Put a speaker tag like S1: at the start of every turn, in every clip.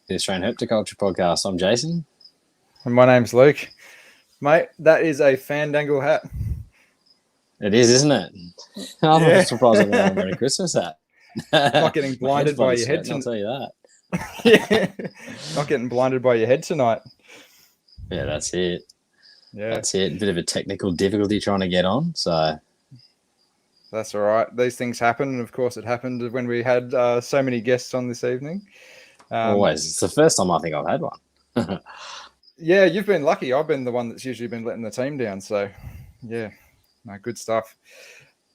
S1: the Australian Herpticulture Podcast. I'm Jason.
S2: And my name's Luke. Mate, that is a Fandangle hat.
S1: It is, isn't it? I'm not surprised I'm wearing a Christmas hat.
S2: Not getting blinded by your head
S1: tonight. I'll tell you that.
S2: Yeah. Not getting blinded by your head tonight.
S1: Yeah, that's it.
S2: Yeah.
S1: That's it. A bit of a technical difficulty trying to get on, so...
S2: That's all right. These things happen, and of course it happened when we had so many guests on this evening.
S1: Always. It's the first time I think I've had one.
S2: Yeah, you've been lucky. I've been the one that's usually been letting the team down, so yeah, no, good stuff.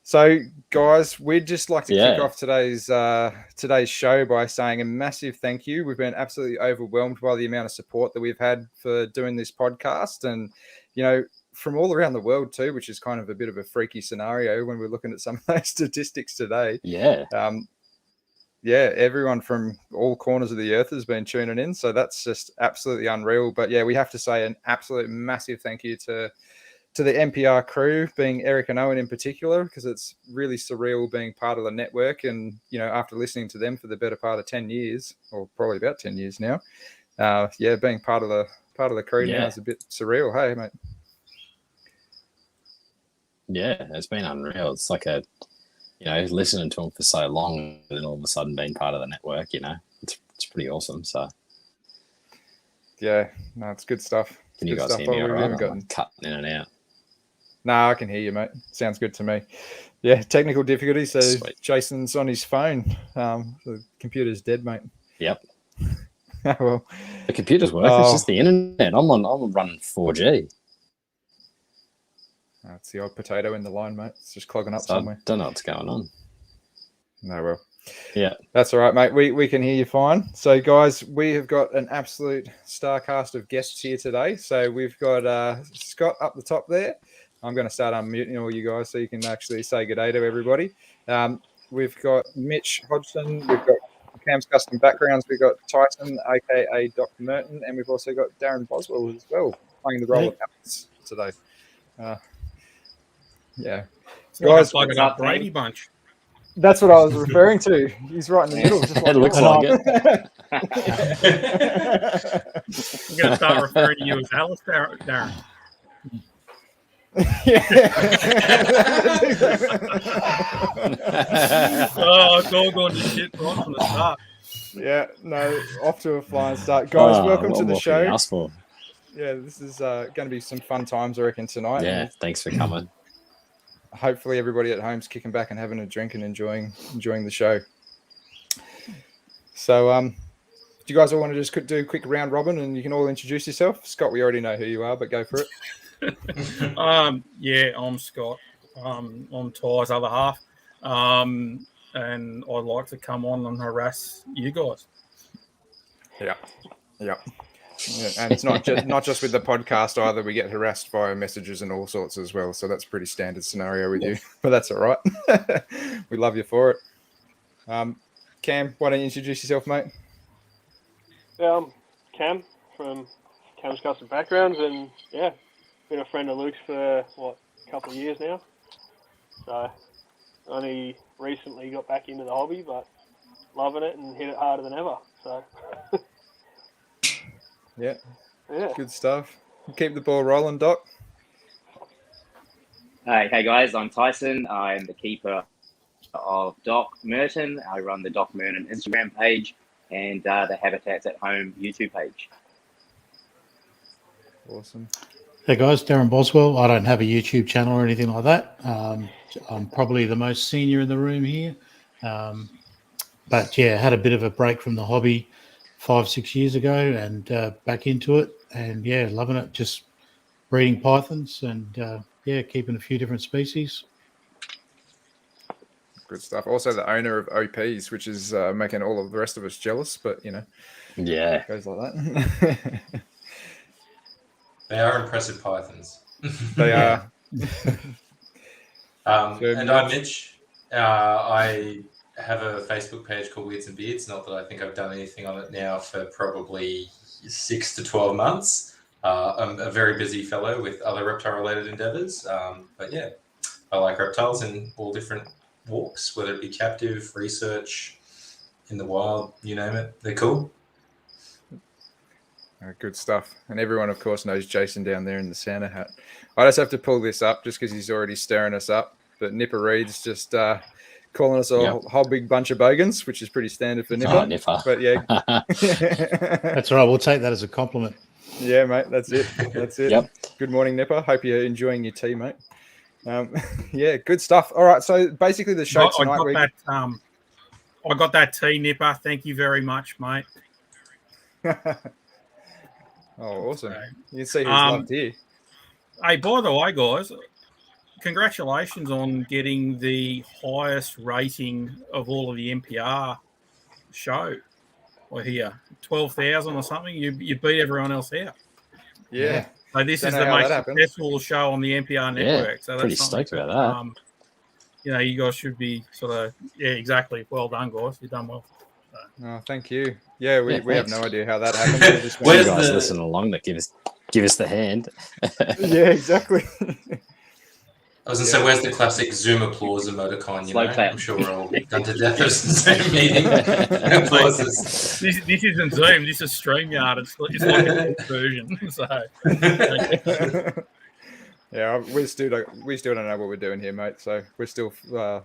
S2: So, guys, we'd just like to kick off today's show by saying a massive thank you. We've been absolutely overwhelmed by the amount of support that we've had for doing this podcast, and you know, from all around the world too, which is kind of a bit of a freaky scenario when we're looking at some of those statistics today.
S1: Yeah.
S2: Yeah, everyone from all corners of the earth has been tuning in, so that's just absolutely unreal. But yeah, we have to say an absolute massive thank you to the NPR crew, being Eric and Owen in particular, because it's really surreal being part of the network. And, you know, after listening to them for the better part of 10 years, or probably about 10 years now, being part of the crew now is a bit surreal. Hey, mate.
S1: Yeah, it's been unreal. It's like listening to them for so long and then all of a sudden being part of the network, you know, it's pretty awesome. So,
S2: yeah, no, it's good stuff.
S1: Can you guys hear me all right? I'm cutting in and out.
S2: No, I can hear you, mate. Sounds good to me. Yeah, technical difficulties. So
S1: Sweet.
S2: Jason's on his phone. The computer's dead, mate.
S1: Yep.
S2: Well,
S1: the computer's working. It's just the internet. I'm running 4G.
S2: It's the old potato in the line, mate. It's just clogging up somewhere.
S1: I don't know what's going on.
S2: No, well.
S1: Yeah.
S2: That's all right, mate. We can hear you fine. So, guys, we have got an absolute star cast of guests here today. So we've got Scott up the top there. I'm going to start unmuting all you guys so you can actually say good day to everybody. We've got Mitch Hodgson. We've got Cam's Custom Backgrounds. We've got Tyson, a.k.a. Dr. Merton. And we've also got Darren Boswell as well, playing the role of Alex today. Yeah. Guys,
S3: like an Brady bunch.
S2: That's what I was referring to. He's right in the middle. Just like
S1: it looks like
S3: it. I'm going to start referring to you as Alice, Darren. It's all going to shit right from the start.
S2: Yeah, no, off to a flying start. Guys, welcome to the show. Yeah, this is going to be some fun times, I reckon, tonight.
S1: Yeah, thanks for coming.
S2: Hopefully everybody at home's kicking back and having a drink and enjoying the show. So, do you guys all want to just do a quick round robin and you can all introduce yourself? Scott, we already know who you are, but go for it.
S3: Yeah, I'm Scott. I'm Ty's other half. And I'd like to come on and harass you guys.
S2: Yeah. Yeah, and it's not just with the podcast either. We get harassed via messages and all sorts as well. So that's a pretty standard scenario with you, but that's all right. We love you for it. Cam, why don't you introduce yourself, mate?
S4: Cam from Cam's Custom Backgrounds, and been a friend of Luke's for a couple of years now. So only recently got back into the hobby, but loving it and hit it harder than ever. So.
S2: Yeah, good stuff. Keep the ball rolling, Doc.
S5: Hey guys, I'm Tyson. I'm the keeper of Doc Merton. I run the Doc Merton Instagram page and the Habitats at Home YouTube page.
S2: Awesome.
S6: Hey guys, Darren Boswell. I don't have a YouTube channel or anything like that. I'm probably the most senior in the room here. But yeah, had a bit of a break from the hobby 5-6 years ago and back into it, and loving it. Just breeding pythons and keeping a few different species.
S2: Good stuff. Also the owner of OPs, which is making all of the rest of us jealous, but you know, it goes like that.
S7: They are impressive pythons.
S2: They are.
S7: And I'm Mitch. I have a Facebook page called Weirds and Beards. Not that I think I've done anything on it now for probably 6 to 12 months. I'm a very busy fellow with other reptile-related endeavors. But yeah, I like reptiles in all different walks, whether it be captive, research, in the wild, you name it. They're cool.
S2: Good stuff. And everyone, of course, knows Jason down there in the Santa hat. I just have to pull this up just because he's already stirring us up. But Nipper Reed's just calling us a whole big bunch of bogans, which is pretty standard for Nipper.
S1: Oh, Nipper.
S2: But yeah.
S6: That's all right. We'll take that as a compliment.
S2: Yeah, mate. That's it. That's it.
S1: Yep.
S2: Good morning, Nipper. Hope you're enjoying your tea, mate. Yeah, good stuff. All right. So basically the show tonight...
S3: I got that tea, Nipper. Thank you very much, mate.
S2: Oh, awesome. You can see who's loved here.
S3: Hey, by the way, guys, congratulations on getting the highest rating of all of the NPR show. Or here, 12,000 or something. You beat everyone else out.
S2: Yeah.
S3: So this is the most successful show on the NPR network.
S1: Yeah,
S3: so that's
S1: pretty stoked about that.
S3: You guys should be sort of, exactly. Well done, guys. You've done well.
S2: Oh, thank you. Yeah, we have no idea how that happened.
S1: You guys listen along that give us the hand.
S2: Yeah, exactly.
S7: I was going to say, where's the classic Zoom applause emoticon? You know, I'm sure we're all done to death of Zoom meeting applauses.
S3: This isn't Zoom. This is StreamYard. It's like a version. So.
S2: Yeah, we still don't know what we're doing here, mate. So we're still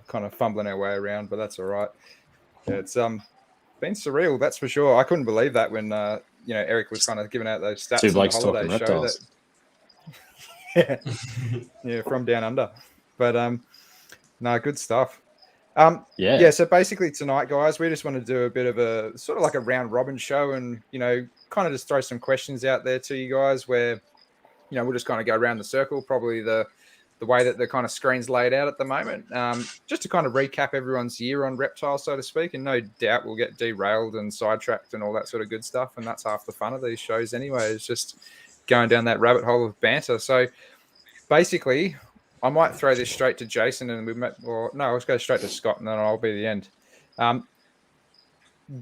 S2: kind of fumbling our way around, but that's all right. Yeah, it's been surreal, that's for sure. I couldn't believe that when Eric was kind of giving out those stats.
S1: 2 blokes
S2: on the holiday
S1: talking
S2: show. Yeah, from down under. But no, good stuff. Yeah. So basically tonight, guys, we just want to do a bit of a sort of like a round robin show, and kind of just throw some questions out there to you guys where. We'll just kind of go around the circle, probably the way that the kind of screen's laid out at the moment, just to kind of recap everyone's year on reptile, so to speak. And no doubt we'll get derailed and sidetracked and all that sort of good stuff. And that's half the fun of these shows anyway, is just going down that rabbit hole of banter. So basically, I might throw this straight to Jason and let's go straight to Scott and then I'll be the end.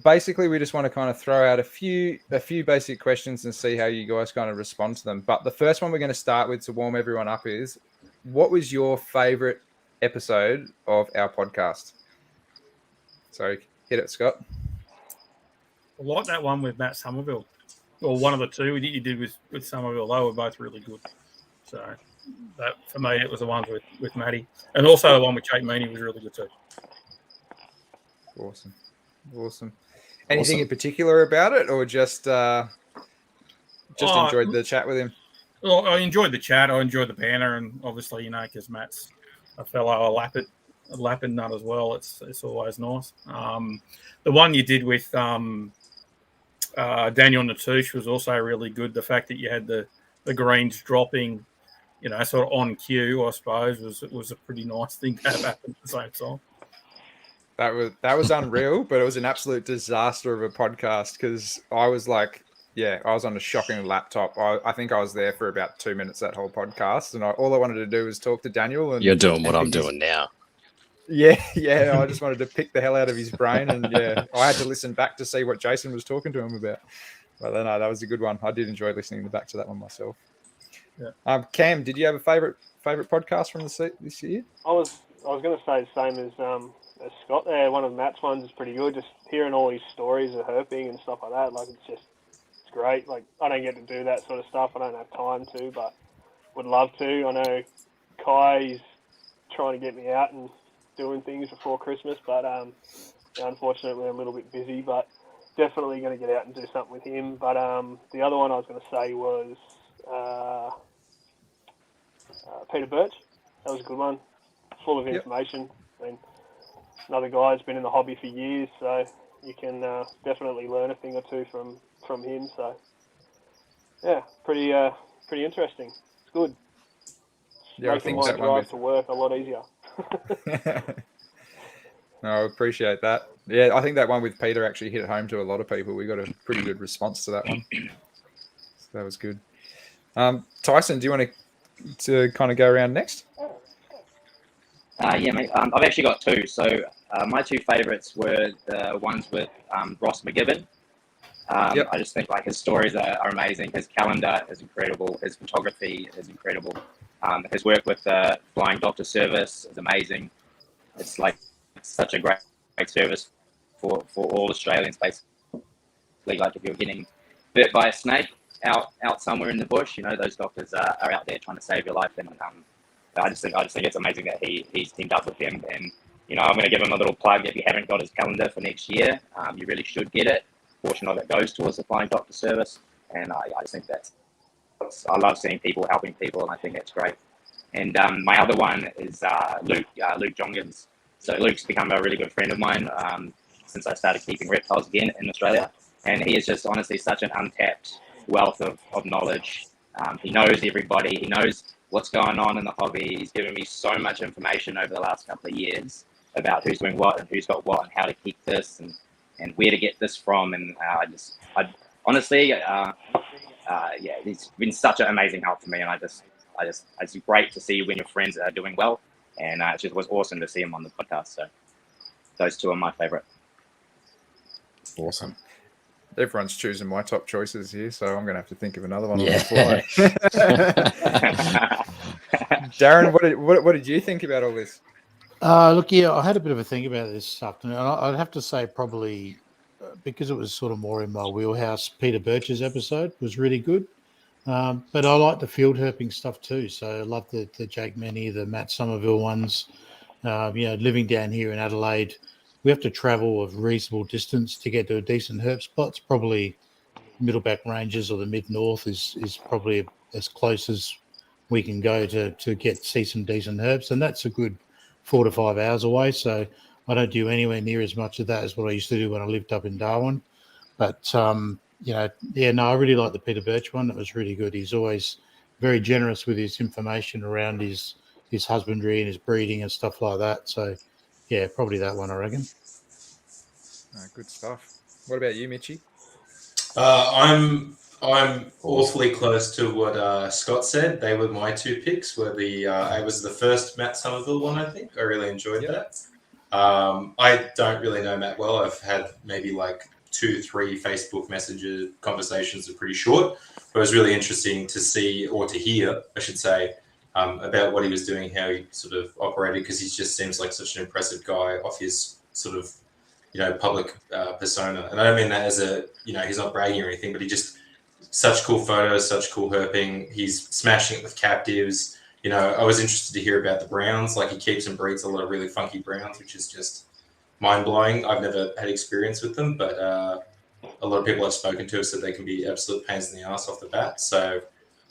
S2: Basically, we just want to kind of throw out a few basic questions and see how you guys kind of respond to them. But the first one we're going to start with to warm everyone up is, what was your favorite episode of our podcast? So hit it, Scott.
S3: I like that one with Matt Somerville, or one of the two that you did with Somerville. They were both really good. So that for me, it was the ones with Matty, and also the one with Jake Meany was really good too.
S2: Awesome. Anything in particular about it, or just enjoyed the chat with him?
S3: Well, I enjoyed the chat. I enjoyed the banner, and obviously, because Matt's a fellow lapping nut as well. It's always nice. The one you did with Daniel Natouche was also really good. The fact that you had the greens dropping, sort of on cue, I suppose, was a pretty nice thing to have happen at the same time.
S2: That was unreal, but it was an absolute disaster of a podcast because I was like, I was on a shocking laptop. I think I was there for about 2 minutes that whole podcast, and all I wanted to do was talk to Daniel. And
S1: you're doing what I'm doing now.
S2: Yeah. I just wanted to pick the hell out of his brain, and I had to listen back to see what Jason was talking to him about. But no, that was a good one. I did enjoy listening back to that one myself. Yeah. Cam, did you have a favorite podcast from this year?
S4: I was going to say the same as Scott there. One of Matt's ones is pretty good. Just hearing all his stories of herping and stuff like that, like it's great. Like I don't get to do that sort of stuff. I don't have time to, but would love to. I know Kai is trying to get me out and doing things before Christmas, but unfortunately I'm a little bit busy. But definitely going to get out and do something with him. But the other one I was going to say was Peter Birch. That was a good one, full of information. I mean, another guy's been in the hobby for years, so you can definitely learn a thing or two from him. So pretty interesting. It's good.
S2: Yeah, I think
S4: my
S2: that
S4: drive to work a lot easier.
S2: No, I appreciate that. Yeah, I think that one with Peter actually hit home to a lot of people. We got a pretty good response to that one. So that was good. Tyson, do you want to kind of go around next?
S5: Yeah, mate. I've actually got two. So my two favourites were the ones with Ross McGibbon. I just think his stories are amazing. His calendar is incredible. His photography is incredible. His work with the Flying Doctor Service is amazing. It's such a great service for all Australians, basically. Like if you're getting bit by a snake, out somewhere in the bush, those doctors are out there trying to save your life. And I just think it's amazing that he's teamed up with them. And I'm going to give him a little plug. If you haven't got his calendar for next year, you really should get it. A portion of it goes towards the Flying Doctor service, and I just think I love seeing people helping people, and I think that's great. And my other one is Luke Jongans. So Luke's become a really good friend of mine since I started keeping reptiles again in Australia. And he is just honestly such an untapped wealth of knowledge. He knows everybody. He knows what's going on in the hobby. He's given me so much information over the last couple of years about who's doing what and who's got what and how to keep this and where to get this from. And honestly, he's been such an amazing help to me. And it's great to see when your friends are doing well. And it just was awesome to see him on the podcast. So those two are my favorite.
S1: Awesome.
S2: Everyone's choosing my top choices here, so I'm going to have to think of another one on
S1: Yeah.
S2: the fly. Darren, what did you think about all this?
S6: Look, I had a bit of a think about this afternoon. I'd have to say probably because it was sort of more in my wheelhouse, Peter Birch's episode was really good. But I like the field herping stuff too. So I love the Jake Menny, the Matt Somerville ones. Living down here in Adelaide, we have to travel a reasonable distance to get to a decent herp spot. It's probably Middleback Ranges or the mid-north is probably as close as we can go to see some decent herps. And that's a good 4 to 5 hours away. So I don't do anywhere near as much of that as what I used to do when I lived up in Darwin. But, I really like the Peter Birch one. It was really good. He's always very generous with his information around his husbandry and his breeding and stuff like that. So, yeah, probably that one, I reckon.
S2: Good stuff. What about you, Mitchie?
S7: I'm awfully close to what Scott said. They were my two picks. It was the first Matt Somerville one, I think. I really enjoyed that. I don't really know Matt well. I've had maybe like 2-3 Facebook Messenger conversations are pretty short, but it was really interesting to see or to hear, I should say, about what he was doing, how he sort of operated, because he just seems like such an impressive guy off his sort of, public persona. And I don't mean that as he's not bragging or anything, but he just, such cool photos, such cool herping. He's smashing it with captives. I was interested to hear about the browns. Like he keeps and breeds a lot of really funky browns, which is just mind-blowing. I've never had experience with them, but a lot of people I've spoken to have said they can be absolute pains in the ass off the bat. So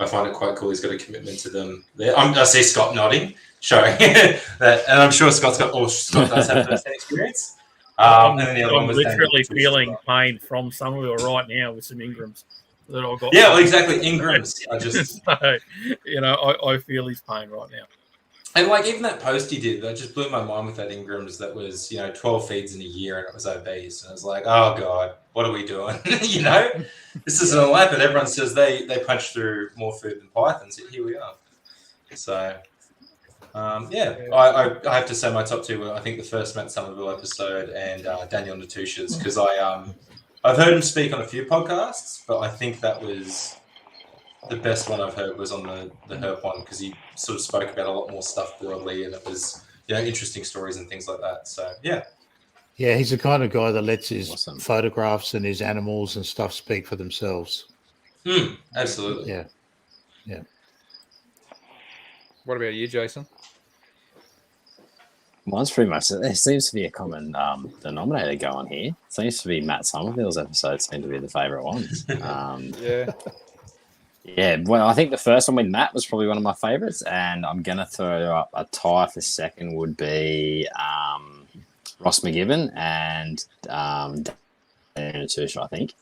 S7: I find it quite cool. He's got a commitment to them there. I see Scott nodding, showing that, and I'm sure Scott does have first-hand experience. And then the other one was
S3: literally feeling pain from Somerville right now with some Ingrams that I've got.
S7: Yeah, well, exactly, Ingrams. I just,
S3: I feel his pain right now.
S7: And like even that post he did, that just blew my mind with that Ingrams that was, 12 feeds in a year and it was obese. And I was like, oh God, what are we doing? This isn't a lab, and everyone says they punch through more food than pythons. Here we are. So, I have to say my top two were, I think, the first Matt Somerville episode and Daniel Natush's, because I've heard him speak on a few podcasts, but I think that was the best one I've heard was on the herp one, because he sort of spoke about a lot more stuff broadly, and it was interesting stories and things like that. So yeah,
S6: he's the kind of guy that lets his photographs and his animals and stuff speak for themselves.
S7: Absolutely.
S6: Yeah.
S2: What about you, Jason?
S1: Mine's pretty much. There seems to be a common denominator going here. Seems to be Matt Somerville's episodes seem to be the favourite ones. Yeah, well, I think the first one with Matt was probably one of my favourites, and I'm going to throw up a tie for second would be Ross McGibbon and Natush, I think.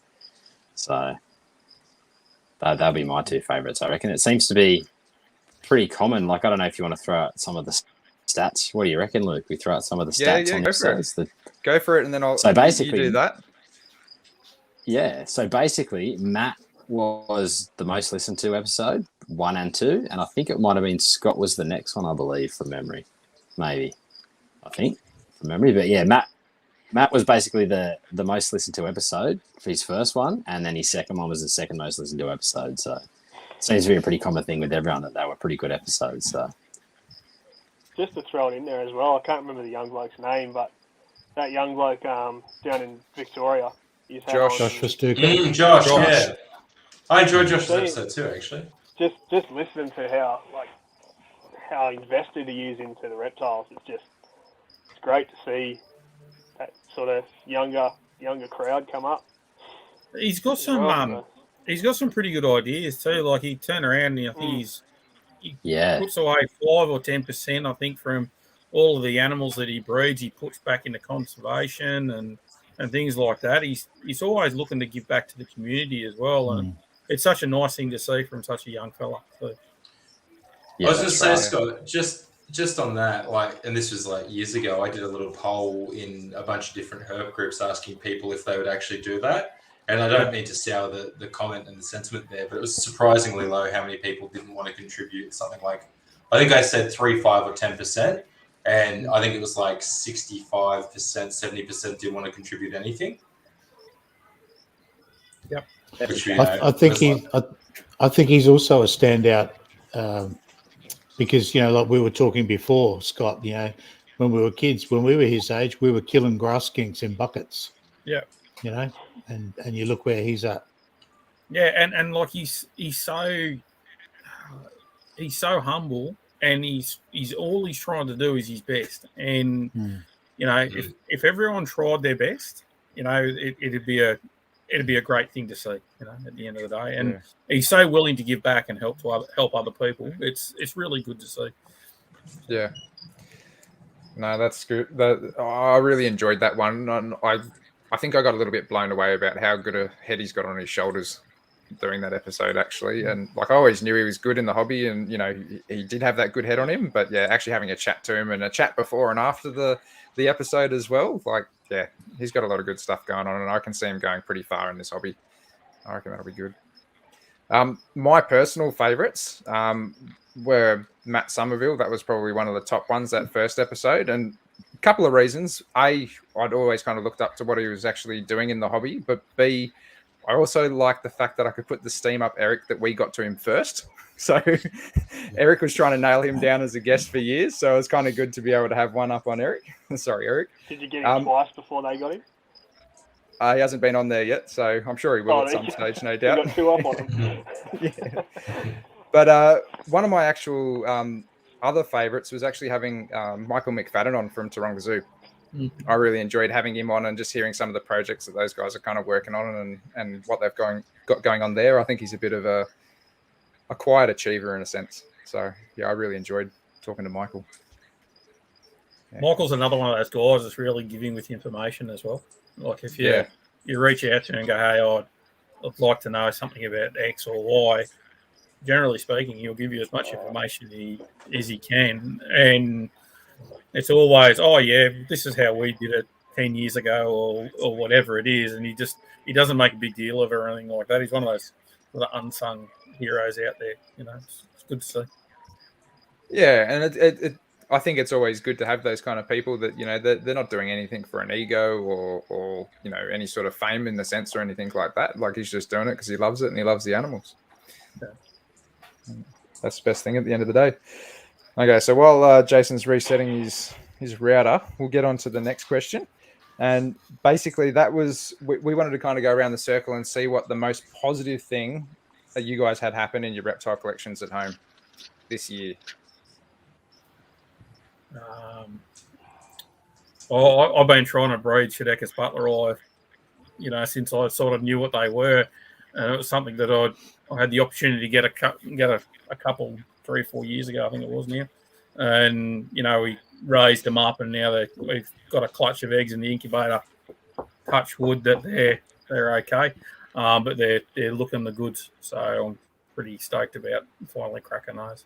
S1: So that'll be my two favourites, I reckon. It seems to be pretty common. Like, I don't know if you want to throw out some of the stats. What do you reckon, Luke? We throw out some of the stats on episodes.
S2: Go for it, and then you do that.
S1: Yeah, so basically, Matt was the most listened to episode, 1 and 2, and I think it might have been Scott was the next one, I believe, from memory. Maybe. I think, from memory. But yeah, Matt was basically the most listened to episode for his first one, and then his second one was the second most listened to episode. So it seems to be a pretty common thing with everyone that they were pretty good episodes. So
S4: just to throw it in there as well, I can't remember the young bloke's name, but that young bloke down in Victoria, he's had
S2: Josh
S6: Festuca.
S7: Josh, yeah. I enjoyed Josh's episode too, actually.
S4: Just listening to how invested he is into the reptiles. It's great to see that sort of younger crowd come up.
S3: He's got some he's got some pretty good ideas too. Like he turned around and I think he puts away 5 or 10%, I think, from all of the animals that he breeds. He puts back into conservation and things like that. He's always looking to give back to the community as well, and it's such a nice thing to see from such a young fella. So,
S7: I was going to say, Scott, just on that, like, and this was like years ago, I did a little poll in a bunch of different herp groups asking people if they would actually do that. And I don't mean to sour the comment and the sentiment there, but it was surprisingly low how many people didn't want to contribute. Something like, I think I said 3, 5, or 10%, and I think it was like 65%, 70% didn't want to contribute anything.
S3: Yep.
S7: Which,
S6: I think he's also a standout because, you know, like we were talking before, Scott, you know, when we were kids, when we were his age, we were killing grass skinks in buckets.
S3: Yeah.
S6: You know, and you look where he's at.
S3: Yeah, and like he's so humble, and he's all he's trying to do is his best. And you know, if everyone tried their best, you know, it'd be a great thing to see. You know, at the end of the day, and he's so willing to give back and help other people. It's really good to see.
S2: Yeah. No, that's good. I really enjoyed that one. And I think I got a little bit blown away about how good a head he's got on his shoulders during that episode, actually. And like I always knew he was good in the hobby, and you know he did have that good head on him. But yeah, actually having a chat to him and a chat before and after the episode as well, like yeah, he's got a lot of good stuff going on, and I can see him going pretty far in this hobby. I reckon that'll be good. My personal favourites were Matt Somerville. That was probably one of the top ones, that first episode, and a couple of reasons. A, I'd always kind of looked up to what he was actually doing in the hobby, but B, I also liked the fact that I could put the steam up Eric that we got to him first. So Eric was trying to nail him down as a guest for years, so it was kind of good to be able to have one up on Eric. Sorry, Eric.
S4: Did you get him twice before they got him?
S2: He hasn't been on there yet, so I'm sure he will at some stage, no doubt.
S4: Got 2 up on him.
S2: Yeah. But one of my actual other favourites was actually having Michael McFadden on from Taronga Zoo. I really enjoyed having him on and just hearing some of the projects that those guys are kind of working on and what they've got going on there. I think he's a bit of a quiet achiever in a sense. So, yeah, I really enjoyed talking to Michael.
S3: Yeah. Michael's another one of those guys that's really giving with information as well. Like if you reach out to him and go, hey, I'd like to know something about X or Y, generally speaking, he'll give you as much information as he can. And it's always, oh, yeah, this is how we did it 10 years ago or whatever it is. And he doesn't make a big deal of it or anything like that. He's one of those sort of unsung heroes out there. You know, it's good to see.
S2: Yeah, and I think it's always good to have those kind of people that, you know, they're not doing anything for an ego or, you know, any sort of fame in the sense or anything like that. Like he's just doing it because he loves it and he loves the animals. Yeah. That's the best thing at the end of the day. Okay, so while Jason's resetting his router, we'll get on to the next question. And basically that was, we wanted to kind of go around the circle and see what the most positive thing that you guys had happen in your reptile collections at home this year.
S3: I've been trying to breed Shedekis butler eye, since I sort of knew what they were, and it was something that I had the opportunity to get a couple 3 or 4 years ago, I think it was now, and we raised them up, and now we've got a clutch of eggs in the incubator. Touch wood that they're okay, but they're looking the goods, so I'm pretty stoked about finally cracking those.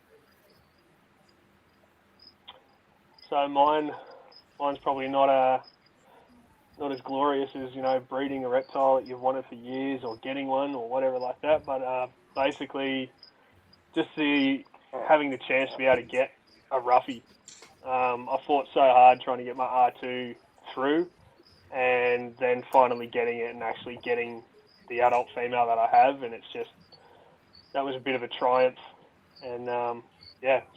S4: So mine's probably not as glorious as breeding a reptile that you've wanted for years or getting one or whatever like that. But basically, just having the chance to be able to get a roughie. I fought so hard trying to get my R2 through, and then finally getting it and actually getting the adult female that I have, and that was a bit of a triumph. And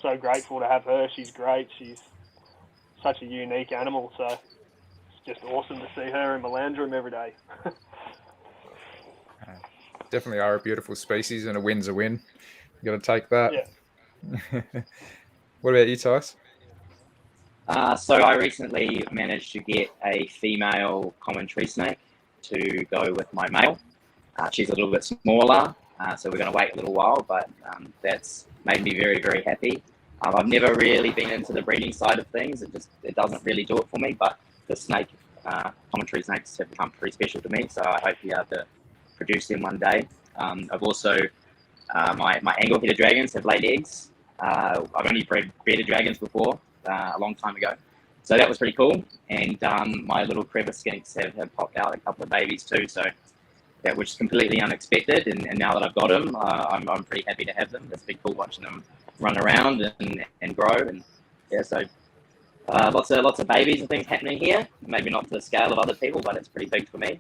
S4: so grateful to have her. She's great. She's such a unique animal, so it's just awesome to see her in my lounge room every day.
S2: definitely are a beautiful species, and a win's a win. You got to take that.
S4: Yeah.
S2: What about you, Tice?
S5: So I recently managed to get a female common tree snake to go with my male. She's a little bit smaller, so we're going to wait a little while, but that's made me very, very happy. I've never really been into the breeding side of things. It doesn't really do it for me, but the snake, common tree snakes have become pretty special to me, so I hope to be able to produce them one day. I've also, my angle-headed dragons have laid eggs. I've only bred bearded dragons before, a long time ago. So that was pretty cool. And my little crevice skinks have popped out a couple of babies too. So that was completely unexpected. And now that I've got them, I'm pretty happy to have them. It's been cool watching them run around and grow. And yeah, so lots of babies and things happening here. Maybe not to the scale of other people, but it's pretty big for me.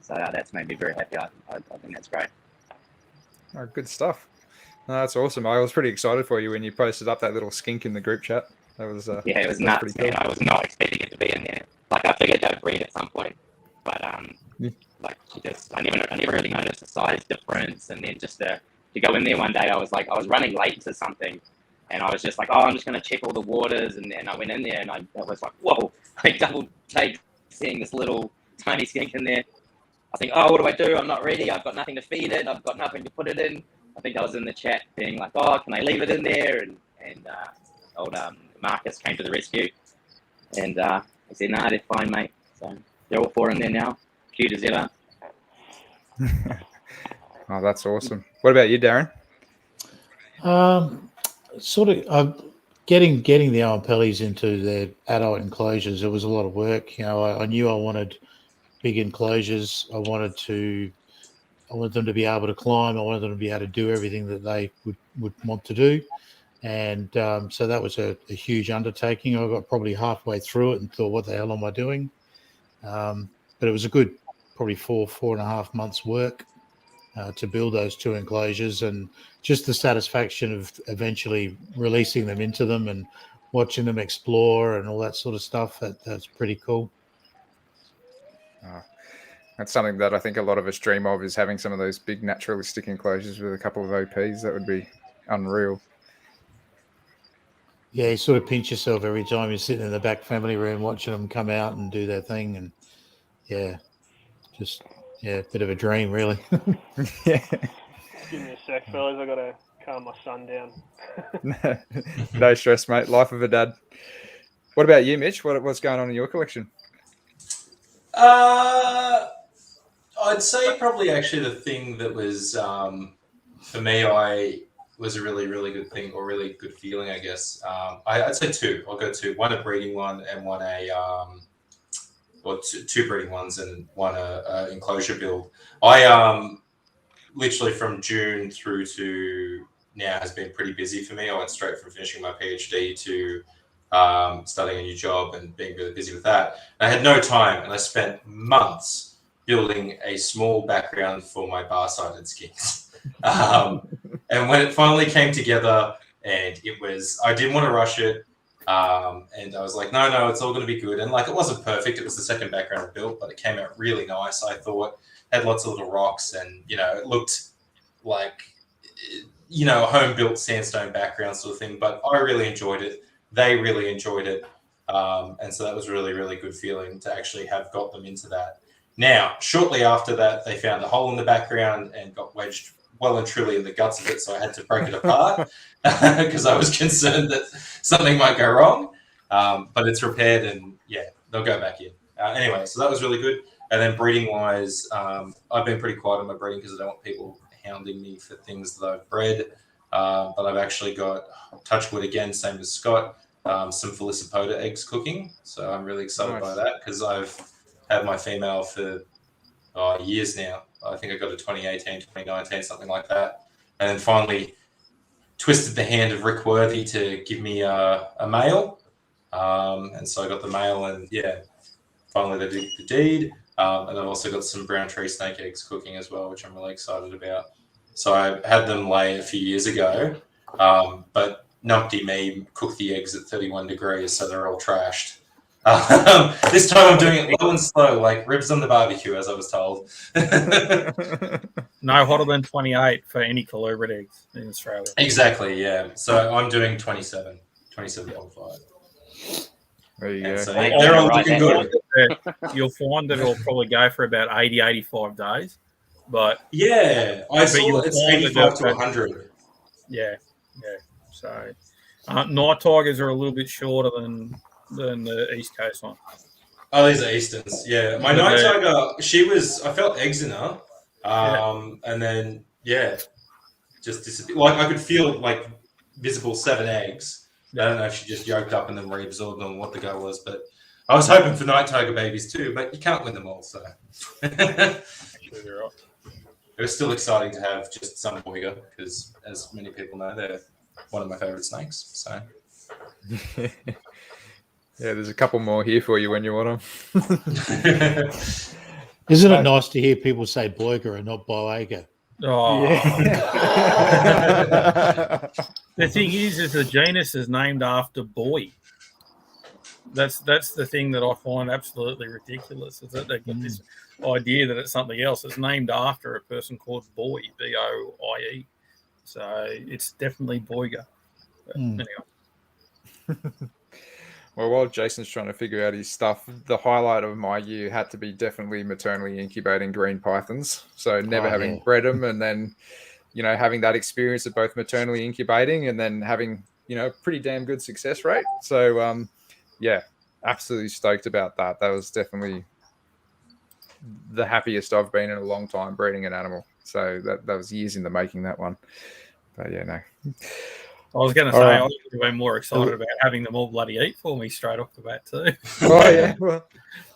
S5: So that's made me very happy. I think that's great.
S2: Oh, good stuff. No, that's awesome. I was pretty excited for you when you posted up that little skink in the group chat. That was
S5: yeah, it was nuts, man. I was not expecting it to be in there. Like I figured they'd breed at some point, but like I never really noticed the size difference. And then just to go in there one day, I was running late to something, and I was just like, oh, I'm just gonna check all the waters, and I went in there, and I was like, whoa! I double take seeing this little tiny skink in there. I think, oh, what do I do? I'm not ready. I've got nothing to feed it. I've got nothing to put it in. I think I was in the chat being like, oh, can I leave it in there? And old Marcus came to the rescue. And he said, nah, they're fine, mate. So they're all 4 in there now. Cute as ever.
S2: Oh, that's awesome. What about you, Darren?
S6: Sort of getting the Oampellis into their adult enclosures. It was a lot of work. You know, I knew I wanted big enclosures. I wanted them to be able to climb. I wanted them to be able to do everything that they would want to do. And so that was a huge undertaking. I got probably halfway through it and thought, what the hell am I doing? But it was a good probably 4.5 months work to build those 2 enclosures, and just the satisfaction of eventually releasing them into them and watching them explore and all that sort of stuff. That's pretty cool.
S2: That's something that I think a lot of us dream of, is having some of those big naturalistic enclosures with a couple of OPs. That would be unreal.
S6: Yeah, you sort of pinch yourself every time you're sitting in the back family room watching them come out and do their thing. And yeah, a bit of a dream, really.
S2: Yeah.
S4: Give me a sec, fellas. I got to calm my son down.
S2: No stress, mate. Life of a dad. What about you, Mitch? What's going on in your collection?
S7: I'd say probably actually the thing that was for me, was a really, really good thing, or really good feeling, I guess. I'd say 2. I'll go 2. One a breeding one, and one two breeding ones, and one a enclosure build. I literally from June through to now has been pretty busy for me. I went straight from finishing my PhD to starting a new job and being really busy with that. I had no time, and I spent months building a small background for my bar-sided skinks. And when it finally came together, and I didn't want to rush it, and I was like, no, it's all going to be good. And like, it wasn't perfect. It was the second background I built, but it came out really nice. I thought, had lots of little rocks, and it looked like a home-built sandstone background sort of thing. But I really enjoyed it. They really enjoyed it. And so that was really, really good feeling to actually have got them into that. Now, shortly after that, they found a hole in the background and got wedged well and truly in the guts of it. So I had to break it apart because I was concerned that something might go wrong. But it's repaired, and yeah, they'll go back in. Anyway, so that was really good. And then breeding-wise, I've been pretty quiet on my breeding because I don't want people hounding me for things that I've bred. But I've actually got, touch wood again, same as Scott, some Felicipoda eggs cooking. So I'm really excited by that, because I've had my female for years now. I think I got a 2018, 2019, something like that. And then finally twisted the hand of Rick Worthy to give me a male. And so I got the male, and yeah, finally they did the deed. And I've also got some brown tree snake eggs cooking as well, which I'm really excited about. So I had them lay a few years ago, but numpty me cooked the eggs at 31 degrees, so they're all trashed. This time I'm doing it low and slow, like ribs on the barbecue, as I was told.
S3: No hotter than 28 for any colubrid eggs in Australia.
S7: Exactly, yeah. So I'm doing 27.5.
S2: There you
S7: And
S2: go.
S7: so
S5: Hey,
S7: they're all
S5: right
S7: looking
S5: then.
S7: good.
S3: You'll find that it'll probably go for about 80, 85 days. But
S7: Yeah, I saw
S3: you'll
S7: it's
S3: find that
S7: 85 to
S3: they'll-
S7: 100.
S3: yeah. So night tigers are a little bit shorter than the East Coast one.
S7: Oh, these are Easterns. Yeah, my night tiger, I felt eggs in her, and then just disappeared. Like I could feel like visible 7 eggs. I don't know if she just yoked up and then reabsorbed on what the go was, but I was hoping for night tiger babies too. But you can't win them all, so it was still exciting to have just some boiga because, as many people know, they're one of my favorite snakes. So.
S2: Yeah, there's a couple more here for you when you want them.
S6: Isn't it nice to hear people say boiga and not boiga?
S3: Oh.
S2: Yeah.
S3: The thing is the genus is named after boy. That's the thing that I find absolutely ridiculous. Is that they've got this idea that it's something else. It's named after a person called Boy, B-O-I-E. So it's definitely boiga. But anyway.
S2: Well, while Jason's trying to figure out his stuff, the highlight of my year had to be definitely maternally incubating green pythons. So never having bred them, and then, having that experience of both maternally incubating and then having, pretty damn good success rate. So, absolutely stoked about that. That was definitely the happiest I've been in a long time breeding an animal. So that was years in the making, that one. But yeah, no.
S3: I was going to say, I would have been more excited about having them all bloody eat for me straight off the bat too.
S2: Oh yeah, well,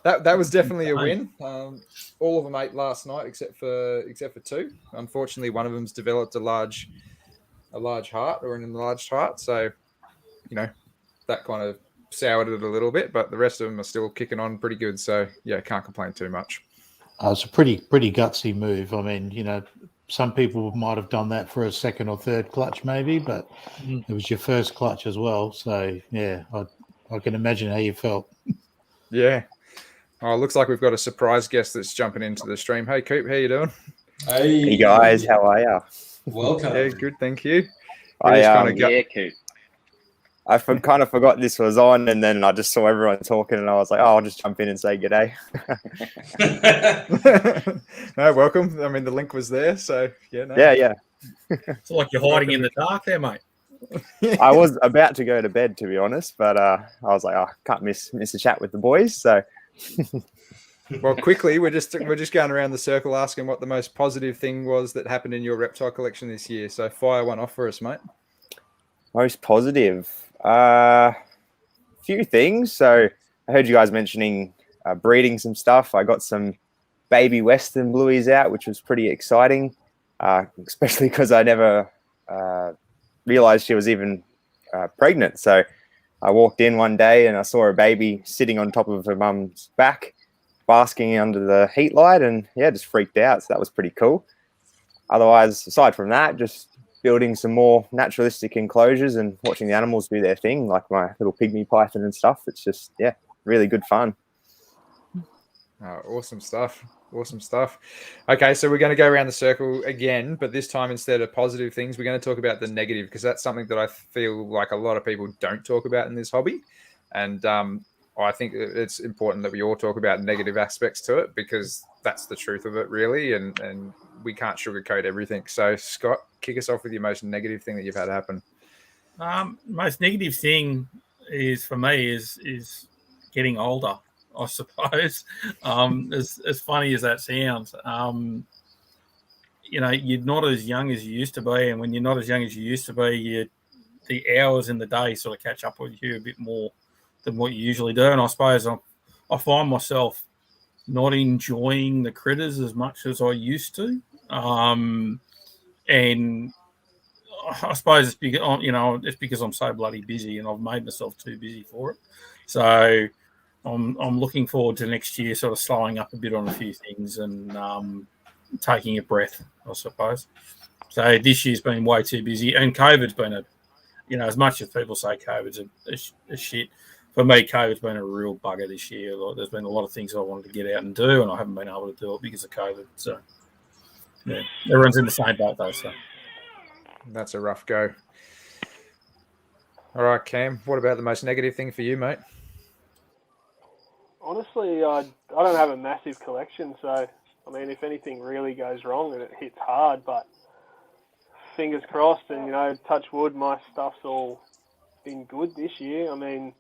S2: that was definitely a win. All of them ate last night except for 2. Unfortunately, one of them's developed a large heart or an enlarged heart, so that kind of soured it a little bit. But the rest of them are still kicking on pretty good. So yeah, can't complain too much.
S6: It's a pretty gutsy move. I mean, some people might have done that for a second or third clutch maybe, but it was your first clutch as well. So, yeah, I can imagine how you felt.
S2: Yeah. Oh, it looks like we've got a surprise guest that's jumping into the stream. Hey, Coop, how you doing?
S8: Hey guys, how are you?
S7: Welcome.
S2: Yeah, good, thank you.
S5: Coop.
S8: I kind of forgot this was on, and then I just saw everyone talking, and I was like, "Oh, I'll just jump in and say g'day."
S2: No, welcome. I mean, the link was there, so yeah. No.
S8: Yeah.
S3: It's like you're hiding in the dark there, mate.
S8: I was about to go to bed, to be honest, but I was like, "Oh, can't miss a chat with the boys." So,
S2: well, quickly, we're just going around the circle asking what the most positive thing was that happened in your reptile collection this year. So, fire one off for us, mate.
S8: Most positive. Few things. So I heard you guys mentioning breeding some stuff. I got some baby Western Blueies out, which was pretty exciting, especially because I never realized she was even pregnant. So I walked in one day and I saw a baby sitting on top of her mum's back, basking under the heat light, and just freaked out. So that was pretty cool. Otherwise, aside from that, just building some more naturalistic enclosures and watching the animals do their thing, like my little pygmy python and stuff. It's just, really good fun.
S2: Awesome stuff. Okay, so we're going to go around the circle again, but this time instead of positive things, we're going to talk about the negative, because that's something that I feel like a lot of people don't talk about in this hobby. And I think it's important that we all talk about negative aspects to it, because that's the truth of it, really. And we can't sugarcoat everything. So, Scott, kick us off with your most negative thing that you've had happen.
S3: Most negative thing for me is getting older, I suppose. As funny as that sounds, you're not as young as you used to be, and when you're not as young as you used to be, the hours in the day sort of catch up with you a bit more than what you usually do. And I suppose I find myself not enjoying the critters as much as I used to. And I suppose it's because I'm so bloody busy, and I've made myself too busy for it. So I'm looking forward to next year, sort of slowing up a bit on a few things and taking a breath, I suppose. So this year's been way too busy, and COVID's been as much as people say COVID's a shit. for me, COVID's been a real bugger this year. Like, there's been a lot of things I wanted to get out and do, and I haven't been able to do it because of COVID. So, yeah, everyone's in the same boat though. So
S2: that's a rough go. All right, Cam, what about the most negative thing for you, mate?
S4: Honestly, I don't have a massive collection, so I mean, if anything really goes wrong, then it hits hard. But fingers crossed, and touch wood, my stuff's all been good this year. I mean,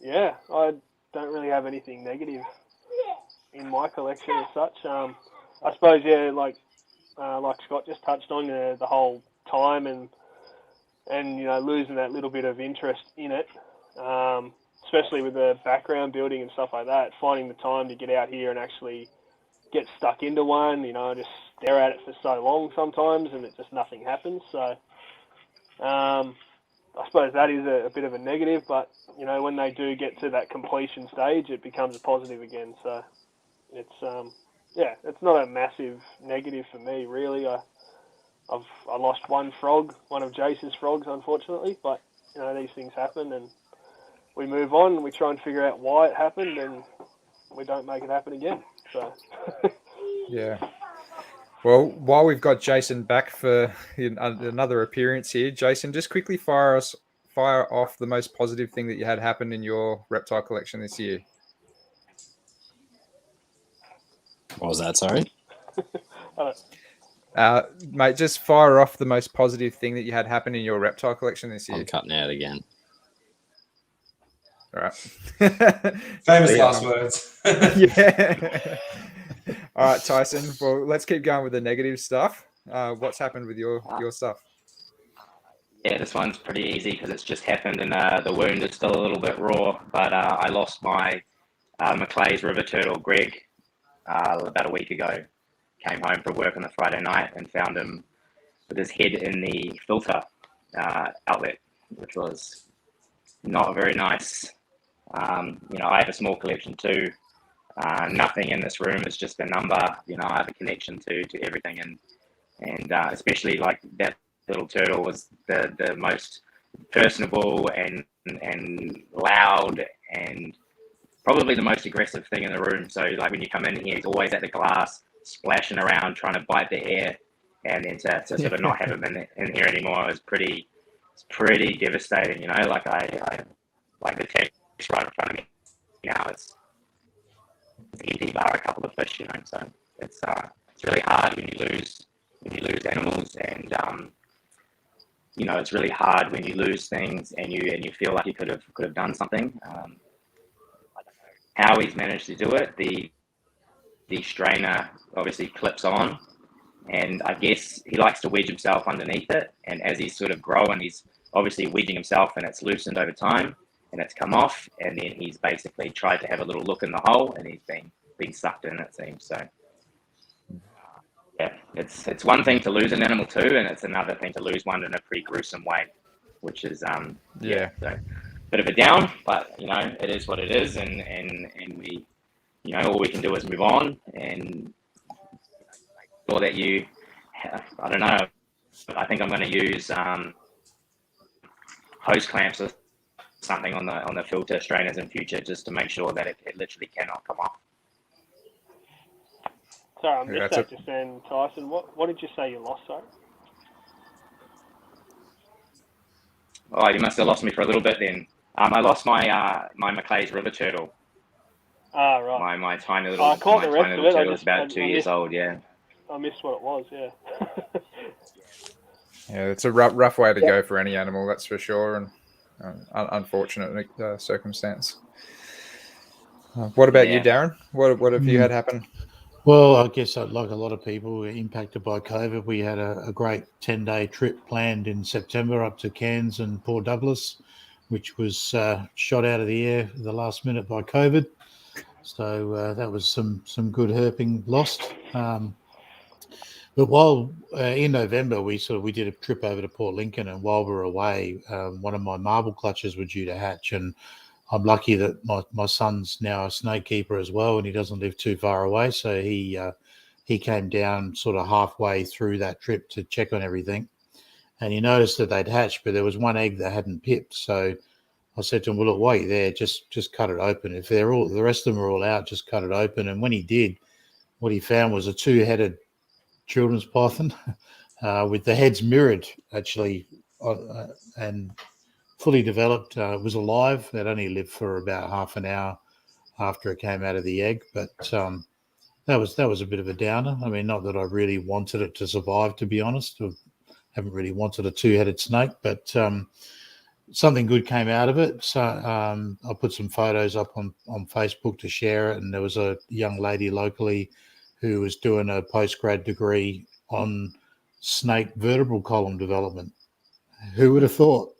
S4: yeah, I don't really have anything negative in my collection as such. I suppose, yeah, like Scott just touched on, the whole time and losing that little bit of interest in it, especially with the background building and stuff like that, finding the time to get out here and actually get stuck into one, just stare at it for so long sometimes and it just nothing happens. So I suppose that is a bit of a negative, but, when they do get to that completion stage, it becomes a positive again. So it's, it's not a massive negative for me, really. I lost one of Jason's frogs, unfortunately, but these things happen and we move on and we try and figure out why it happened and we don't make it happen again. So
S2: yeah. Well, while we've got Jason back for another appearance here, Jason, just quickly fire off the most positive thing that you had happen in your reptile collection this year.
S1: What was that? Sorry.
S2: Mate, just fire off the most positive thing that you had happen in your reptile collection this year.
S1: I'm cutting out again.
S2: All right.
S7: Famous last words.
S2: Yeah. All right, Tyson. Well, let's keep going with the negative stuff. What's happened with your stuff?
S5: Yeah, this one's pretty easy because it's just happened and the wound is still a little bit raw. But I lost my Maclay's river turtle, Greg, about a week ago. Came home from work on the Friday night and found him with his head in the filter outlet, which was not very nice. I have a small collection too. Nothing in this room is just a number. I have a connection to everything, and especially like that little turtle was the most personable and loud and probably the most aggressive thing in the room. So like when you come in here, he's always at the glass, splashing around, trying to bite the air, and then to sort of not have him in here anymore is pretty devastating. Like I like the text right in front of me. It's easy bar a couple of fish, so it's really hard when you lose animals, and it's really hard when you lose things and you feel like you could have done something. I don't know how he's managed to do it. The strainer obviously clips on, and I guess he likes to wedge himself underneath it, and as he's sort of growing, he's obviously wedging himself and it's loosened over time and it's come off, and then he's basically tried to have a little look in the hole and he's been sucked in, it seems. So yeah, it's one thing to lose an animal too, and it's another thing to lose one in a pretty gruesome way, which is so bit of a down, but it is what it is, and we all we can do is move on and make sure that I don't know, I think I'm going to use hose clamps or something on the filter strainers in future, just to make sure that it literally cannot come off.
S4: Sorry, I missed that just then, Tyson. What did you say you lost, sorry?
S5: Oh, you must have lost me for a little bit then. I lost my my Maclay's river turtle.
S4: Ah, right.
S5: My tiny little turtle is about 2 years old. Yeah.
S4: I missed what it was. Yeah.
S2: Yeah, it's a rough way to go for any animal, that's for sure, and unfortunate circumstance. What about you, Darren? What have you had happen?
S6: Well, I guess like a lot of people were impacted by COVID. We had a great 10-day trip planned in September up to Cairns and Port Douglas, which was shot out of the air at the last minute by COVID. So that was some good herping lost. But while in November we did a trip over to Port Lincoln, and while we were away, one of my marble clutches were due to hatch, and I'm lucky that my son's now a snake keeper as well, and he doesn't live too far away. So he came down sort of halfway through that trip to check on everything, and he noticed that they'd hatched, but there was one egg that hadn't pipped. So I said to him, well, look, while you're there, just cut it open. If the rest of them are all out, just cut it open. And when he did, what he found was a 2-headed children's python with the heads mirrored, actually, and fully developed. It was alive. It only lived for about half an hour after it came out of the egg, but that was a bit of a downer. I mean, not that I really wanted it to survive, to be honest. I haven't really wanted a 2-headed snake, but something good came out of it. So I put some photos up on Facebook to share it, and there was a young lady locally who was doing a postgrad degree on snake vertebral column development. Who would have thought?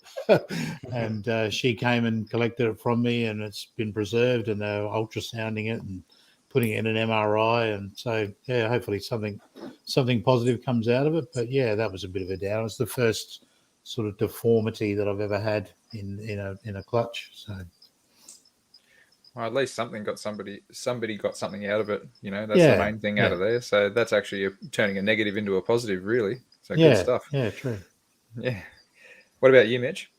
S6: And she came and collected it from me, and it's been preserved, and they're ultrasounding it and putting it in an MRI. And so, yeah, hopefully something positive comes out of it. But yeah, that was a bit of a down. It's the first sort of deformity that I've ever had in a clutch. So,
S2: well, at least somebody got something out of it. You know, that's the main thing out of there. So that's actually turning a negative into a positive, really. So good stuff.
S6: Yeah, true.
S2: Yeah. What about you, Mitch?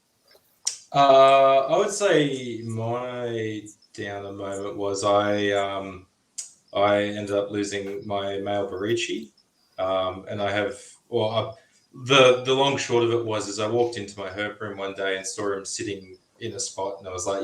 S7: I would say my downer moment was I ended up losing my male Barichi, and I have the long short of it was I walked into my herp room one day and saw him sitting in a spot, and I was like,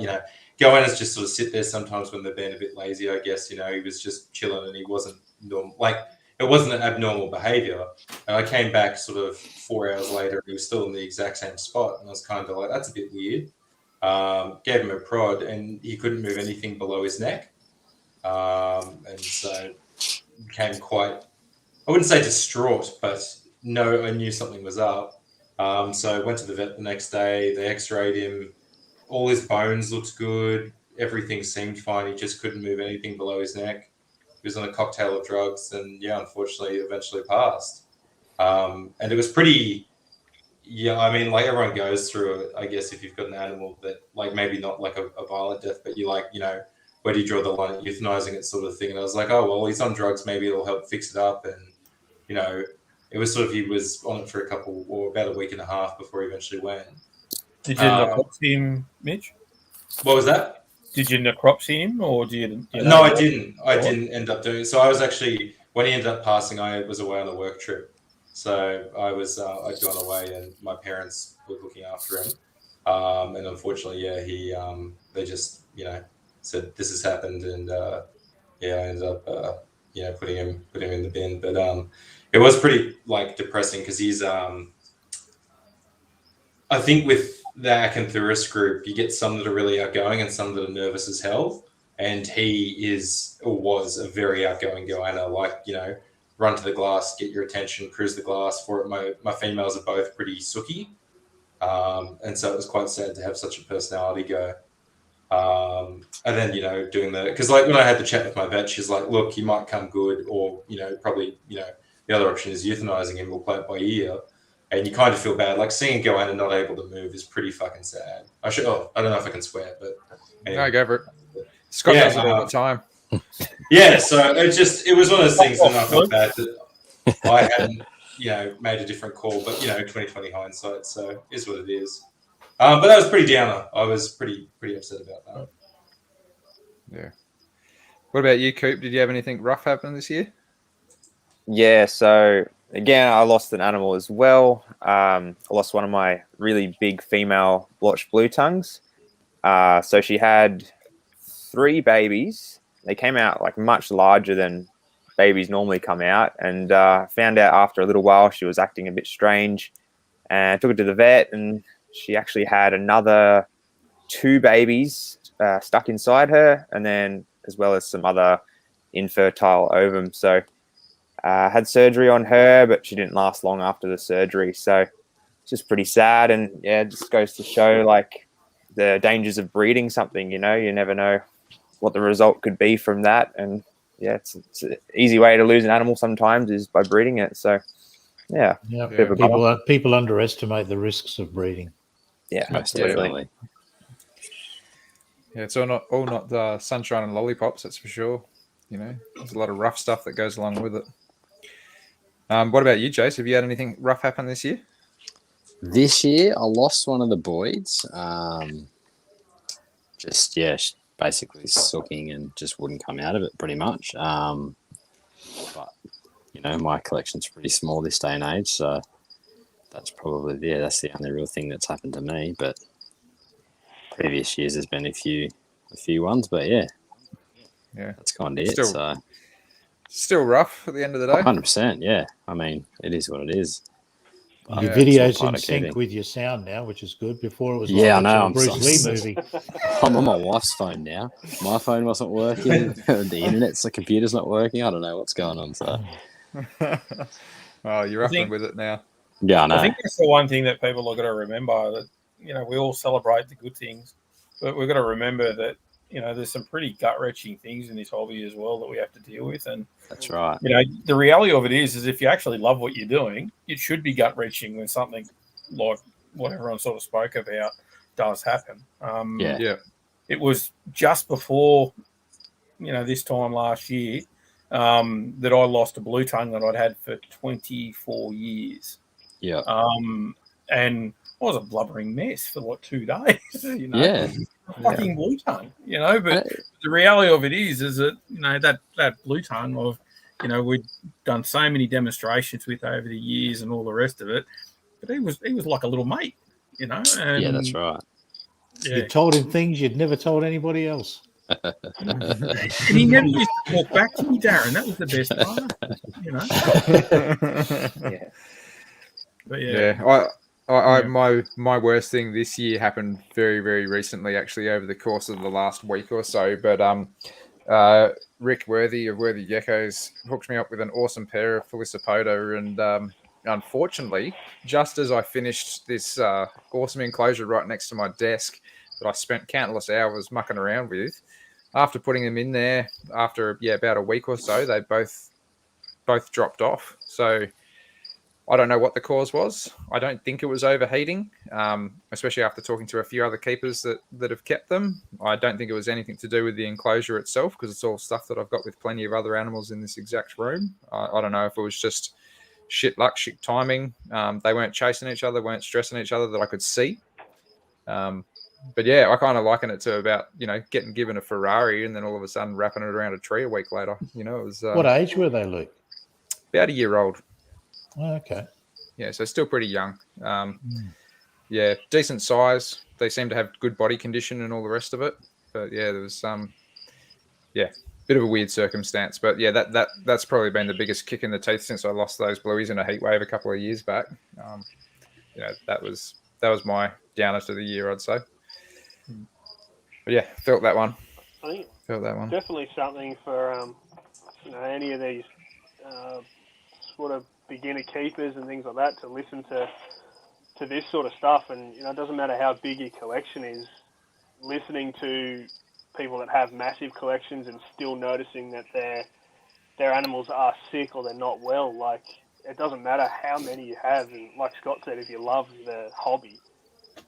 S7: goannas just sort of sit there sometimes when they're being a bit lazy, I guess. He was just chilling, and he wasn't normal. Like, it wasn't an abnormal behavior. And I came back sort of 4 hours later, and he was still in the exact same spot, and I was kind of like, that's a bit weird. Gave him a prod, and he couldn't move anything below his neck. And so became quite, I wouldn't say distraught, but no, I knew something was up. So I went to the vet the next day. They x-rayed him. All his bones looked good. Everything seemed fine. He just couldn't move anything below his neck. He was on a cocktail of drugs, and unfortunately, eventually passed. And it was pretty, I mean, like, everyone goes through it, I guess, if you've got an animal that, like, maybe not like a violent death, but you like, where do you draw the line at euthanizing it, sort of thing? And I was like, oh, well, he's on drugs, maybe it'll help fix it up. And, it was sort of, he was on it for about a week and a half before he eventually went.
S3: Did you necropsy him, Mitch?
S7: What was that?
S3: Did you necropsy him, or did you?
S7: No, I didn't. I didn't end up doing it. So I was actually, when he ended up passing, I was away on a work trip. So I was, I'd gone away, and my parents were looking after him. And unfortunately, they just, said this has happened, and I ended up, putting him in the bin. But it was pretty, like, depressing, because he's, I think with the Acanthurus group, you get some that are really outgoing and some that are nervous as hell. And he was a very outgoing goanna, like, run to the glass, get your attention, cruise the glass for it. My females are both pretty sooky. And so it was quite sad to have such a personality go. And then, doing because, like, when I had the chat with my vet, she's like, look, he might come good, or, probably, the other option is euthanizing him. We'll play it by ear. And you kind of feel bad. Like, seeing a goanna not able to move is pretty fucking sad. I don't know if I can swear, but anyway.
S2: No, go for it. Scott does it all the time.
S7: Yeah, so it was one of those things that I felt bad that I hadn't, made a different call, but 2020 hindsight, so it is what it is. But that was pretty downer. I was pretty upset about that.
S2: Yeah. What about you, Coop? Did you have anything rough happen this year?
S8: Yeah, so again, I lost an animal as well. I lost one of my really big female blotched blue tongues. So she had 3 babies. They came out like much larger than babies normally come out, and found out after a little while she was acting a bit strange, and I took her to the vet, and she actually had another 2 babies stuck inside her, and then as well as some other infertile ovum. So had surgery on her, but she didn't last long after the surgery. So it's just pretty sad, and it just goes to show, like, the dangers of breeding something. You never know what the result could be from that. And it's an easy way to lose an animal sometimes is by breeding it. So
S6: people underestimate the risks of breeding.
S8: Yeah,
S1: most definitely.
S2: Yeah, it's all not sunshine and lollipops, that's for sure. There's a lot of rough stuff that goes along with it. What about you, Jace? Have you had anything rough happen this year?
S1: This year, I lost one of the boys. just basically sooking and just wouldn't come out of it pretty much. But my collection's pretty small this day and age, so that's probably that's the only real thing that's happened to me. But previous years there's been a few ones, but yeah, that's kind of it. So
S2: still rough at the end of the day.
S1: 100%, yeah. I mean, it is what it is.
S6: Your video's in sync with your sound now, which is good. Before it was like
S1: I know.
S6: a Bruce Lee movie.
S1: I'm on my wife's phone now. My phone wasn't working. The computer's not working. I don't know what's going on. So,
S2: you're up with it now.
S1: Yeah, I know.
S3: I think that's the one thing that people have got to remember, that we all celebrate the good things, but we've got to remember that there's some pretty gut-wrenching things in this hobby as well that we have to deal with. And
S1: that's right.
S3: The reality of it is if you actually love what you're doing, it should be gut-wrenching when something like what everyone sort of spoke about does happen. It was just before, this time last year that I lost a blue tongue that I'd had for 24 years.
S1: Yeah.
S3: And I was a blubbering mess for like 2 days.
S1: Yeah.
S3: Fucking blue tongue, but the reality of it is that that blue tongue of we'd done so many demonstrations with over the years and all the rest of it, but he was like a little mate, and
S1: that's right.
S6: You told him things you'd never told anybody else.
S3: And he never used to talk back to me, Darren. That was the best part,
S2: But my worst thing this year happened very, very recently, actually, over the course of the last week or so. But Rick Worthy of Worthy Geckos hooked me up with an awesome pair of Felicipoda, and unfortunately, just as I finished this awesome enclosure right next to my desk that I spent countless hours mucking around with, after putting them in there, after about a week or so, they both dropped off. So I don't know what the cause was. I don't think it was overheating, especially after talking to a few other keepers that have kept them. I don't think it was anything to do with the enclosure itself, because it's all stuff that I've got with plenty of other animals in this exact room. I don't know if it was just shit luck, shit timing. They weren't chasing each other, weren't stressing each other that I could see. But yeah, I kind of liken it to about, getting given a Ferrari and then all of a sudden wrapping it around a tree a week later. It was
S6: what age were they, Luke?
S2: About a year old.
S6: Oh, okay.
S2: Yeah, so still pretty young. Yeah, decent size. They seem to have good body condition and all the rest of it. But yeah, there was bit of a weird circumstance. But yeah, that's probably been the biggest kick in the teeth since I lost those blueies in a heat wave a couple of years back. That was my downer to the year, I'd say. But yeah, felt that one.
S4: I think
S2: felt that one.
S4: Definitely something for any of these sort of beginner keepers and things like that to listen to this sort of stuff. And it doesn't matter how big your collection is, listening to people that have massive collections and still noticing that their animals are sick or they're not well. Like, it doesn't matter how many you have, and like Scott said, if you love the hobby,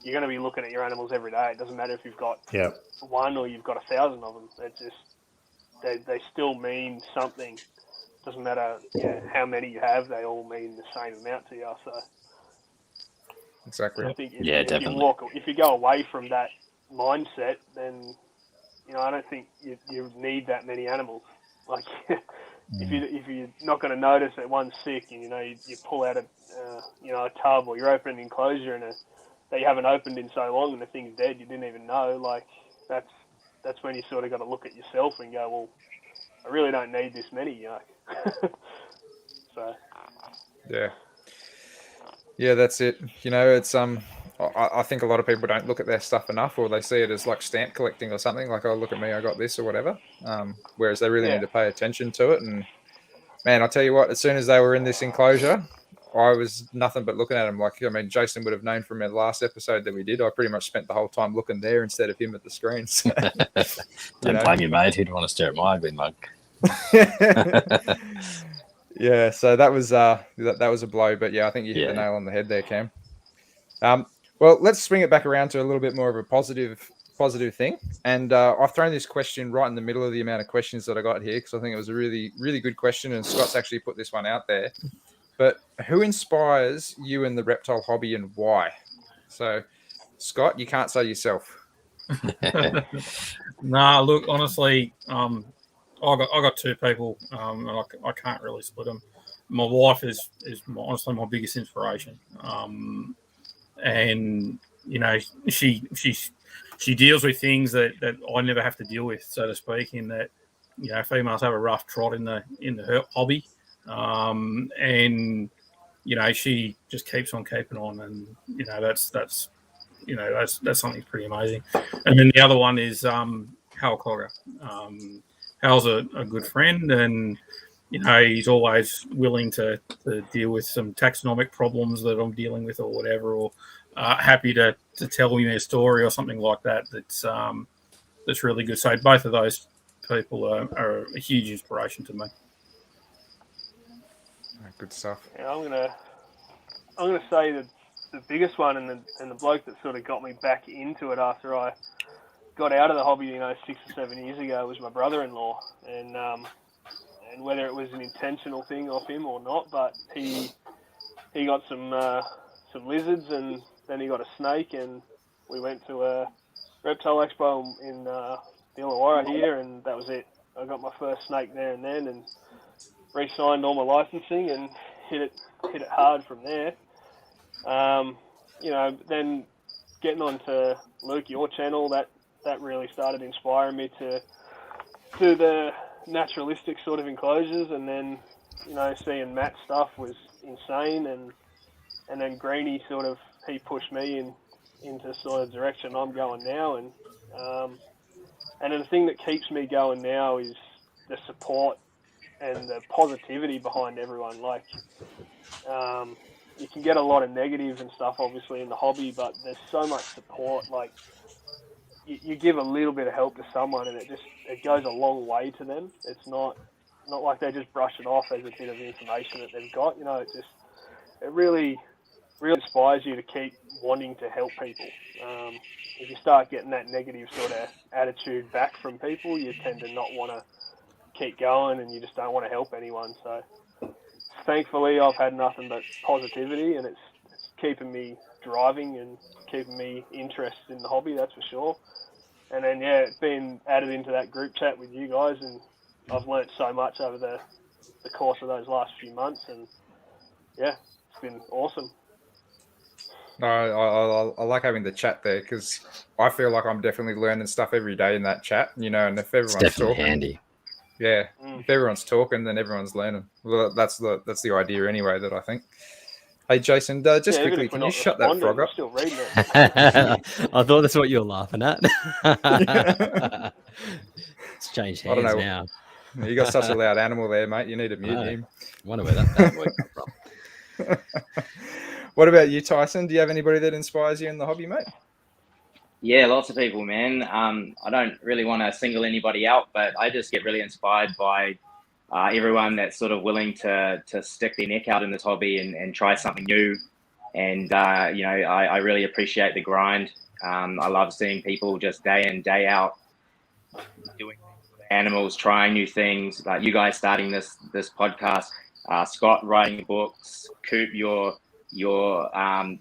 S4: you're going to be looking at your animals every day. It doesn't matter if you've got one or you've got 1,000 of them. It's just they still mean something. Doesn't matter how many you have; they all mean the same amount to you. So,
S2: exactly.
S4: I think
S1: definitely.
S4: If you go away from that mindset, then I don't think you need that many animals. Like, if you're not going to notice that one's sick, and you pull out a tub, or you're opening an enclosure that you haven't opened in so long, and the thing's dead, you didn't even know. Like, that's when you sort of got to look at yourself and go, well, I really don't need this many, So. Yeah, that's it. It's I think a lot of people don't look at their stuff enough, or they see it as like stamp collecting or something. Like, oh, look at me, I got this or whatever. Whereas they really need to pay attention to it. And man, I'll tell you what, as soon as they were in this enclosure, I was nothing but looking at them. Like, Jason would have known from our last episode that we did. I pretty much spent the whole time looking there instead of him at the screens.
S1: Don't blame you, mate. Who'd want to stare at my ugly mug?
S2: Yeah, so that was a blow, but yeah, I think you hit the nail on the head there, Cam. Well, let's swing it back around to a little bit more of a positive thing. And I've thrown this question right in the middle of the amount of questions that I got here, because I think it was a really, really good question, and Scott's actually put this one out there. But who inspires you in the reptile hobby, and why? So, Scott, you can't say yourself.
S3: Nah, look, honestly, I got two people, and I can't really split them. My wife is honestly my biggest inspiration, and she deals with things that I never have to deal with, so to speak. In that, females have a rough trot in the herp hobby, and she just keeps on keeping on, and that's something pretty amazing. And then the other one is Hal Clogger. Hal's a good friend, and he's always willing to deal with some taxonomic problems that I'm dealing with or whatever, or happy to tell me their story or something like that. That's really good. So both of those people are a huge inspiration to me.
S2: Good stuff.
S4: Yeah, I'm gonna say that the biggest one and the bloke that sort of got me back into it after I got out of the hobby, 6 or 7 years ago, was my brother-in-law, and whether it was an intentional thing off him or not, but he got some lizards, and then he got a snake, and we went to a reptile expo in the Illawarra here, and that was it. I got my first snake there and then, and re-signed all my licensing and hit it hard from there. Then getting on to Luke, your channel, that really started inspiring me to do the naturalistic sort of enclosures, and then seeing Matt's stuff was insane, and then Greeny he pushed me into sort of the direction I'm going now, and the thing that keeps me going now is the support and the positivity behind everyone. Like, you can get a lot of negative and stuff, obviously, in the hobby, but there's so much support. Like, you give a little bit of help to someone, and it goes a long way to them. It's not like they just brush it off as a bit of information that they've got. It really inspires you to keep wanting to help people. If you start getting that negative sort of attitude back from people, you tend to not want to keep going, and you just don't want to help anyone. So thankfully, I've had nothing but positivity, and it's keeping me driving and keeping me interested in the hobby, that's for sure. And then, it's been added into that group chat with you guys, and I've learnt so much over the course of those last few months, and it's been awesome.
S2: No, I like having the chat there, because I feel like I'm definitely learning stuff every day in that chat, and if everyone's talking,
S1: handy.
S2: Yeah, if everyone's talking, then everyone's learning. Well, that's the idea anyway, that I think. Hey, Jason, just quickly, can you shut that frog up?
S4: Still reading it.
S9: I thought that's what you were laughing at. It's changed hands now.
S2: You got such a loud animal there, mate. You need to mute him.
S9: I wonder where that word come from.
S2: What about you, Tyson? Do you have anybody that inspires you in the hobby, mate?
S5: Yeah, lots of people, man. I don't really want to single anybody out, but I just get really inspired by everyone that's sort of willing to stick their neck out in this hobby and try something new. And, I really appreciate the grind. I love seeing people just day in, day out doing things with animals, trying new things. Like you guys starting this podcast, Scott writing books, Coop, your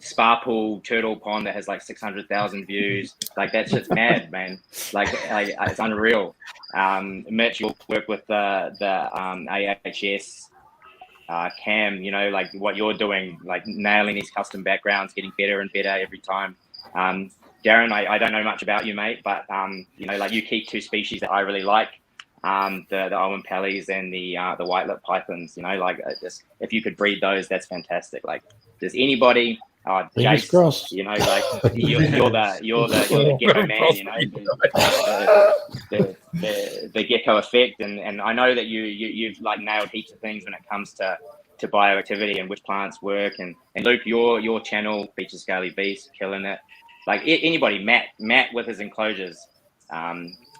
S5: spa pool turtle pond that has like 600,000 views. Like that's just mad, man. Like it's unreal. Mitch, you'll work with the AHS Cam, like what you're doing, like nailing these custom backgrounds, getting better and better every time. Darren, I don't know much about you, mate, but like you keep two species that I really like. The Owen Pellies and the white-lip pythons, like just if you could breed those, that's fantastic. Like, does anybody, Jace,
S6: crossed.
S5: Like you're the gecko man, the gecko effect, and I know that you've like nailed heaps of things when it comes to bioactivity and which plants work, and Luke, your channel features Scaly Beast, killing it. Like anybody, Matt with his enclosures.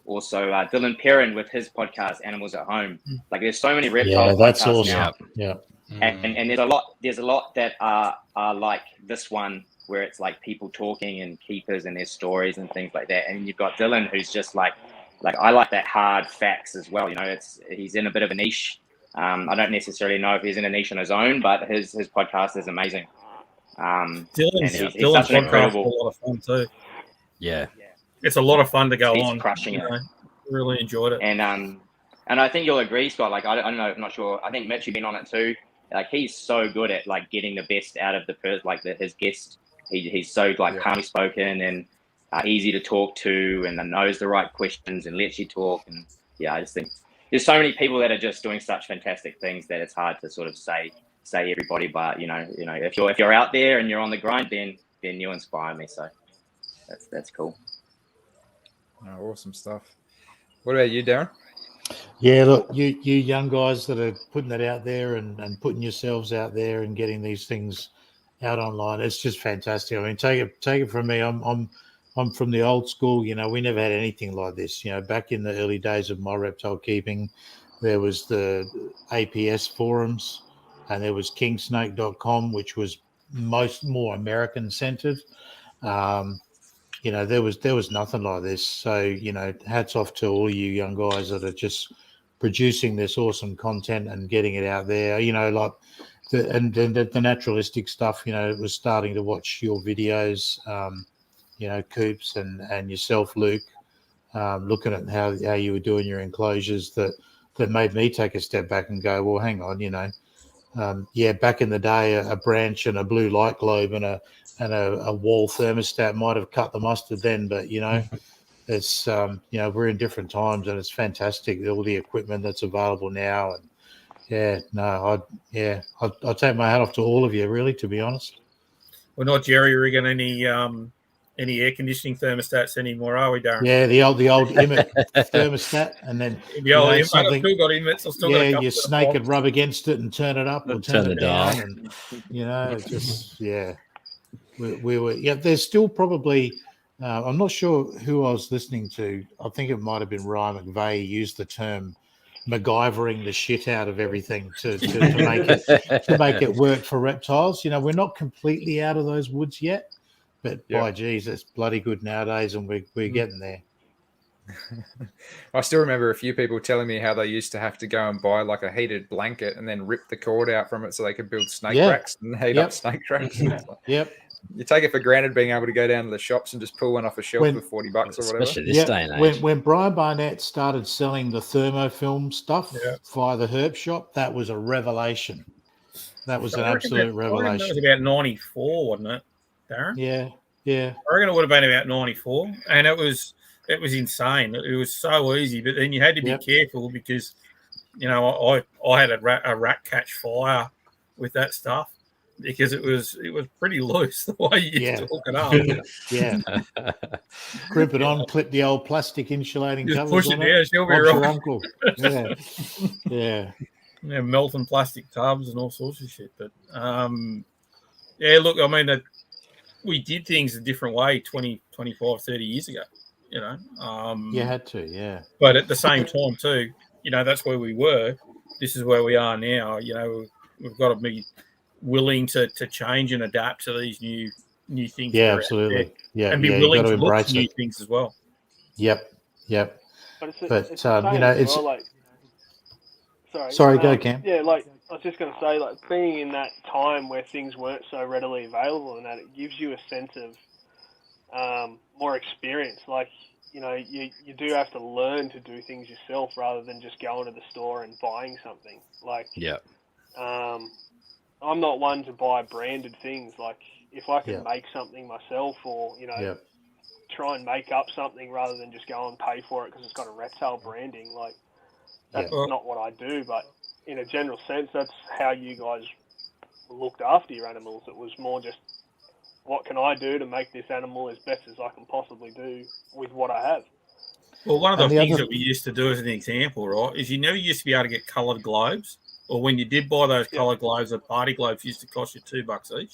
S5: Also, Dylan Perrin with his podcast, Animals at Home. Like, there's so many reptile podcasts
S6: that's awesome.
S5: now.
S6: Yeah.
S5: And there's a lot that are like this one, where it's like people talking and keepers and their stories and things like that. And you've got Dylan, who's just like I like that hard facts as well. He's in a bit of a niche. I don't necessarily know if he's in a niche on his own, but his podcast is amazing.
S3: Dylan's
S5: he's such an incredible.
S3: A lot of fun too.
S1: Yeah.
S3: It's a lot of fun to go
S5: He's
S3: on.
S5: crushing it.
S3: Really enjoyed it.
S5: And I think you'll agree, Scott. Like I don't know, I'm not sure. I think Mitch, you've been on it too. Like he's so good at like getting the best out of his guest. He's so like calmly spoken and easy to talk to, and knows the right questions and lets you talk. And yeah, I just think there's so many people that are just doing such fantastic things that it's hard to sort of say everybody. But you know, if you're out there and you're on the grind, then you inspire me. So that's cool.
S2: Oh, awesome stuff. What about you, Darren?
S6: Yeah, look, you young guys that are putting that out there and putting yourselves out there and getting these things out online, it's just fantastic. I mean, take it from me. I'm from the old school. You know, we never had anything like this. You know, back in the early days of my reptile keeping, there was the APS forums, and there was kingsnake.com, which was more American centered. You know, there was nothing like this. So, you know, hats off to all you young guys that are just producing this awesome content and getting it out there. You know, like the naturalistic stuff. You know, it was starting to watch your videos. You know, Coops and yourself, Luke, looking at how you were doing your enclosures that made me take a step back and go, well, hang on, you know. Back in the day, a branch and a blue light globe and a wall thermostat might have cut the mustard then, but you know, it's you know, we're in different times and it's fantastic, all the equipment that's available now. And I'll take my hat off to all of you, really, to be honest.
S3: We're not jerry rigging any air conditioning thermostats anymore, are we, Darren?
S6: Yeah, the old Emmett thermostat, and then
S3: the old I've still got Emmets. I've still got a couple
S6: your snake could rub against it and turn it up or turn it down, and you know, just we were There's still probably I'm not sure who I was listening to. I think it might have been Ryan McVeigh used the term MacGyvering the shit out of everything to make it work for reptiles. You know, we're not completely out of those woods yet. But by geez, it's bloody good nowadays, and we're getting there.
S2: I still remember a few people telling me how they used to have to go and buy like a heated blanket and then rip the cord out from it so they could build snake racks and heat up snake racks. You take it for granted being able to go down to the shops and just pull one off a shelf for $40 or whatever.
S1: Especially this day and age.
S6: When Brian Barnett started selling the thermofilm stuff via the Herp shop, that was a revelation. That was an absolute revelation.
S3: That was about 94, wasn't it, Darren?
S6: Yeah.
S3: I reckon it would have been about 94, and it was insane. It was so easy, but then you had to be careful because, you know, I had a rat catch fire with that stuff because it was pretty loose the way you used to hook it up.
S6: Crimp it on, clip the old plastic insulating
S3: just
S6: covers
S3: push
S6: on
S3: it down. She'll be
S6: your
S3: right.
S6: uncle. Yeah.
S3: Melting plastic tubs and all sorts of shit. But look, I mean, we did things a different way 20, 25, 30 years ago, you know.
S6: You had to,
S3: But at the same time, too, you know, that's where we were. This is where we are now. You know, we've got to be willing to change and adapt to these new things.
S6: Yeah, absolutely. Yeah,
S3: and be willing to look for new things as well.
S6: Yep.
S4: But
S6: you know, it's
S4: well, like,
S6: sorry, go Cam.
S4: Yeah, like I was just going to say, like being in that time where things weren't so readily available, and that it gives you a sense of more experience. Like, you know, you do have to learn to do things yourself rather than just going to the store and buying something. Like, I'm not one to buy branded things. Like, if I can make something myself, or you know, try and make up something rather than just go and pay for it because it's got a reptile branding. Like, that's not what I do. But in a general sense, that's how you guys looked after your animals. It was more just, what can I do to make this animal as best as I can possibly do with what I have?
S3: Well, one of the things that we used to do as an example, right, is you never used to be able to get coloured globes. Or when you did buy those coloured globes, the party globes used to cost you $2 each.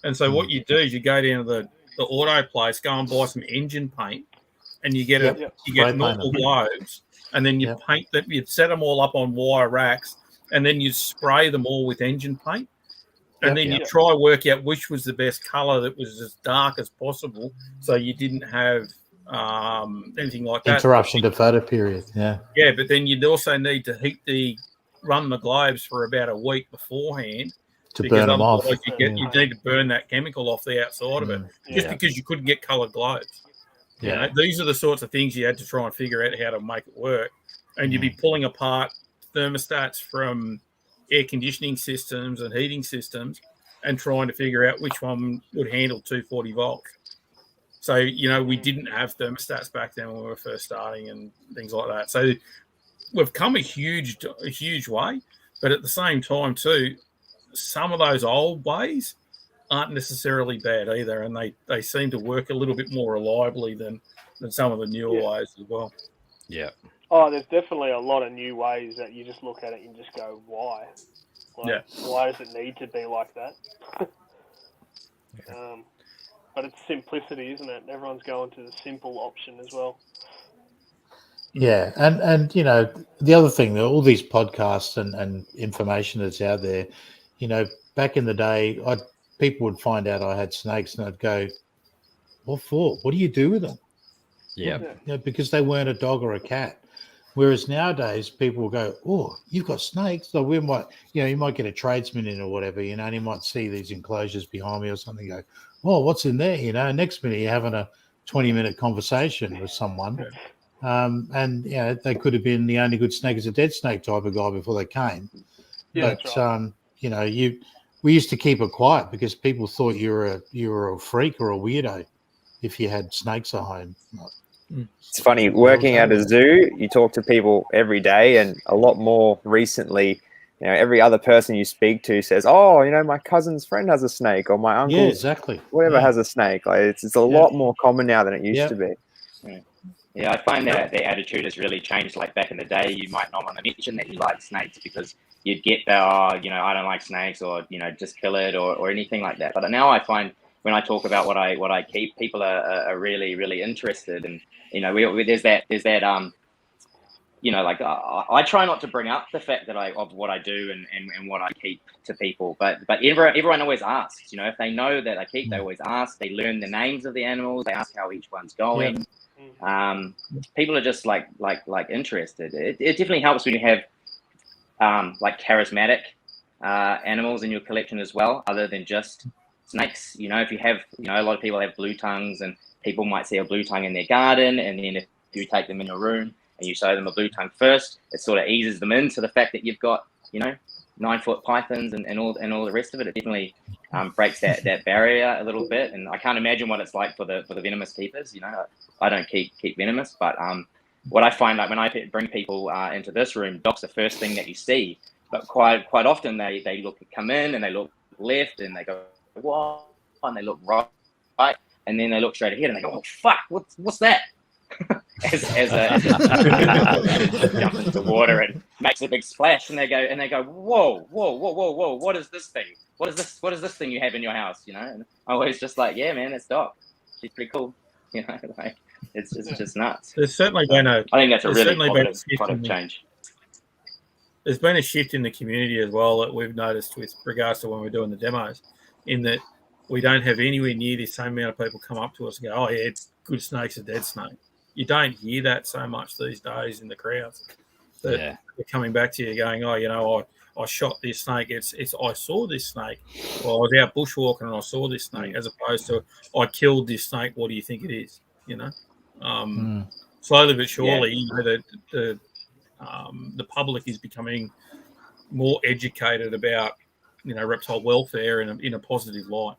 S3: And so what you do is you go down to the auto place, go and buy some engine paint, and you get you get normal globes, and then you paint them. You set them all up on wire racks, and then you spray them all with engine paint, and then you try work out which was the best colour that was as dark as possible, so you didn't have anything like that.
S6: Interruption to photo period. Yeah,
S3: but then you'd also need to run the globes for about a week beforehand
S6: to burn them off.
S3: You need to burn that chemical off the outside of it, just because you couldn't get coloured globes. You know, these are the sorts of things you had to try and figure out how to make it work. And you'd be pulling apart thermostats from air conditioning systems and heating systems and trying to figure out which one would handle 240 volts. So, you know, we didn't have thermostats back then when we were first starting and things like that. So we've come a huge way. But at the same time, too, some of those old ways aren't necessarily bad either, and they seem to work a little bit more reliably than some of the newer ways as well.
S1: Yeah.
S4: Oh, there's definitely a lot of new ways that you just look at it and just go, why? Like, why does it need to be like that? But it's simplicity, isn't it? Everyone's going to the simple option as well.
S6: Yeah, and you know, the other thing, all these podcasts and information that's out there, you know, back in the day, people would find out I had snakes and I'd go, what for? What do you do with them?
S1: Yeah.
S6: You know, because they weren't a dog or a cat. Whereas nowadays people will go, oh, you've got snakes. So we might, you know, you might get a tradesman in or whatever, you know, and you might see these enclosures behind me or something, go, oh, what's in there? You know, next minute you're having a 20-minute conversation with someone. And, you know, they could have been the only good snake is a dead snake type of guy before they came.
S4: Yeah,
S6: but, you know, we used to keep it quiet because people thought you were a freak or a weirdo if you had snakes at home.
S8: It's funny, working at a zoo, you talk to people every day, and a lot more recently, you know, every other person you speak to says, oh, you know, my cousin's friend has a snake, or my uncle whatever has a snake. Like it's a lot more common now than it used to be.
S5: Yeah, I find that their attitude has really changed. Like back in the day, you might not want to mention that you like snakes because you'd get the, you know, I don't like snakes, or, you know, just kill it, or anything like that. But now I find when I talk about what I keep, people are really, really interested. And, you know, there's that you know, like I try not to bring up the fact that of what I do and what I keep to people, but everyone always asks, you know, if they know that I keep, they always ask. They learn the names of the animals. They ask how each one's going. People are just like interested. It definitely helps when you have like charismatic animals in your collection as well, other than just snakes. You know, if you have, you know, a lot of people have blue tongues, and people might see a blue tongue in their garden, and then if you take them in your room and you show them a blue tongue first, it sort of eases them into the fact that you've got, you know, 9-foot pythons and all the rest of it. It definitely breaks that barrier a little bit. And I can't imagine what it's like for the venomous keepers. You know, I don't keep venomous, but what I find, like when I bring people into this room, dogs the first thing that you see, but quite often they come in and they look left and they go, what? And they look right, and then they look straight ahead and they go, oh fuck, what's that? as jumps into water and makes a big splash, and they go, whoa, what is this thing? What is this thing you have in your house? You know, and I always just like, yeah, man, it's Doc. She's pretty cool. You know, like it's just nuts.
S3: There's certainly been
S5: I think that's a really positive change.
S3: There's been a shift in the community as well that we've noticed with regards to when we're doing the demos, in that we don't have anywhere near the same amount of people come up to us and go, oh yeah, it's good snake's a dead snake. You don't hear that so much these days in the crowds. That they're coming back to you going, oh, you know, I shot this snake. It's I saw this snake. Or I was out bushwalking and I saw this snake, as opposed to I killed this snake. What do you think it is? You know, slowly but surely, you know, the public is becoming more educated about, you know, reptile welfare in a positive light.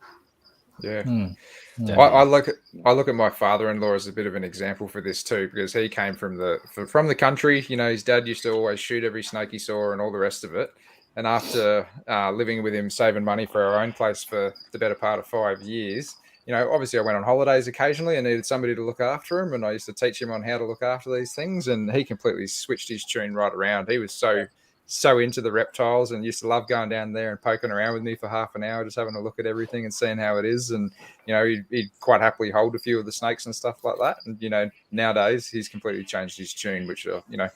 S2: I look at my father-in-law as a bit of an example for this too, because he came from the country. You know, his dad used to always shoot every snake he saw and all the rest of it. And after living with him, saving money for our own place for the better part of 5 years, you know, obviously I went on holidays occasionally and needed somebody to look after him, and I used to teach him on how to look after these things, and he completely switched his tune right around. He was so into the reptiles and used to love going down there and poking around with me for half an hour, just having a look at everything and seeing how it is. And, you know, he'd quite happily hold a few of the snakes and stuff like that. And, you know, nowadays he's completely changed his tune, which, you know,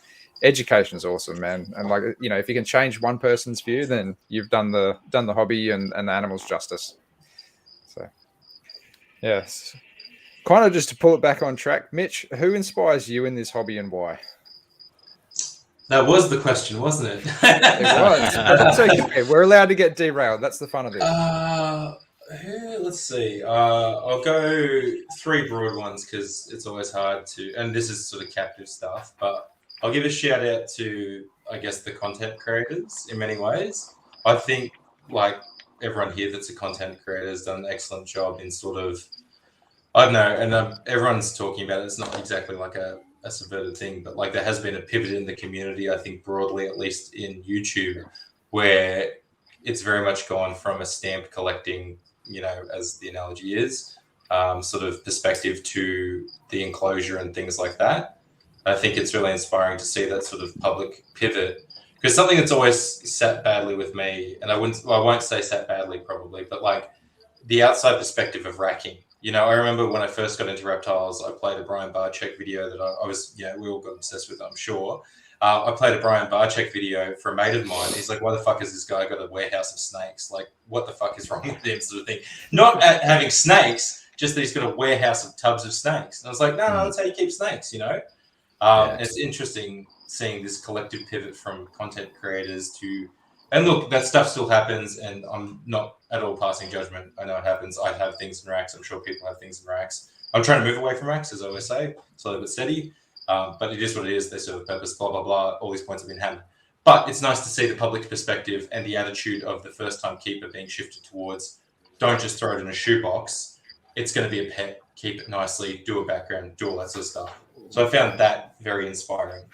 S2: education is awesome, man. And like, you know, if you can change one person's view, then you've done the hobby and the animals justice. So, yes. Kind of just to pull it back on track, Mitch, who inspires you in this hobby and why?
S7: That was the question, wasn't it?
S2: It was. That's okay. We're allowed to get derailed. That's the fun of this.
S7: Let's see. I'll go 3 broad ones because it's always hard to, and this is sort of captive stuff, but I'll give a shout out to, I guess, the content creators in many ways. I think, like, everyone here that's a content creator has done an excellent job in sort of, I don't know, and everyone's talking about it. It's not exactly like a subverted thing, but like there has been a pivot in the community, I think broadly, at least in YouTube, where it's very much gone from a stamp collecting, as the analogy is, sort of perspective to the enclosure and things like that. I think it's really inspiring to see that sort of public pivot, because something that's always sat badly with me, and I won't say sat badly probably, but like the outside perspective of racking. I remember when I first got into reptiles, I played a Brian Barczyk video that I was, we all got obsessed with, I'm sure. I played a Brian Barczyk video for a mate of mine. He's like, why the fuck has this guy got a warehouse of snakes? Like, what the fuck is wrong with him, sort of thing? Not at having snakes, just that he's got a warehouse of tubs of snakes. And I was like, no, that's how you keep snakes, It's interesting seeing this collective pivot from content creators to, and look, that stuff still happens, and I'm not at all passing judgment. I know it happens. I have things in racks. I'm sure people have things in racks. I'm trying to move away from racks, as I always say, slowly but steady. But it is what it is. They serve a purpose, blah, blah, blah. All these points have been hammered. But it's nice to see the public perspective and the attitude of the first-time keeper being shifted towards, don't just throw it in a shoebox. It's going to be a pet. Keep it nicely. Do a background. Do all that sort of stuff. So I found that very inspiring.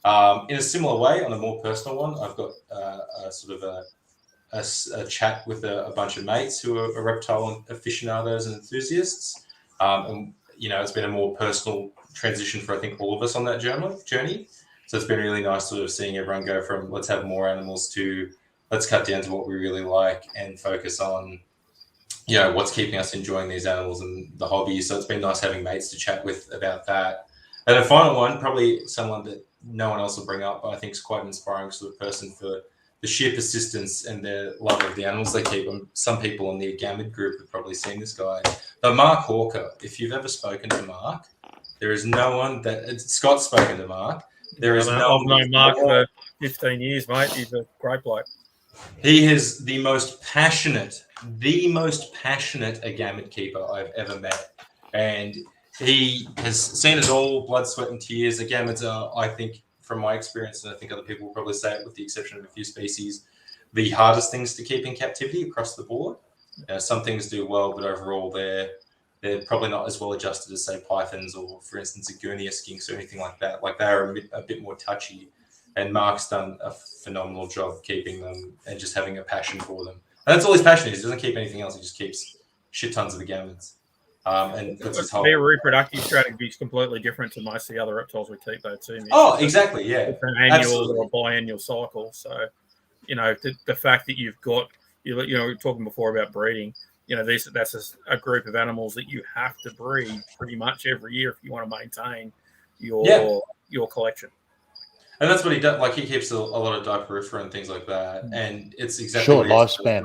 S7: In a similar way, on a more personal one, I've got a sort of a chat with a bunch of mates who are reptile aficionados and enthusiasts. And, it's been a more personal transition for, I think, all of us on that journey. So it's been really nice sort of seeing everyone go from let's have more animals to let's cut down to what we really like and focus on, what's keeping us enjoying these animals and the hobby. So it's been nice having mates to chat with about that. And the final one, probably someone that no one else will bring up, but I think is quite an inspiring sort of person for the sheer persistence and their love of the animals they keep. Some people in the Gamid group have probably seen this guy. But Mark Hawker, if you've ever spoken to Mark, there is no one that... Scott's spoken to Mark. There is no one...
S3: I've known Mark for 15 years, mate. He's a great bloke.
S7: He is the most passionate Gamid keeper I've ever met. And he has seen it all, blood, sweat, and tears. Gamids are, I think, from my experience, and I think other people will probably say it with the exception of a few species, the hardest things to keep in captivity across the board. Some things do well, but overall they're probably not as well adjusted as, say, pythons or, for instance, Agunia skinks or anything like that. Like, they are a bit more touchy. And Mark's done a phenomenal job keeping them and just having a passion for them. And that's all his passion is. He doesn't keep anything else. He just keeps shit tons of the gamids. And that's his whole...
S3: Their reproductive strategy is completely different to most of the other reptiles we keep, though, too.
S7: Oh, exactly, yeah.
S3: It's an annual or biannual cycle. So, the fact that you've got, we were talking before about breeding, that's a group of animals that you have to breed pretty much every year if you want to maintain your collection.
S7: And that's what he does. Like, he keeps a lot of diaperifera and things like that. And it's exactly
S6: short lifespan.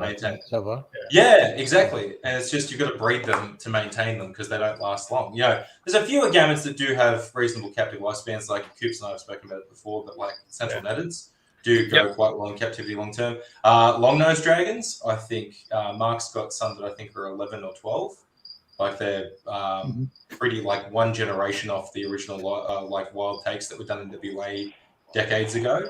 S7: Yeah, exactly. And it's just, you've got to breed them to maintain them because they don't last long. There's a few gamids that do have reasonable captive lifespans, like Coops and I have spoken about it before, but like central netids do go quite well in captivity long term. Long-nosed dragons, I think Mark's got some that I think are 11 or 12. Like, they're pretty, like, one generation off the original like wild takes that were done in WA decades ago.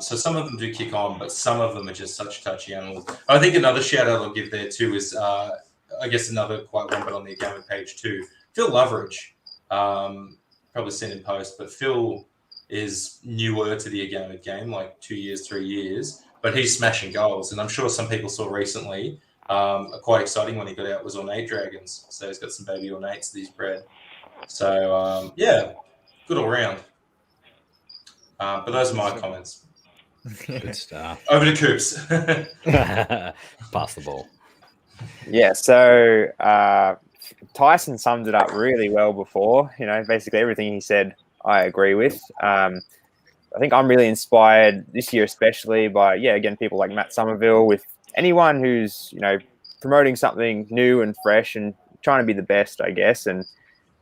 S7: So some of them do kick on, but some of them are just such touchy animals. I think another shout out I'll give there too is, I guess another quite one, but on the Gamma page too, Phil Loveridge, probably seen in post, but Phil is newer to the Gamma game, like 2 years, 3 years, but he's smashing goals. And I'm sure some people saw recently, quite exciting when he got out was ornate dragons. So he's got some baby ornates that he's bred. So good all round. But those are my comments.
S1: Good stuff.
S7: Over to Coops.
S1: Pass the ball.
S8: Yeah, so Tyson summed it up really well before. Basically everything he said, I agree with. I think I'm really inspired this year, especially by, again, people like Matt Somerville, with anyone who's, promoting something new and fresh and trying to be the best, I guess, and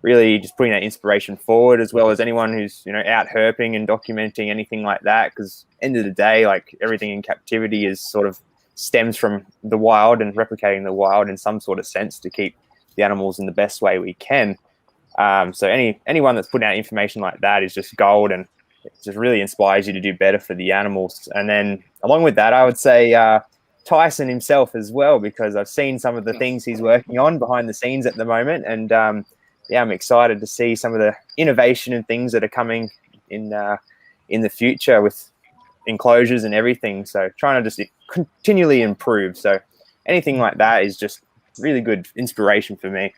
S8: really just putting that inspiration forward, as well as anyone who's, out herping and documenting anything like that. Because end of the day, like, everything in captivity is sort of stems from the wild and replicating the wild in some sort of sense to keep the animals in the best way we can. So anyone that's putting out information like that is just gold, and it just really inspires you to do better for the animals. And then along with that, I would say Tyson himself as well, because I've seen some of the things he's working on behind the scenes at the moment. And I'm excited to see some of the innovation and things that are coming in the future with enclosures and everything. So trying to just continually improve. So anything like that is just really good inspiration for me.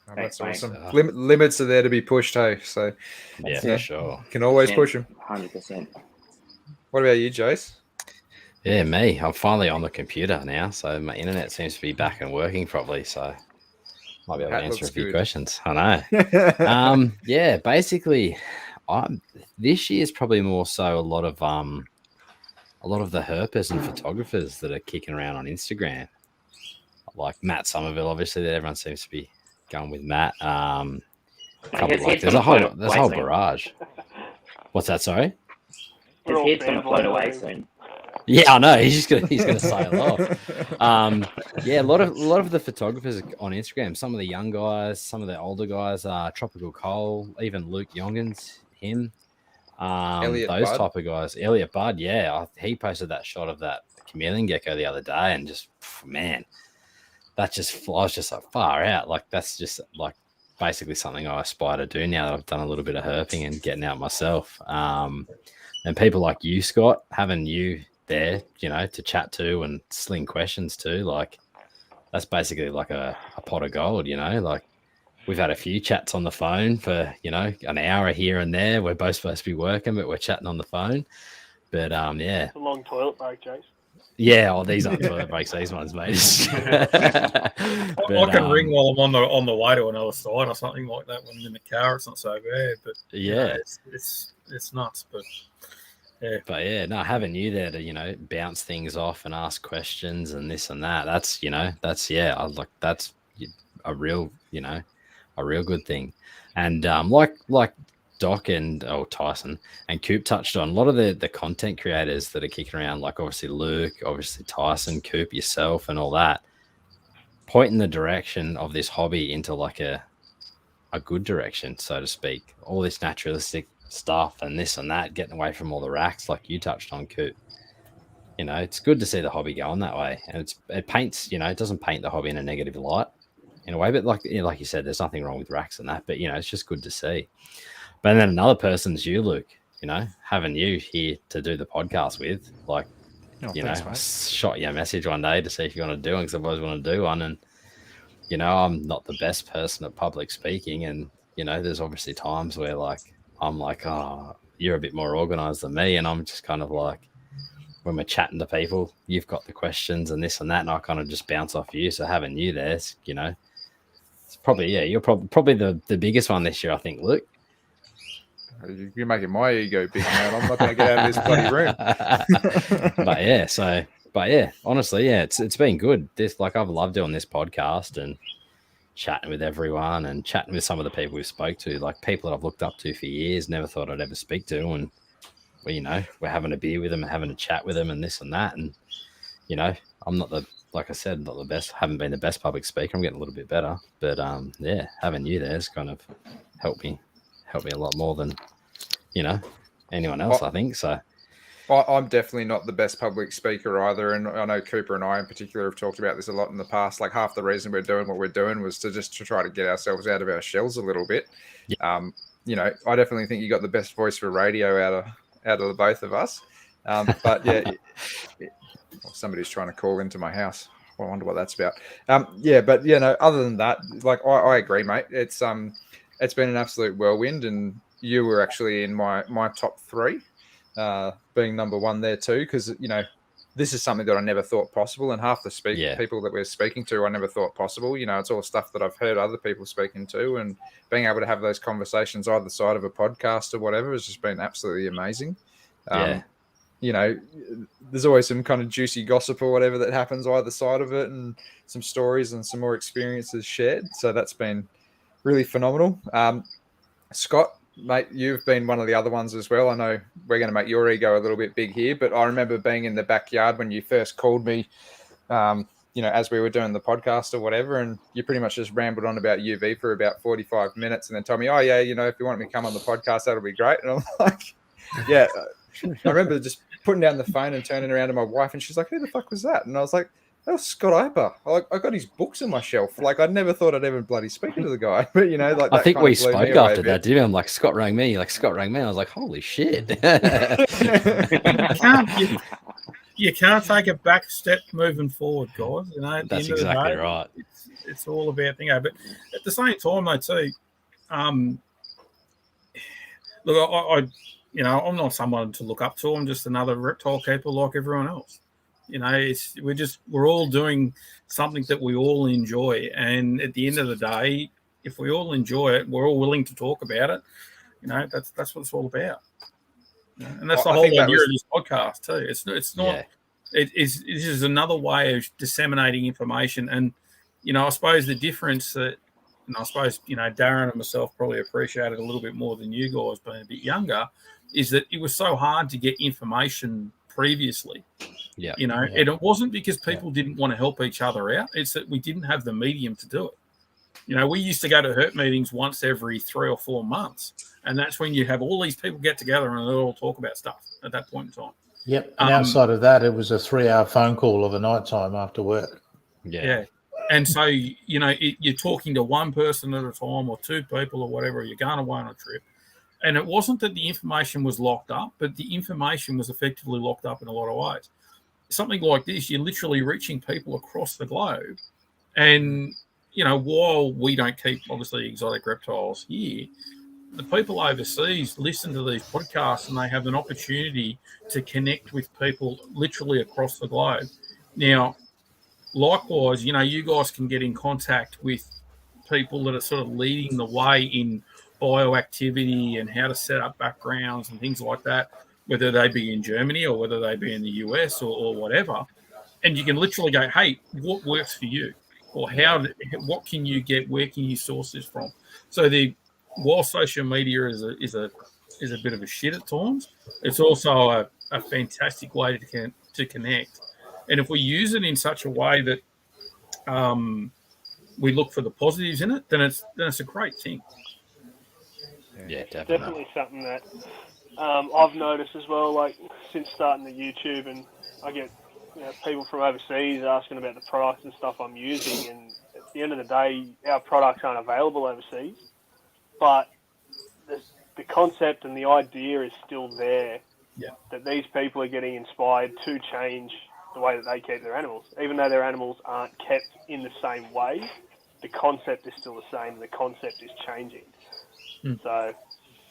S2: Oh, that's
S5: Thanks,
S2: awesome. Limits are there to be pushed, hey? So
S1: Yeah, for sure.
S2: Can always push them.
S5: 100%.
S2: What about you, Jace?
S1: Yeah, me. I'm finally on the computer now, so my internet seems to be back and working properly. So might be able to answer a few questions. I know. Yeah, basically, this year is probably more so a lot of the herpers and photographers that are kicking around on Instagram, like Matt Somerville, obviously, that everyone seems to be going with Matt. There's a whole barrage. What's that? Sorry.
S5: His head's gonna float away soon.
S1: Yeah, I know. He's gonna sail off. Yeah, a lot of the photographers on Instagram. Some of the young guys, some of the older guys. Tropical Cole, even Luke Yongans, him. Those
S2: Budd.
S1: type of guys. Elliot Budd, yeah, he posted that shot of that chameleon gecko the other day, and just man, that just flies just so far out. Like that's just like basically something I aspire to do now that I've done a little bit of herping and getting out myself. And people like you, Scott, having you there, to chat to and sling questions to, like that's basically like a pot of gold, like we've had a few chats on the phone for, an hour here and there. We're both supposed to be working, but we're chatting on the phone. But yeah.
S4: It's a long toilet break, Jace.
S1: Yeah, these aren't toilet breaks, these ones, mate.
S3: I can ring while I'm on the way to another site or something like that when I'm in the car. It's not so bad, but
S1: yeah,
S3: it's nuts. But yeah,
S1: no, having you there to bounce things off and ask questions and this and that. That's that's a real a real good thing. And like Doc and Tyson and Coop touched on, a lot of the content creators that are kicking around, like obviously Luke, obviously Tyson, Coop, yourself, and all that, pointing the direction of this hobby into like a good direction, so to speak. All this naturalistic stuff and this and that, getting away from all the racks, like you touched on, Coop. It's good to see the hobby going that way, and it paints. It doesn't paint the hobby in a negative light in a way, but like you said, there's nothing wrong with racks and that. But it's just good to see. But then another person's you, Luke, having you here to do the podcast with, like, I shot you a message one day to see if you want to do one, because I've always wanted to do one. And, I'm not the best person at public speaking. And, there's obviously times where, like, I'm like, oh, you're a bit more organized than me. And I'm just kind of like, when we're chatting to people, you've got the questions and this and that. And I kind of just bounce off you. So having you there, it's probably, you're probably the biggest one this year, I think, Luke.
S2: You're making my ego big, man. I'm not going to get out of this bloody room. But yeah, honestly, it's been good. I've loved doing this podcast and chatting with everyone and chatting with some of the people we've spoke to, like people that I've looked up to for years, never thought I'd ever speak to. And we're having a beer with them and having a chat with them and this and that. And, I'm not like I said, not the best, haven't been the best public speaker. I'm getting a little bit better, but having you there has kind of helped me a lot more than anyone else, I think. So I'm definitely not the best public speaker either, and I know Cooper and I in particular have talked about this a lot in the past. Like half the reason we're doing what we're doing was to try to get ourselves out of our shells a little bit.
S1: Yeah.
S2: I definitely think you got the best voice for radio out of the both of us. But yeah, somebody's trying to call into my house. I wonder what that's about. But other than that, like I agree, mate. It's been an absolute whirlwind, and you were actually in my top 3, being number 1 there too, because this is something that I never thought possible, and half the people that we're speaking to, I never thought possible. It's all stuff that I've heard other people speaking to, and being able to have those conversations either side of a podcast or whatever has just been absolutely amazing. There's always some kind of juicy gossip or whatever that happens either side of it, and some stories and some more experiences shared. So that's been really phenomenal. Scott, mate, you've been one of the other ones as well. I know we're going to make your ego a little bit big here, but I remember being in the backyard when you first called me, as we were doing the podcast or whatever, and you pretty much just rambled on about UV for about 45 minutes and then told me, oh, yeah, if you want me to come on the podcast, that'll be great. And I'm like, yeah. I remember just putting down the phone and turning around to my wife, and she's like, who the fuck was that? And I was like, that was Scott Iper. I got his books on my shelf. Like, I never thought I'd ever bloody speak to the guy. But, like,
S9: I think we
S2: blew me
S9: spoke
S2: away
S9: after
S2: a bit.
S9: that, didn't we? I'm like, Scott rang me. I was like, holy shit.
S3: You can't take a back step moving forward, guys. At the
S9: That's
S3: end of the
S9: exactly
S3: day,
S9: right.
S3: It's all about thing. But at the same time, though, too, look, I'm not someone to look up to. I'm just another reptile keeper like everyone else. We're all doing something that we all enjoy, and at the end of the day, if we all enjoy it, we're all willing to talk about it. That's what it's all about. And that's the whole idea of this podcast too. It's not.
S9: Yeah.
S3: It is another way of disseminating information, and I suppose the difference that, and I suppose Darren and myself probably appreciate it a little bit more than you guys being a bit younger, is that it was so hard to get information previously.
S9: Yeah.
S3: And it wasn't because people didn't want to help each other out. It's that we didn't have the medium to do it. We used to go to herp meetings once every 3 or 4 months, and that's when you have all these people get together and they'll all talk about stuff at that point in time.
S6: Yep. And outside of that, it was a 3-hour phone call of a night time after work.
S3: Yeah. And so, you're talking to one person at a time or 2 people or whatever, you're going away on a trip. And it wasn't that the information was locked up, but the information was effectively locked up in a lot of ways. Something like this, you're literally reaching people across the globe. And, while we don't keep, obviously, exotic reptiles here, the people overseas listen to these podcasts and they have an opportunity to connect with people literally across the globe. Now, likewise, you guys can get in contact with people that are sort of leading the way in bioactivity and how to set up backgrounds and things like that, whether they be in Germany or whether they be in the US or whatever. And you can literally go, hey, what works for you? Or what can you get? Where can you source this from? So while social media is a bit of a shit at times, it's also a fantastic way to connect. And if we use it in such a way that we look for the positives in it, then it's a great thing.
S9: Yeah,
S4: definitely something that I've noticed as well. Like since starting the YouTube, and I get people from overseas asking about the products and stuff I'm using, and at the end of the day, our products aren't available overseas, but the concept and the idea is still there.
S3: Yeah.
S4: That these people are getting inspired to change the way that they keep their animals, even though their animals aren't kept in the same way. The concept is still the same. The concept is changing. So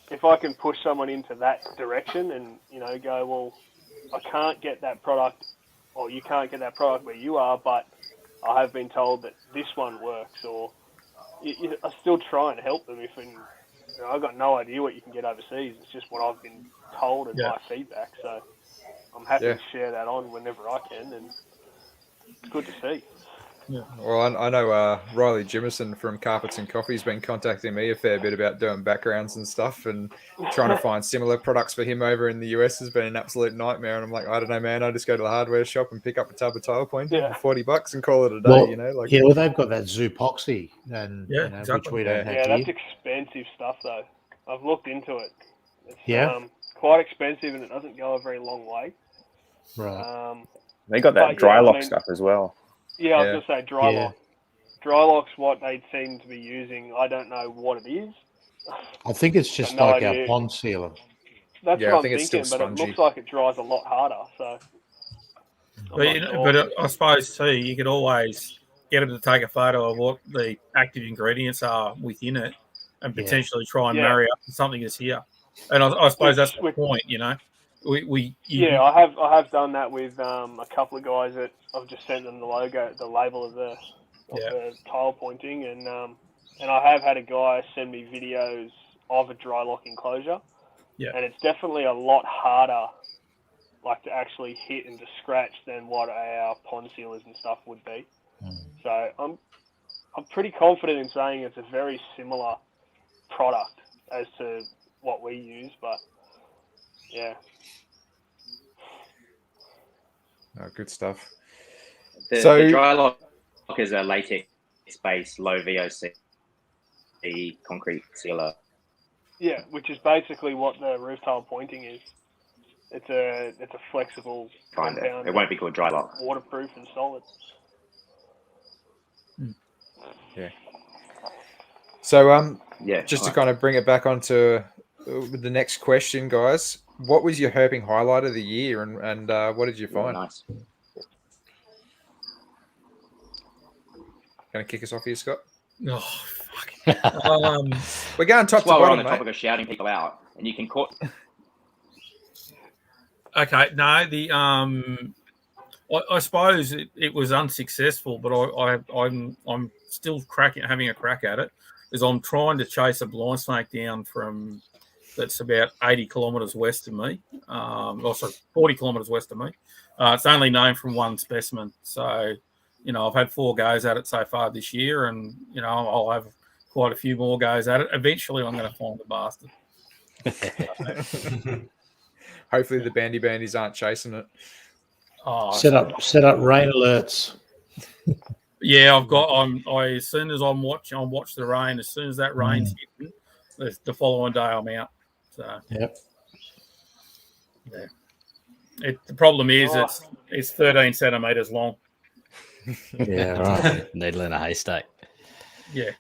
S4: if I can push someone into that direction and, go, well, I can't get that product, or you can't get that product where you are, but I have been told that this one works, or I still try and help them I've got no idea what you can get overseas. It's just what I've been told and my feedback. So I'm happy to share that on whenever I can, and it's good to see.
S2: Yeah. Well, I know Riley Jimison from Carpets and Coffee has been contacting me a fair bit about doing backgrounds and stuff, and trying to find similar products for him over in the US has been an absolute nightmare. And I'm like, I don't know, man. I just go to the hardware shop and pick up a tub of tile pointing for $40 and call it a day.
S6: Well, they've got that Zoopoxy, and
S3: exactly.
S6: which we don't have.
S4: Yeah, that's expensive stuff though. I've looked into it. It's quite expensive, and it doesn't go a very long way.
S6: Right.
S8: They got that dry lock stuff as well.
S4: Yeah, I was going to say dry lock. Dry lock's what they seem to be using. I don't know what it is.
S6: I think it's just like our pond sealer.
S4: That's what I'm thinking, but it looks like it dries a lot harder. So,
S3: but I suppose too, you could always get them to take a photo of what the active ingredients are within it, and potentially try and marry up to something that's here. And I suppose that's the point,
S4: I have done that with a couple of guys that I've just sent them the label of the tile pointing, and I have had a guy send me videos of a dry lock enclosure, and it's definitely a lot harder, like to actually hit and to scratch than what our pond sealers and stuff would be. So I'm pretty confident in saying it's a very similar product as to what we use, but yeah.
S2: Oh, good stuff.
S5: The dry lock is a latex-based low VOC concrete sealer.
S4: Yeah, which is basically what the roof tile pointing is. It's a flexible compound.
S5: It won't be called dry lock.
S4: Waterproof and solid.
S2: Yeah. So
S5: yeah,
S2: just to kind of bring it back onto the next question, guys. What was your herping highlight of the year, and what did you find?
S5: Nice.
S2: Going to kick us off here, Scott?
S3: Oh, fuck.
S2: We're going top to
S5: While we're
S2: bottom,
S5: on the
S2: mate.
S5: topic of shouting people out, and you can call.
S3: Okay, no, the I suppose it was unsuccessful, but I'm still having a crack at it. Is I'm trying to chase a blind snake down from that's about 80 kilometres west of me. Also 40 kilometres west of me. It's only known from one specimen, so I've had 4 goes at it so far this year, and I'll have quite a few more goes at it. Eventually, I'm going to find the bastard.
S2: Hopefully, the bandies aren't chasing it.
S3: Oh,
S6: set up rain alerts.
S3: Yeah, I've got. As soon as I'll watch the rain. As soon as that rain's hitting, the following day I'm out. So
S6: yep.
S3: Yeah. The problem is it's 13 centimeters long.
S6: Yeah, right.
S1: Needle in a haystack.
S3: Yeah.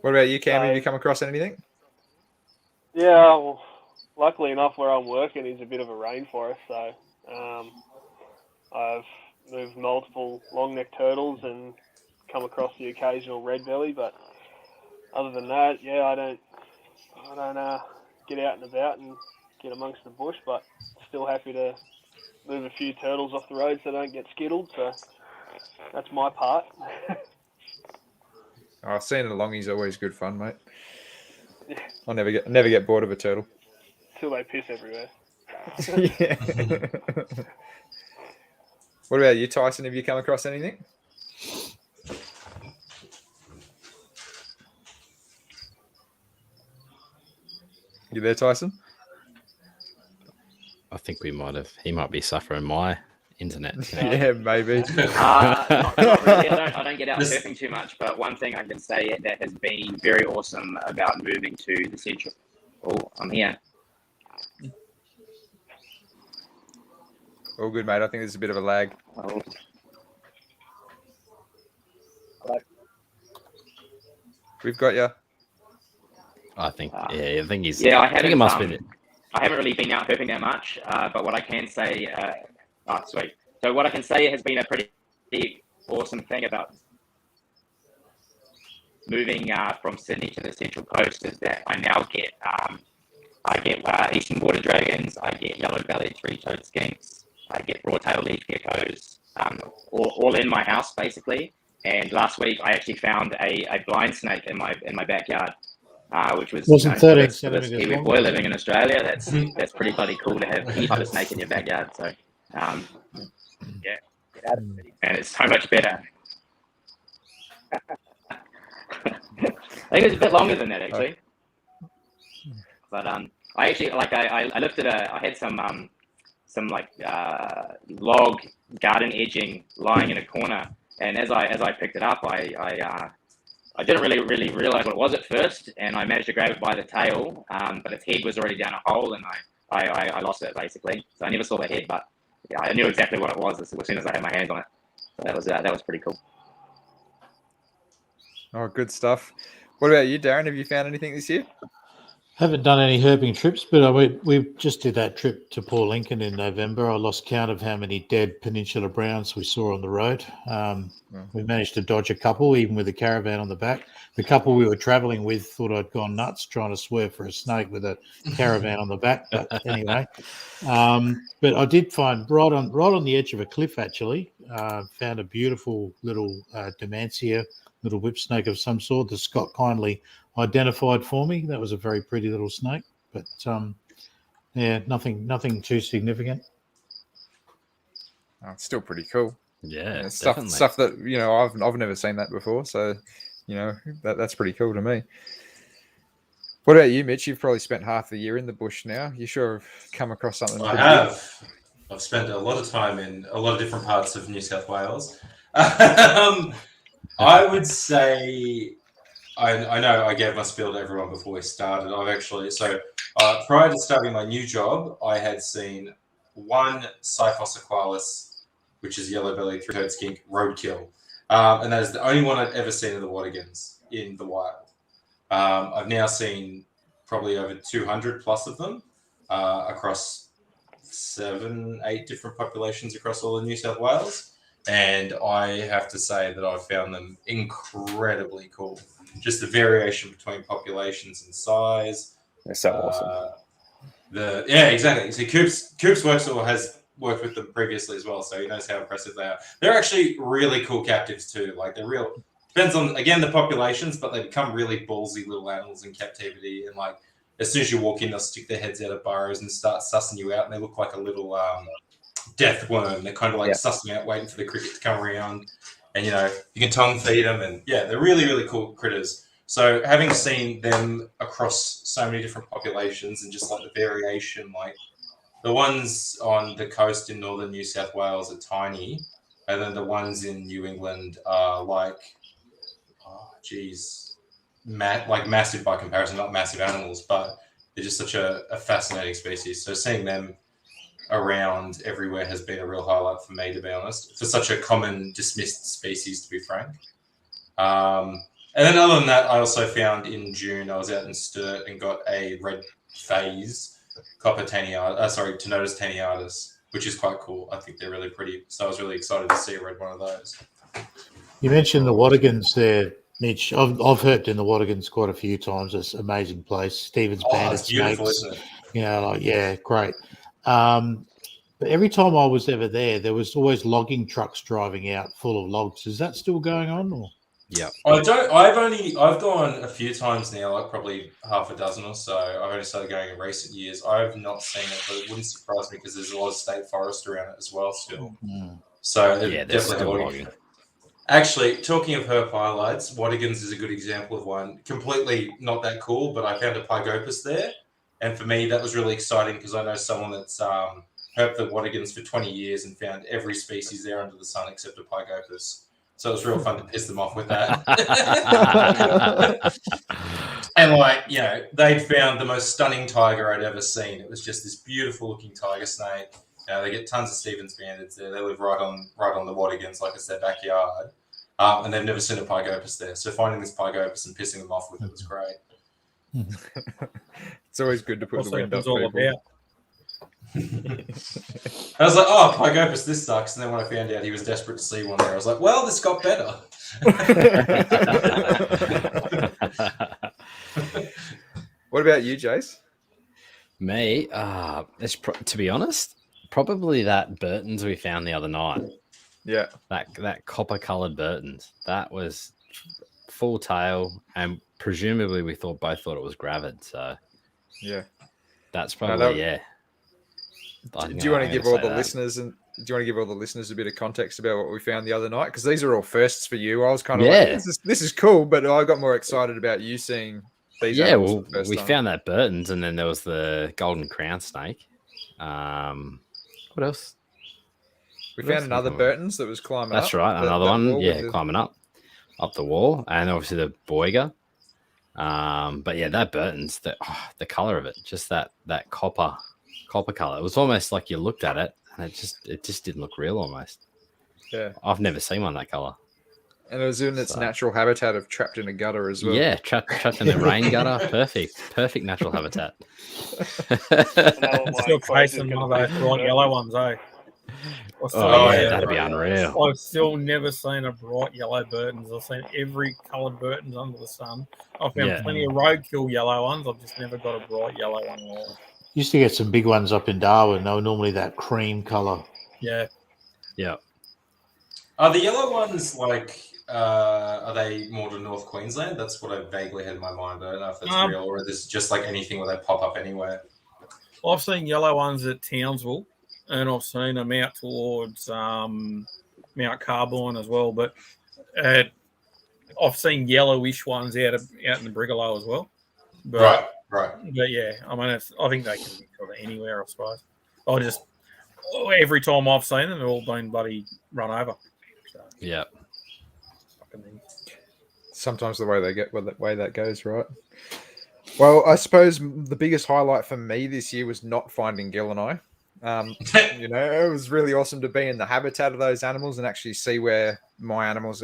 S2: What about you, Cam? Have you come across anything?
S4: Yeah, well, luckily enough, where I'm working is a bit of a rainforest, so I've moved multiple long-necked turtles and come across the occasional red belly, but other than that, yeah, I don't get out and about and get amongst the bush, but still happy to move a few turtles off the road so they don't get skittled. So that's my part.
S2: Seeing a longie's always good fun, mate.
S4: Yeah.
S2: I'll never get bored of a turtle.
S4: Till they piss everywhere.
S2: Yeah. What about you, Tyson? Have you come across anything? You there, Tyson?
S1: I think he might be suffering my internet.
S2: Yeah, maybe.
S5: Not really. I don't get out surfing too much, but one thing I can say that has been very awesome about moving to the central. Oh, I'm here.
S2: All good, mate. I think there's a bit of a lag.
S5: Oh.
S2: We've got you.
S1: I think he's.
S5: Yeah,
S1: I think it must be it.
S5: I haven't really been out herping that much, but what I can say, sweet. So what I can say has been a pretty awesome thing about moving from Sydney to the Central Coast is that I now get eastern water dragons, I get yellow-bellied three-toed skinks, I get broad-tailed leaf geckos, all in my house basically. And last week I actually found a blind snake in my backyard. Which wasn't 13 centimeters Kiwi long. Boy living in Australia. That's pretty bloody cool to have any type of snake in your backyard. So, yeah, and it's so much better. I think it's a bit longer than that actually. But I actually I lifted I had some log garden edging lying in a corner, and as I picked it up, I didn't really realize what it was at first, and I managed to grab it by the tail, but its head was already down a hole, and I lost it basically. So I never saw the head, but yeah, I knew exactly what it was as soon as I had my hands on it. So that was pretty cool.
S2: Oh, good stuff. What about you, Darren? Have you found anything this year?
S6: Haven't done any herping trips, but we just did that trip to Port Lincoln in November. I lost count of how many dead peninsula browns we saw on the road. We managed to dodge a couple, even with a caravan on the back. The couple we were travelling with thought I'd gone nuts trying to swerve for a snake with a caravan on the back. But anyway, but I did find right on the edge of a cliff, actually, found a beautiful little Demantia, little whip snake of some sort that Scott kindly identified for me. That was a very pretty little snake, but yeah, nothing too significant.
S2: Oh, it's still pretty cool.
S1: Yeah,
S2: stuff that I've never seen that before, so that's pretty cool to me. What about you, Mitch? You've probably spent half the year in the bush now. You sure have come across something?
S7: I have. I've spent a lot of time in a lot of different parts of New South Wales. I would say, I know I gave my spiel to everyone before we started. Prior to starting my new job, I had seen one Cyphos aqualis, which is yellow-bellied three-toed skink, roadkill. And that is the only one I'd ever seen of the Watergans in the wild. I've now seen probably over 200 plus of them across 7-8 different populations across all of New South Wales. And I have to say that I've found them incredibly cool. Just the variation between populations and size.
S8: They're so awesome.
S7: Exactly. So Coops has worked with them previously as well, so he knows how impressive they are. They're actually really cool captives too. Like they're real. Depends on again the populations, but they become really ballsy little animals in captivity. And like as soon as you walk in, they'll stick their heads out of burrows and start sussing you out. And they look like a little death worm. They're kind of like sussing out, waiting for the cricket to come around. And you can tongue feed them, and they're really really cool critters. So having seen them across so many different populations and just like the variation, like the ones on the coast in northern New South Wales are tiny, and then the ones in New England are like, massive by comparison, not massive animals, but they're just such a fascinating species. So seeing them around everywhere has been a real highlight for me, to be honest, for such a common dismissed species, to be frank. And then other than that, I also found in June, I was out in Sturt and got a red phase copper Tenotus taeniatus, which is quite cool. I think they're really pretty. So I was really excited to see a red one of those.
S6: You mentioned the Watergans there, Mitch. I've herped in the Watergans quite a few times. It's an amazing place. Stevens banded snakes.
S7: Isn't it?
S6: Great. But every time I was ever there was always logging trucks driving out full of logs. Is that still going on? Or?
S1: Yeah.
S7: I've gone a few times now, like probably half a dozen or so. I've only started going in recent years. I've not seen it, but it wouldn't surprise me because there's a lot of state forest around it as well still. So
S1: they're still logging.
S7: Actually, talking of herp highlights, Watergans is a good example of one. Completely not that cool, but I found a Pygopus there. And for me, that was really exciting because I know someone that's herped the Watergans for 20 years and found every species there under the sun except a Pygopus. So it was real fun to piss them off with that. And they'd found the most stunning tiger I'd ever seen. It was just this beautiful looking tiger snake. They get tons of Stevens bandeds there. They live right on the Watergans, like it's their backyard. And they've never seen a Pygopus there. So finding this Pygopus and pissing them off with it was great.
S2: It's always good to put the wind up
S3: all
S2: people.
S3: about.
S7: I was like, oh, Pygopus, this sucks. And then when I found out he was desperate to see one there, I was like, well, this got better.
S2: What about you, Jace?
S1: Me, to be honest, probably that Burton's we found the other night.
S2: Yeah.
S1: That copper-coloured Burton's. That was full tail, and presumably we both thought it was gravid. So
S2: yeah,
S1: that's probably
S2: Do you want to give all the listeners a bit of context about what we found the other night? Because these are all firsts for you. I was kind of like, this is cool, but I got more excited about you seeing these.
S1: Yeah, well, we found that Burton's, and then there was the golden crown snake. What else?
S2: We found another Burton's that was climbing up.
S1: That's right, another one. Yeah, climbing up the wall, and obviously the Boiga. But yeah, that Burton's, the color of it, just that copper color. It was almost like you looked at it and it just didn't look real almost.
S2: Yeah.
S1: I've never seen one that color.
S2: And it was in its natural habitat of trapped in a gutter as well.
S1: Yeah, trapped in the rain gutter. Perfect natural habitat.
S3: Still chasing one of those bright yellow ones, eh?
S1: That'd be unreal.
S3: I've still never seen a bright yellow Burton's. I've seen every coloured Burton's under the sun. I've found plenty of roadkill yellow ones. I've just never got a bright yellow one at all.
S6: Used to get some big ones up in Darwin. They were normally that cream colour.
S3: Yeah.
S1: Yeah.
S7: Are the yellow ones are they more to North Queensland? That's what I vaguely had in my mind. I don't know if that's real or this is just like anything where they pop up anywhere.
S3: I've seen yellow ones at Townsville, and I've seen them out towards Mount Carborne as well. But I've seen yellowish ones out in the Brigalow as well. But
S7: Right.
S3: But yeah, I mean, I think they can be sort of anywhere, I suppose. Every time I've seen them, they've all been bloody run over. So,
S1: Yeah.
S2: Sometimes the way the way that goes, right? Well, I suppose the biggest highlight for me this year was not finding Gil and I. It was really awesome to be in the habitat of those animals and actually see where my animals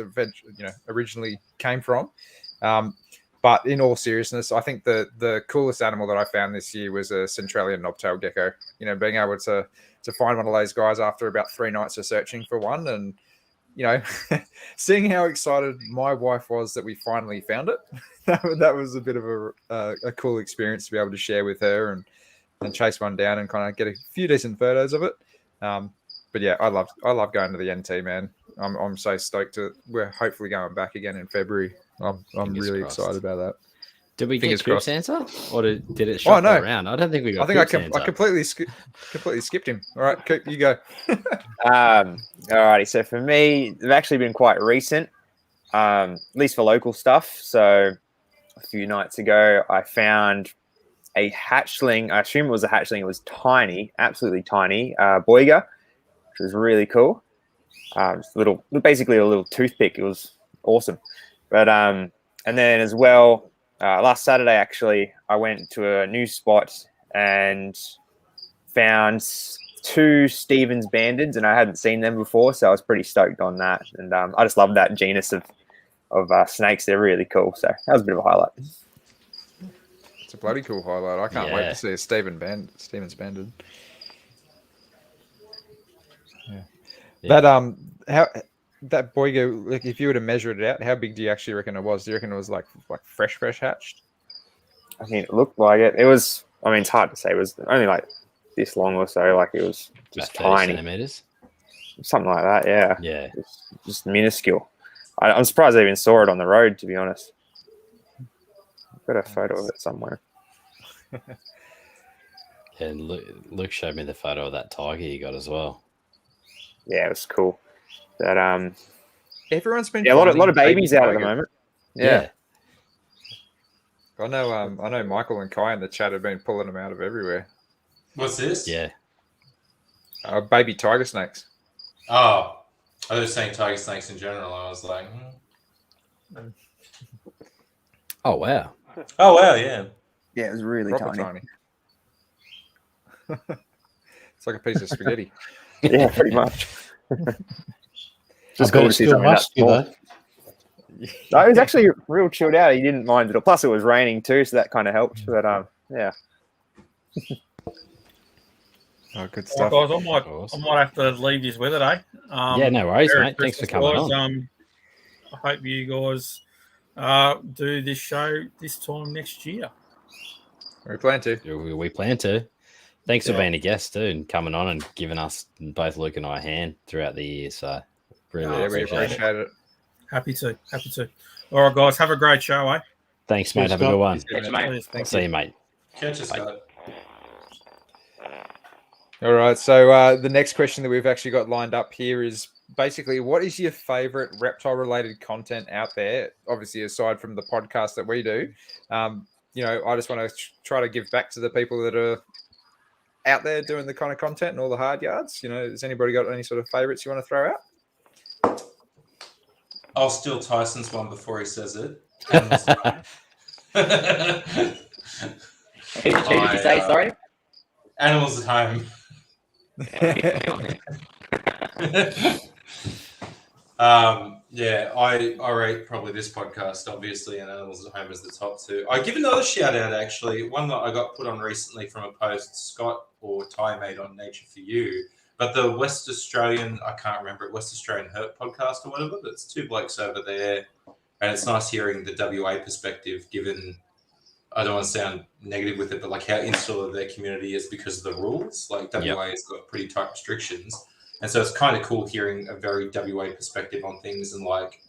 S2: originally came from. But in all seriousness, I think the coolest animal that I found this year was a Centralian knobtail gecko. Being able to find one of those guys after about 3 nights of searching for one, and seeing how excited my wife was that we finally found it. That was a bit of a cool experience to be able to share with her and chase one down and kind of get a few decent photos of it. But yeah, I love going to the NT, man. I'm so stoked we're hopefully going back again in February. I'm really excited about that.
S1: Did we
S2: Fingers
S1: get Crip's
S2: crossed.
S1: answer, or did it shuffle around? I don't think we got.
S2: I completely skipped him. All right, Coop, you go.
S8: Alrighty. So for me, they've actually been quite recent, at least for local stuff. So a few nights ago, I found a hatchling. I assume it was a hatchling. It was tiny, absolutely tiny, boiga, which was really cool. Basically a little toothpick. It was awesome. But and then as well, last Saturday actually, I went to a new spot and found 2 Stevens bandeds, and I hadn't seen them before, so I was pretty stoked on that. And I just love that genus of snakes. They're really cool. So that was a bit of a highlight.
S2: It's a bloody cool highlight. I can't wait to see a Stevens banded. Yeah. That boiga, like if you were to measure it out, how big do you actually reckon it was? Do you reckon it was like fresh hatched?
S8: I mean, it looked like it. It was. I mean, it's hard to say. It was only like this long or so. Like it was just tiny,
S1: centimeters,
S8: something like that. Yeah.
S1: Yeah.
S8: Just minuscule. I'm surprised I even saw it on the road, to be honest. I've got a photo of it somewhere.
S1: And Luke showed me the photo of that tiger you got as well.
S8: Yeah, it was cool. That
S2: everyone's been
S8: a lot of babies out at the moment. Yeah.
S2: I know Michael and Kai in the chat have been pulling them out of everywhere.
S7: What's this?
S1: Yeah.
S2: Baby tiger snakes.
S7: Oh, I was saying tiger snakes in general. I was like,
S1: Oh wow.
S7: Oh wow, yeah.
S8: Yeah, it was really tiny.
S2: It's like a piece of spaghetti.
S8: Yeah, pretty much.
S6: Just cool to see something that small.
S8: No, it was actually real chilled out. He didn't mind it. Plus, it was raining too, so that kind of helped. But yeah.
S2: Oh, good stuff.
S3: Guys, I might have to leave you with it, eh?
S1: Yeah, no worries, mate. Thanks for coming on.
S3: I hope you guys do this show this time next year.
S2: We plan to.
S1: We plan to. Thanks for being a guest too and coming on and giving us both Luke and I a hand throughout the year. So really
S2: appreciate it.
S3: Happy to. All right, guys, have a great show, eh?
S1: Thanks, mate. Have a good one.
S3: See
S1: you, mate.
S7: Catch us, Scott.
S2: All right, so the next question that we've actually got lined up here is basically, what is your favorite reptile-related content out there? Obviously, aside from the podcast that we do, I just want to try to give back to the people that are out there doing the kind of content and all the hard yards. Has anybody got any sort of favorites you want to throw out?
S7: I'll steal Tyson's one before he says it.
S5: Did you say, sorry?
S7: Animals at home. I rate probably this podcast, obviously, and Animals at Home as the top 2. I give another shout out, actually, one that I got put on recently from a post Scott or Ty made on Nature for You. But the West Australian, I can't remember it, West Australian Herp podcast or whatever, but it's 2 blokes over there. And it's nice hearing the WA perspective, given, I don't want to sound negative with it, but like how insular their community is because of the rules. Like WA has got pretty tight restrictions. And so it's kind of cool hearing a very WA perspective on things and like,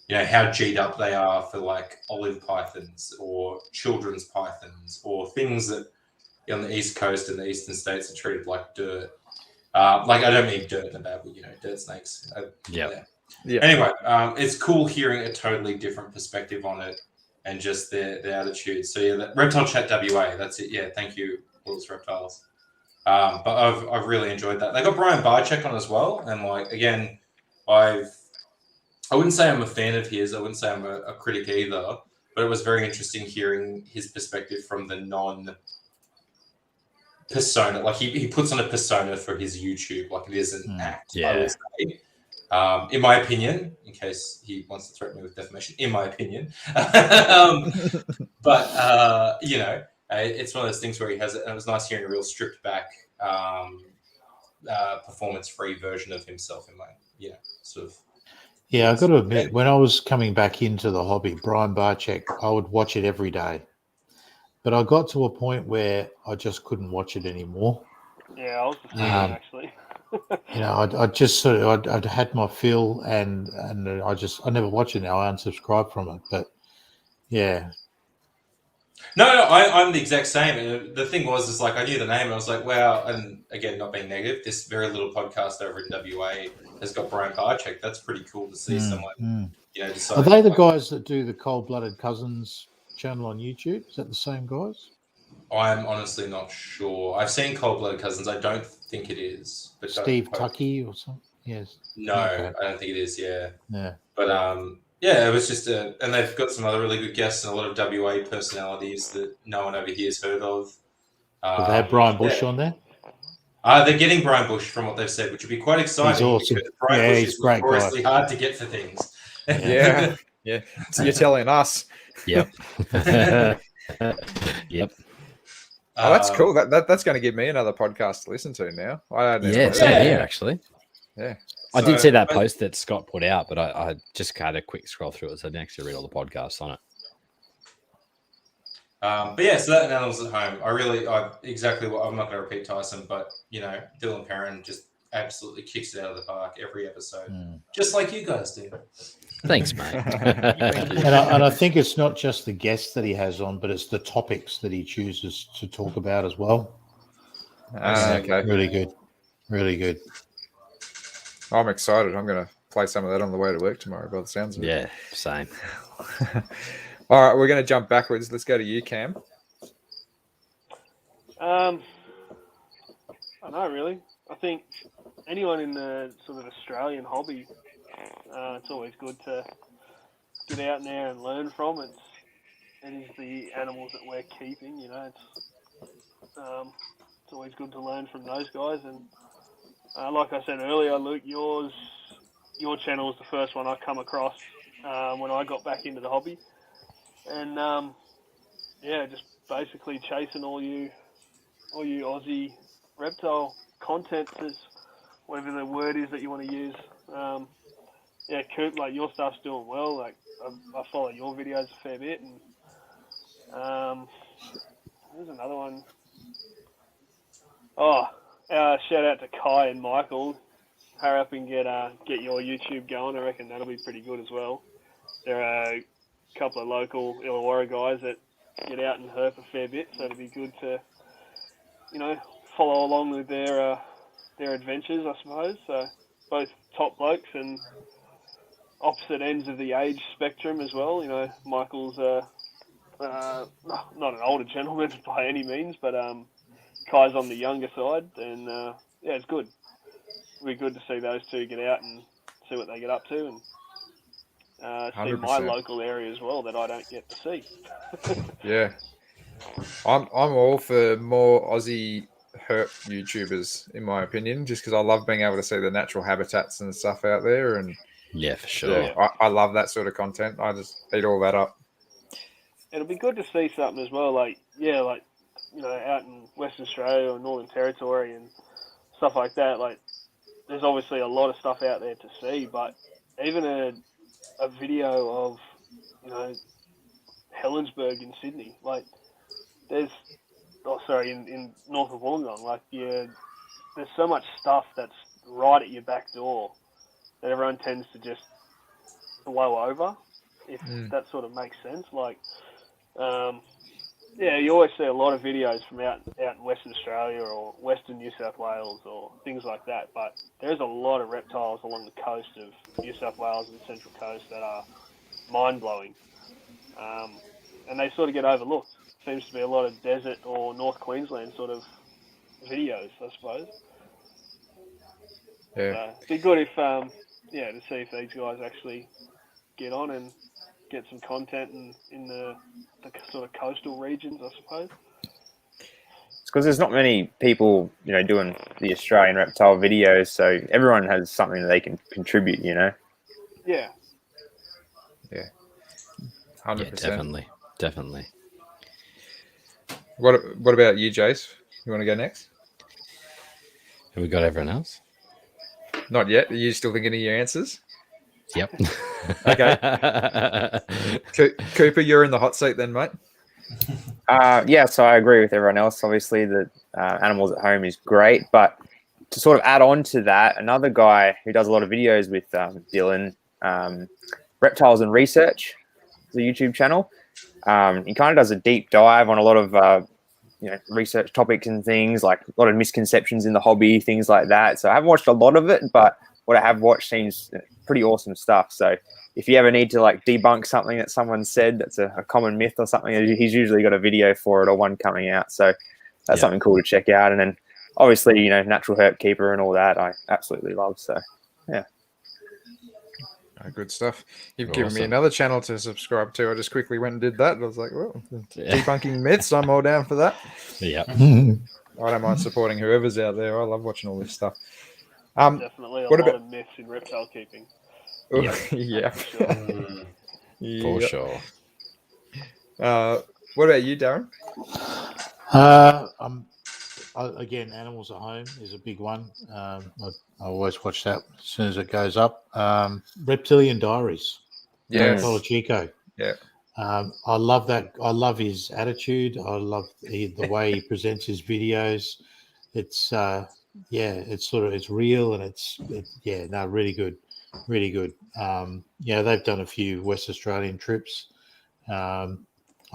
S7: how G'd up they are for like olive pythons or children's pythons or things that on the East Coast and the Eastern States are treated like dirt. Like I don't mean dirt in a bad way, dirt snakes.
S1: Yeah.
S7: Anyway, it's cool hearing a totally different perspective on it and just their attitude. So yeah, Reptile Chat WA. That's it. Yeah, thank you, Will's Reptiles. But I've really enjoyed that. They got Brian Barczyk on as well, and like again, I wouldn't say I'm a fan of his. I wouldn't say I'm a critic either. But it was very interesting hearing his perspective from the non-persona. Like he puts on a persona for his YouTube. Like it is an act.
S1: Yeah.
S7: I would say. In my opinion, in case he wants to threaten me with defamation, in my opinion. But you know, it's one of those things where he has it, and it was nice hearing a real stripped back, performance-free version of himself in my, you know, sort of.
S6: Yeah, I've got to admit, when I was coming back into the hobby, Brian Barczyk, I would watch it every day. But I got to a point where I just couldn't watch it anymore.
S4: Yeah, I was the same actually.
S6: You know, I just sort of, I'd had my fill, and I never watch it now. I unsubscribe from it. But yeah.
S7: No, I'm the exact same. And the thing was, is like I knew the name, and I was like, wow. And again, not being negative, this very little podcast over in WA has got Brian Barczyk. That's pretty cool to see someone, you know, decide.
S6: Are they the guys that do the Cold Blooded Cousins channel on YouTube? Is that the same guys?
S7: I'm honestly not sure. I've seen Cold Blooded Cousins. I don't think it is. But
S6: Steve Tucky or something? Yes.
S7: No,
S6: Okay.
S7: I don't think it is. Yeah.
S6: Yeah.
S7: But yeah, it was just and they've got some other really good guests and a lot of WA personalities that no one over here has heard of.
S6: Have they had Brian Bush on there?
S7: They're getting Brian Bush from what they've said, which would be quite exciting.
S6: He's awesome.
S7: Because Brian Bush
S6: he's
S7: is
S6: great
S7: notoriously
S6: guy.
S7: hard to get for things.
S2: Yeah. Yeah. So you're telling us.
S1: Yep. Yep.
S2: Oh, that's cool. That's going to give me another podcast to listen to now.
S1: Yeah, same here actually.
S2: Yeah.
S1: I did see that post that Scott put out, but I just had a quick scroll through it, so I didn't actually read all the podcasts on it.
S7: But yeah, so that and Animals at Home. I exactly what I'm not going to repeat Tyson, but you know, Dylan Perrin just absolutely kicks it out of the park every episode, just like you guys do.
S1: Thanks, mate.
S6: And I think it's not just the guests that he has on, but it's the topics that he chooses to talk about as well.
S2: Okay.
S6: Really good. Really good.
S2: I'm excited. I'm going to play some of that on the way to work tomorrow by the sounds of it.
S1: Yeah, same.
S2: All right, we're going to jump backwards. Let's go to you, Cam.
S4: I don't know, really. I think anyone in the sort of Australian hobby, it's always good to get out there and learn from. It is the animals that we're keeping, you know. It's always good to learn from those guys. And like I said earlier, Luke, your channel was the first one I come across when I got back into the hobby. And yeah, just basically chasing all you Aussie reptile content, is whatever the word is that you want to use. Yeah, Coop, like your stuff's doing well. Like I follow your videos a fair bit, and there's another one. Oh, shout out to Kai and Michael. Hurry up and get your YouTube going. I reckon that'll be pretty good as well. There are a couple of local Illawarra guys that get out and herp a fair bit, so it'll be good to, you know, follow along with their adventures, I suppose. So both top blokes and opposite ends of the age spectrum as well. You know, Michael's not an older gentleman by any means, but Kai's on the younger side, and yeah, it's good. It'll be good to see those two get out and see what they get up to, and see
S2: 100%.
S4: my local area as well that I don't get to see.
S2: Yeah, I'm all for more Aussie herp YouTubers, in my opinion, just because I love being able to see the natural habitats and stuff out there, and
S1: yeah, for sure.
S2: yeah, I love that sort of content. I just eat all that up.
S4: It'll be good to see something as well, like you know, out in Western Australia or Northern Territory and stuff like that. Like, there's obviously a lot of stuff out there to see, but even a video of, you know, Helensburgh in Sydney, like in north of Wollongong, like there's so much stuff that's right at your back door that everyone tends to just blow over, if that sort of makes sense. Like, yeah, you always see a lot of videos from out in Western Australia or Western New South Wales or things like that, but there's a lot of reptiles along the coast of New South Wales and the Central Coast that are mind-blowing. and they sort of get overlooked. Seems to be a lot of desert or North Queensland sort of videos, I suppose.
S2: Yeah.
S4: So it'd be good if, to see if these guys actually get on and get some content in the sort of coastal regions, I suppose.
S8: It's because there's not many people, doing the Australian reptile videos, so everyone has something that they can contribute,
S4: Yeah.
S2: Yeah. 100%.
S1: Yeah, definitely.
S2: What about you, Jace? You want to go next?
S1: Have we got everyone else?
S2: Not yet. Are you still thinking of your answers?
S1: Yep.
S2: Okay. Cooper, you're in the hot seat then, mate.
S8: So I agree with everyone else. Obviously, the Animals at Home is great, but to sort of add on to that, another guy who does a lot of videos with Dylan, Reptiles and Research, the YouTube channel. He kind of does a deep dive on a lot of research topics and things, like a lot of misconceptions in the hobby, things like that. So I haven't watched a lot of it, but what I have watched seems pretty awesome stuff. So if you ever need to like debunk something that someone said that's a common myth or something, he's usually got a video for it or one coming out. So that's something cool to check out. And then obviously, Natural Herp Keeper and all that I absolutely love. So yeah.
S2: Good stuff. You've given me another channel to subscribe to. I just quickly went and did that. I was like, well, debunking myths, I'm all down for that.
S1: Yeah.
S2: I don't mind supporting whoever's out there. I love watching all this stuff.
S4: Definitely a lot of myths in reptile keeping.
S2: Yeah.
S1: For sure.
S2: What about you, Darren?
S6: Again, Animals at Home is a big one. I always watch that as soon as it goes up. Reptilian Diaries.
S2: Yeah.
S6: Chico.
S2: Yeah.
S6: I love that. I love his attitude. I love the way he presents his videos. It's it's real and really good. Really good. They've done a few West Australian trips. I've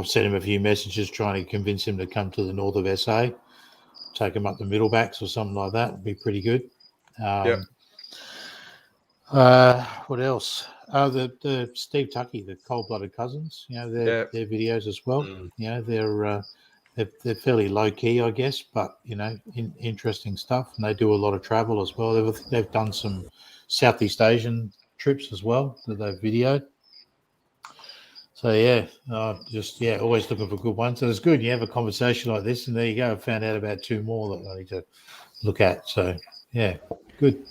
S6: sent him a few messages trying to convince him to come to the north of SA. Take them up the Middlebacks or something like that would be pretty good. What else? The Steve Tucky, the Cold-Blooded Cousins. Their videos as well. They're fairly low key, I guess, but interesting stuff. And they do a lot of travel as well. They've done some Southeast Asian trips as well that they've videoed. So always looking for good ones. So it's good. You have a conversation like this, and there you go. I found out about two more that I need to look at. So yeah, good.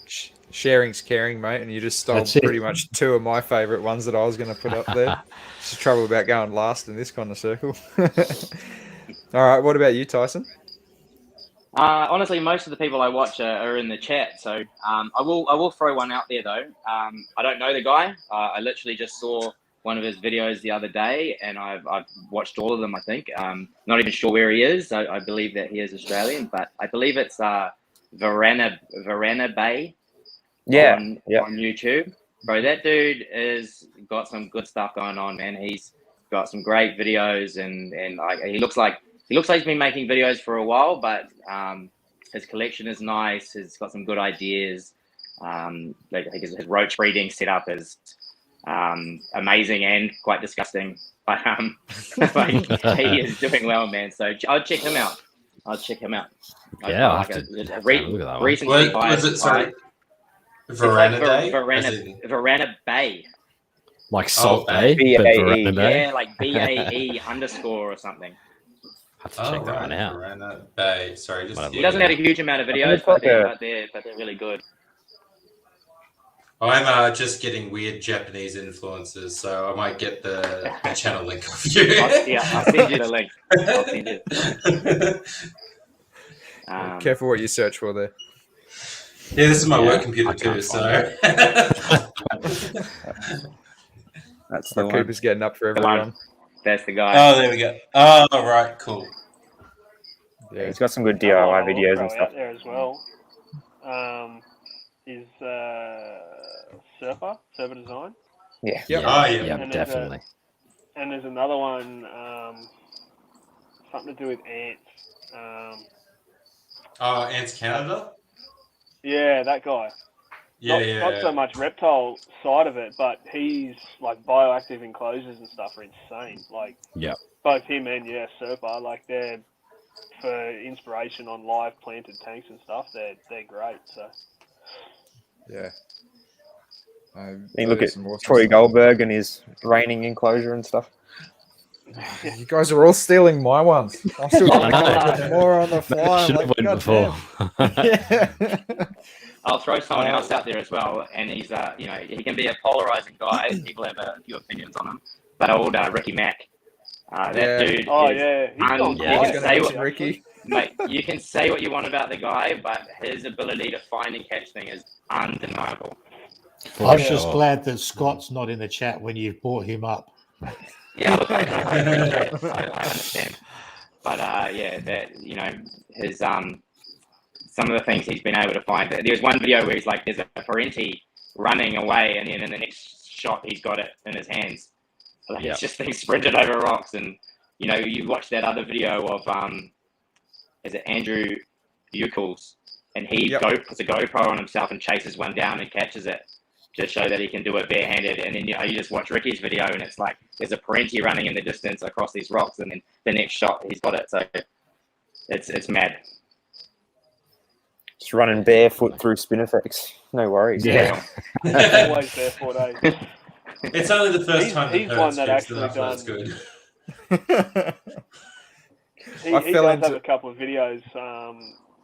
S2: Sharing's caring, mate, and you just stole pretty much two of my favourite ones that I was going to put up there. It's the trouble about going last in this kind of circle. All right, what about you, Tyson?
S5: Honestly, most of the people I watch are in the chat, so I will throw one out there though. I don't know the guy. I literally just saw one of his videos the other day, and I've watched all of them. I think not even sure where he is. I believe that he is Australian, but I believe it's Verena Bay. On YouTube, bro. That dude is got some good stuff going on, man. He's got some great videos, and he looks like he's been making videos for a while, but his collection is nice. He's got some good ideas. His roach breeding setup is amazing and quite disgusting, but he is doing well, man. So I'll check him out. Recently, Verena Bay.
S1: Like Salt
S5: Bay?
S8: B-A-E.
S5: Yeah, like BAE _ or something.
S1: I have to check that one out.
S7: Verena Bay. Sorry,
S5: he doesn't have a huge amount of videos, but they're really good.
S7: I'm just getting weird Japanese influences, so I might get the channel link off you.
S5: I'll send you the link.
S2: Careful what you search for there.
S7: Yeah, this is my work computer too, so.
S2: That's the Cooper's getting up for everyone.
S5: That's the guy.
S7: Oh, there we go. Oh, right, cool.
S8: Yeah, he's got some good DIY videos and stuff.
S4: Out there as well. Is Surfer Design?
S8: Yeah.
S1: Yeah, definitely.
S4: And there's another one, something to do with ants.
S7: Ants Canada?
S4: Yeah, that guy. Not so much reptile side of it, but he's like bioactive enclosures and stuff are insane. Like, both him and Serpa, like they're for inspiration on live planted tanks and stuff. They're great. So
S2: yeah.
S8: You look at Troy Goldberg and his raining enclosure and stuff.
S2: You guys are all stealing my ones. I'm still trying to come up with more on the fly.
S1: Should have went before.
S2: Yeah.
S5: I'll throw someone else out there as well, and he's he can be a polarizing guy. People have a few opinions on him, but old Ricky Mack, that dude.
S2: Ricky.
S5: Mate, you can say what you want about the guy, but his ability to find and catch things is undeniable.
S6: I was just glad that Scott's not in the chat when you brought him up.
S5: Yeah, look, I understand, but his some of the things he's been able to find. There was one video where he's like, there's a Parenti running away, and then in the next shot, he's got it in his hands. Like, it's just he's sprinted over rocks, and you watch that other video of is it Andrew Buchholz, and he puts a GoPro on himself and chases one down and catches it to show that he can do it barehanded. And then you just watch Ricky's video, and it's like there's a Parenti running in the distance across these rocks, and then the next shot he's got it. So it's mad.
S8: Just running barefoot through spinifex. No worries.
S1: Yeah.
S4: always barefoot, eh?
S7: It's only the first time
S4: he's one that actually
S7: that's good.
S4: He does have a couple of videos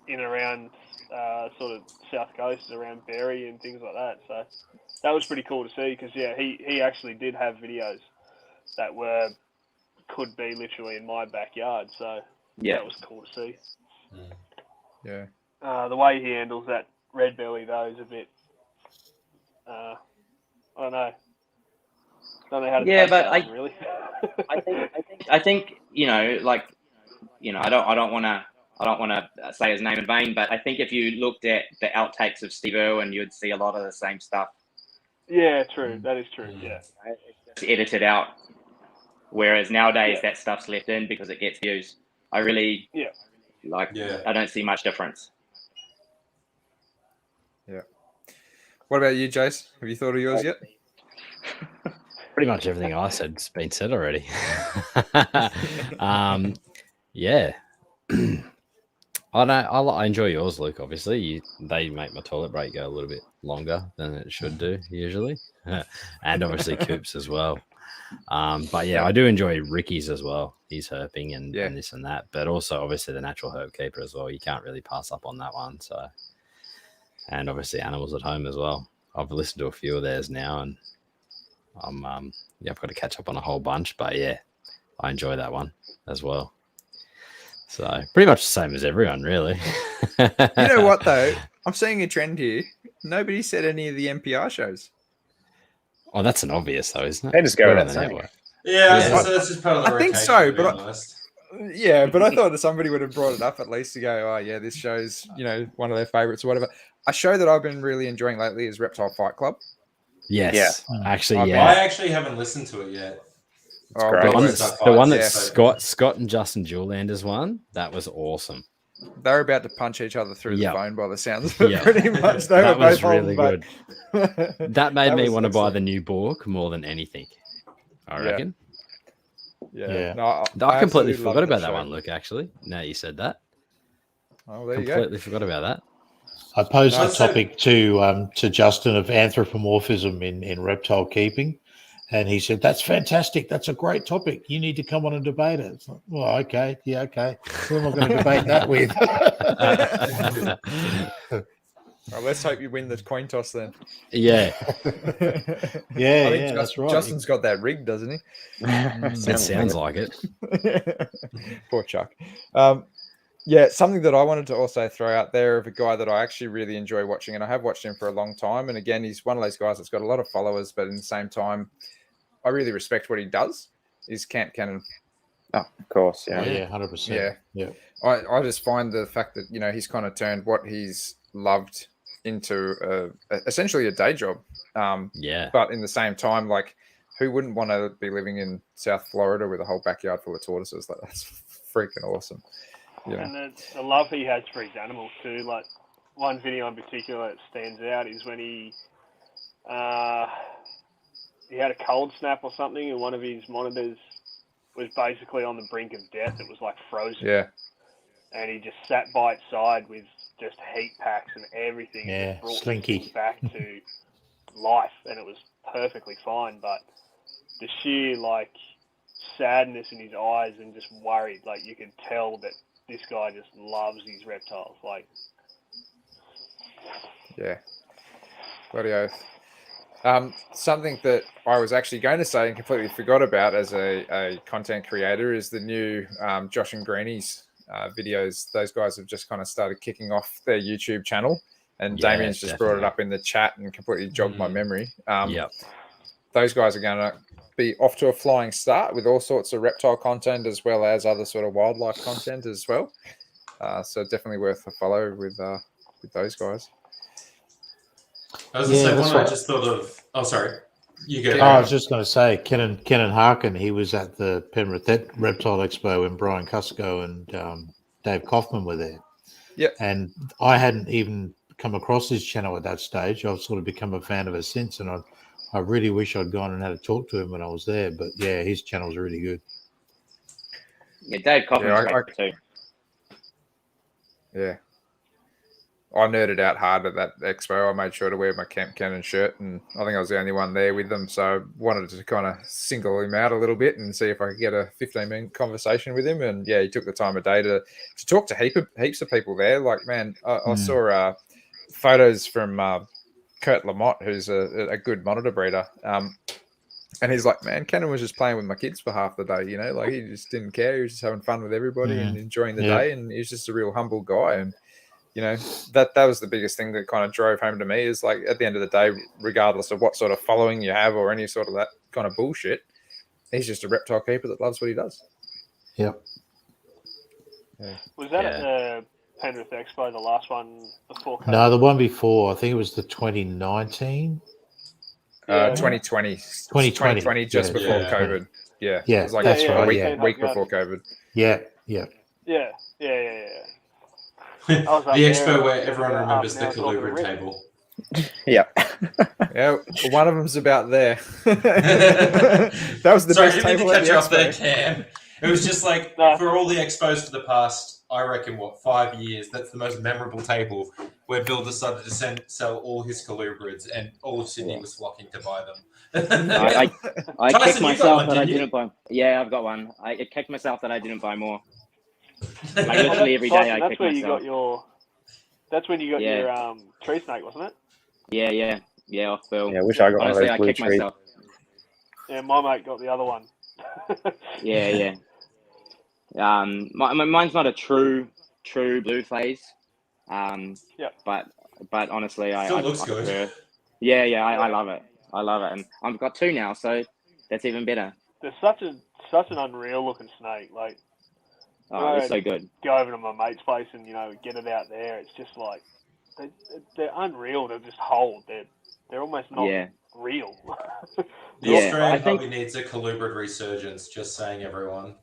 S4: in around sort of south coast, around Berry and things like that. So that was pretty cool to see because he actually did have videos that could be literally in my backyard. So that was cool to see.
S2: Yeah.
S4: The way he handles that red belly though is a bit. I don't know. Don't know how to.
S5: Yeah, but
S4: really.
S5: I think I don't want to say his name in vain, but I think if you looked at the outtakes of Steve Irwin, you'd see a lot of the same stuff.
S4: Yeah, true. That is true. Yeah.
S5: It's edited out, whereas nowadays that stuff's left in because it gets views. I really I don't see much difference.
S2: Yeah. What about you, Jace? Have you thought of yours yet?
S1: Pretty much everything I said's been said already. Yeah. I enjoy yours, Luke. Obviously, they make my toilet break go a little bit longer than it should do usually, and obviously Coops as well. But yeah, I do enjoy Ricky's as well. He's herping and this and that, but also obviously the natural herb keeper as well. You can't really pass up on that one. So, and obviously animals at home as well. I've listened to a few of theirs now, and I've got to catch up on a whole bunch. But yeah, I enjoy that one as well. So pretty much the same as everyone, really.
S2: You know what though? I'm seeing a trend here. Nobody said any of the NPR shows.
S1: Oh, that's an obvious though, isn't it?
S8: They just go without saying.
S7: Yeah, so that's just part of the rotation.
S2: I think so, but but I thought that somebody would have brought it up at least to go, oh yeah, this show's one of their favorites or whatever. A show that I've been really enjoying lately is Reptile Fight Club.
S1: Yes, actually,
S7: I actually haven't listened to it yet.
S1: The one that Scott and Justin Jewlander's one, that was awesome.
S2: They're about to punch each other through the phone by the sounds of it, pretty much. That was really good.
S1: That made me want to buy the new book more than anything, I reckon.
S2: Yeah.
S1: No, I completely forgot about that one, Luke, actually. Now you said that.
S2: Oh, there you go.
S1: Completely forgot about that.
S6: I posed the topic to Justin of anthropomorphism in reptile keeping. And he said, that's fantastic. That's a great topic. You need to come on and debate it. It's like, well, okay. Yeah, okay. Who am I going to debate that with?
S2: Well, let's hope you win the coin toss then.
S1: Yeah.
S2: That's right. Justin's got that rigged, doesn't he?
S1: It sounds like it.
S2: Poor Chuck. Something that I wanted to also throw out there of a guy that I actually really enjoy watching, and I have watched him for a long time. And again, he's one of those guys that's got a lot of followers, but in the same time, I really respect what he does. Is Camp Cannon.
S8: Oh, of course, yeah.
S6: 100%.
S2: Yeah. I just find the fact that he's kind of turned what he's loved into essentially a day job. But in the same time, like, who wouldn't want to be living in South Florida with a whole backyard full of tortoises? Like, that's freaking awesome.
S4: And the love he has for his animals too. Like one video in particular that stands out is when he had a cold snap or something, and one of his monitors was basically on the brink of death. It was like frozen.
S2: Yeah.
S4: And he just sat by its side with just heat packs and everything.
S6: Yeah,
S4: and just brought
S6: Slinky.
S4: this thing back to life, and it was perfectly fine. But the sheer like sadness in his eyes and just worried, like you could tell that this guy just loves his reptiles. Like,
S2: Yeah. Bloody oath. Something that I was actually going to say and completely forgot about as a content creator is the new Josh and Greeny's videos. Those guys have just kind of started kicking off their YouTube channel, and
S1: Yeah,
S2: Damien's just brought it up in the chat and completely jogged my memory.
S1: Yep.
S2: Those guys are going to be off to a flying start with all sorts of reptile content as well as other sort of wildlife content as well. So definitely worth a follow with those guys.
S7: I was going to say,
S6: that's
S7: one I
S6: right.
S7: just thought of. Oh, sorry. You go.
S6: Oh, I was just going to say, Kenan Harkin, he was at the Penrith Reptile Expo when Brian Cusco and Dave Kaufman were there.
S2: Yep.
S6: And I hadn't even come across his channel at that stage. I've sort of become a fan of it since, and I really wish I'd gone and had a talk to him when I was there. But yeah, his channel's really good.
S5: Yeah, Dave Kaufman's great too.
S2: Yeah. I nerded out hard at that expo. I made sure to wear my Camp Cannon shirt, and I think I was the only one there with them. So I wanted to kind of single him out a little bit and see if I could get a 15-minute conversation with him. And yeah, he took the time of day to talk to heaps of people there. Like, man, I saw photos from Kurt Lamotte, who's a good monitor breeder. And he's like, man, Cannon was just playing with my kids for half the day, you know, like he just didn't care. He was just having fun with everybody and enjoying the day. And he's just a real humble guy. And, you know, that was the biggest thing that kind of drove home to me is like at the end of the day, regardless of what sort of following you have or any sort of that kind of bullshit, he's just a reptile keeper that loves what he does.
S6: Yep.
S2: Yeah.
S4: was that at the Penrith Expo, the last one before COVID?
S6: No, the one before, I think it was the 2019.
S2: 2020. 2020, just before COVID. Yeah.
S6: Yeah,
S2: it was like
S6: that's
S2: a
S6: right.
S2: week before COVID.
S6: Yeah.
S4: Yeah.
S7: The
S4: the
S7: expo where everyone remembers the colubrid table.
S8: Yeah.
S2: Yeah, one of them's about there. That was the
S7: Sorry,
S2: best
S7: I didn't mean
S2: table
S7: to
S2: at
S7: cut
S2: the
S7: you off there,
S2: expo.
S7: Cam. It was just like, for all the expos for the past, I reckon, 5 years, that's the most memorable table where Bill decided to sell all his colubrids and all of Sydney was flocking to buy them.
S5: I
S7: Tyson,
S5: kicked
S7: you got
S5: myself
S7: one,
S5: that I
S7: didn't you?
S5: didn't buy. Yeah, I've got one. I kicked myself that I didn't buy more. Like literally every day I kick myself.
S4: That's when you got your tree snake, wasn't it?
S5: Yeah, off Bill.
S8: Yeah, I wish I got
S5: Honestly,
S8: one of
S5: I
S8: those blue
S5: kicked
S8: trees.
S5: myself.
S4: Yeah, my mate got the other one.
S5: Yeah. Mine's not a true blue phase. But honestly,
S7: Still looks good.
S5: prefer. Yeah, I love it. And I've got two now, so that's even better.
S4: They're such an unreal looking snake. Like,
S5: Oh, it's so good.
S4: go over to my mate's place and get it out there. It's just like they're unreal to just hold. They're almost not real.
S7: The Australian hobby needs a colubrid resurgence. Just saying, everyone.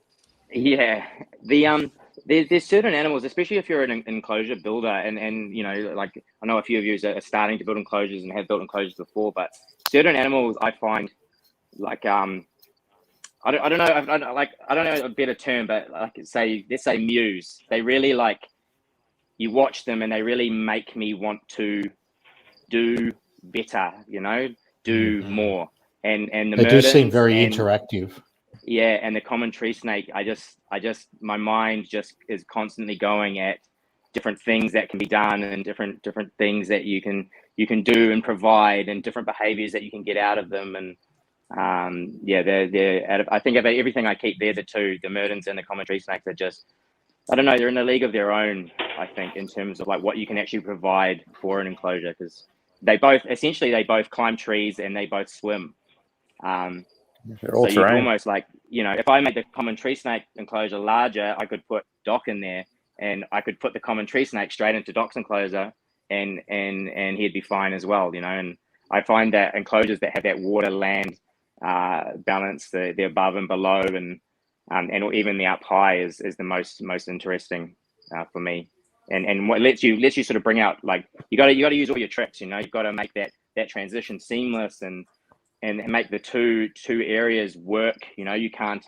S5: Yeah, there's certain animals, especially if you're an enclosure builder, and like I know a few of you are starting to build enclosures and have built enclosures before, but certain animals I find like I don't know a better term, but let's say muse. They really like you watch them and they really make me want to do better, do more. And the
S6: they do seem
S5: Merdins
S6: very interactive.
S5: Yeah, and the common tree snake, I just my mind just is constantly going at different things that can be done and different things that you can do and provide and different behaviors that you can get out of them. And they're I think of everything I keep, they're the two, the Merdins and the common tree snakes are just, I don't know, they're in a league of their own, I think, in terms of like what you can actually provide for an enclosure, because they both climb trees and they both swim.
S8: They're all
S5: so you
S8: terrain.
S5: almost like, if I make the common tree snake enclosure larger, I could put Doc in there and I could put the common tree snake straight into Doc's enclosure and he'd be fine as well, and I find that enclosures that have that water land balance, the above and below and even the up high is the most interesting for me. and what lets you sort of bring out, like, you got to use all your tricks. You've got to make that transition seamless and make the two areas work. You can't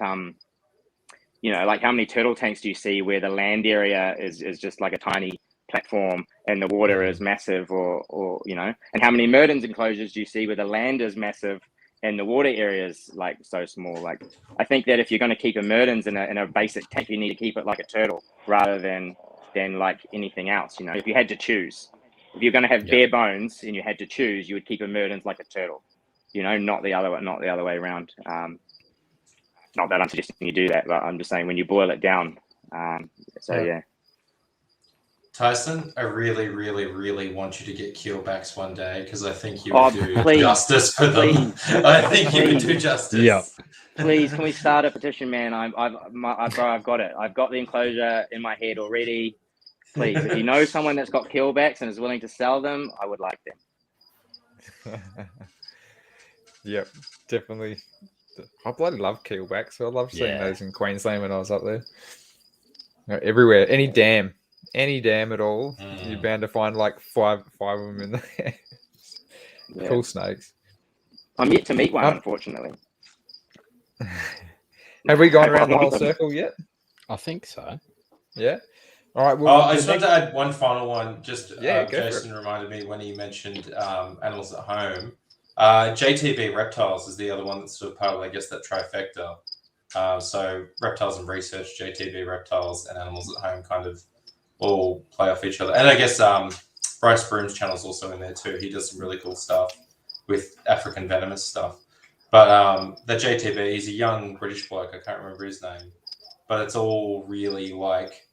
S5: like, how many turtle tanks do you see where the land area is just like a tiny platform and the water is massive, or and how many Mertens enclosures do you see where the land is massive and the water area is like so small? Like, I think that if you're going to keep a Mertens in a basic tank, you need to keep it like a turtle rather than like anything else. If you had to choose, if you're going to have bare bones and you had to choose, you would keep a Mertens like a turtle, not the other way around. Not that I'm suggesting you do that, but I'm just saying when you boil it down. Yeah.
S7: Tyson, I really, really, really want you to get keelbacks one day, because I think you would do justice for them. I think you would do justice.
S6: Yeah.
S5: Please, can we start a petition, man? I've got it. I've got the enclosure in my head already. Please, if you know someone that's got keelbacks and is willing to sell them, I would like them.
S2: Yep, definitely. I bloody love keelbacks. I love seeing those in Queensland when I was up there. Everywhere, any dam at all, you're bound to find like five of them in there. Cool snakes.
S5: I'm yet to meet one, unfortunately.
S2: Have we gone around the whole circle yet?
S1: I think so.
S2: Yeah. All right. Well,
S7: I just wanted to add one final one. Just Jason reminded me when he mentioned animals at home. JTB reptiles is the other one that's sort of part of, I guess, that trifecta. So reptiles and research, JTB reptiles, and animals at home kind of all play off each other. And I guess Bryce Broom's channel is also in there too. He does some really cool stuff with African venomous stuff. But the JTB, he's a young British bloke. I can't remember his name. But it's all really like...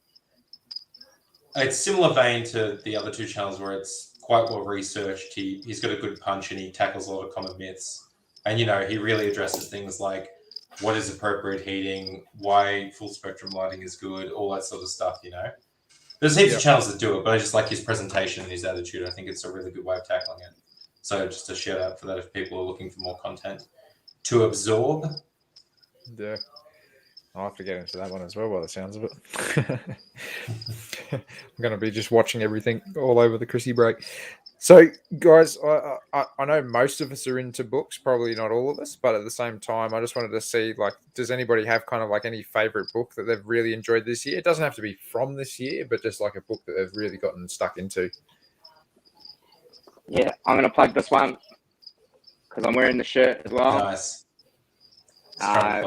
S7: It's similar vein to the other two channels where it's quite well researched. He's got a good punch and he tackles a lot of common myths. And, he really addresses things like what is appropriate heating, why full spectrum lighting is good, all that sort of stuff, There's heaps of channels that do it, but I just like his presentation and his attitude. I think it's a really good way of tackling it. So just a shout out for that if people are looking for more content to absorb.
S2: Yeah. I'll have to get into that one as well by the sounds of it. I'm going to be just watching everything all over the Chrissy break. So, guys, I know most of us are into books, probably not all of us, but at the same time, I just wanted to see, like, does anybody have kind of like any favorite book that they've really enjoyed this year? It doesn't have to be from this year, but just like a book that they've really gotten stuck into.
S5: Yeah, I'm going to plug this one because I'm wearing the shirt as well.
S7: Nice.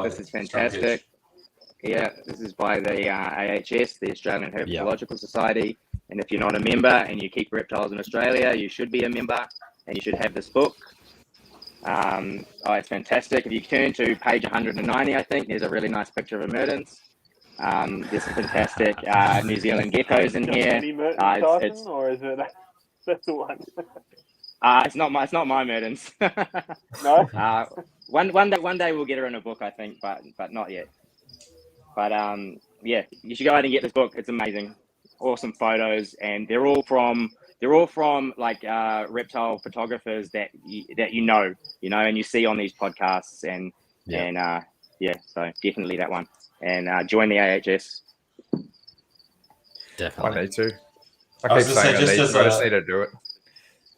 S5: This is fantastic. Yeah, this is by the AHS, the Australian Herpetological Society. And if you're not a member and you keep reptiles in Australia, you should be a member and you should have this book. It's fantastic. If you turn to page 190, I think, there's a really nice picture of a Mertens. There's some fantastic New Zealand geckos in here.
S4: Any Mertens, or is it that's the one?
S5: It's not my Mertens.
S4: No.
S5: One day we'll get her in a book, I think, but not yet. But you should go ahead and get this book. It's amazing, awesome photos, and they're all from like reptile photographers that you know, and you see on these podcasts, and so definitely that one, and join the AHS.
S1: Definitely,
S2: I need to. I keep saying I just need to do it.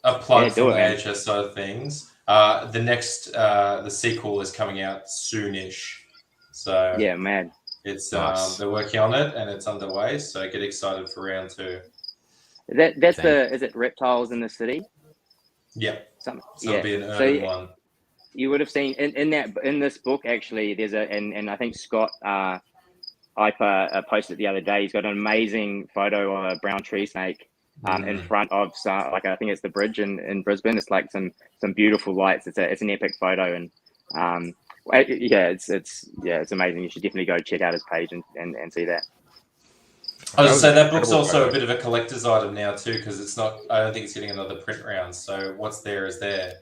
S7: A plug for the AHS side of things. The sequel is coming out soonish. So
S5: yeah, man.
S7: It's nice. They're working on it and it's underway, so get excited for round 2.
S5: Is it Reptiles in the City?
S7: Yeah. It'll be an urban one.
S5: You would have seen in this book, actually, there's and I think Scott Iper posted the other day. He's got an amazing photo of a brown tree snake in front of I think it's the bridge in Brisbane. It's like some beautiful lights. It's an epic photo, and it's amazing. You should definitely go check out his page and see that.
S7: I was going to say that book's also a bit of a collector's item now too, because it's not. I don't think it's getting another print round. So what's there is there.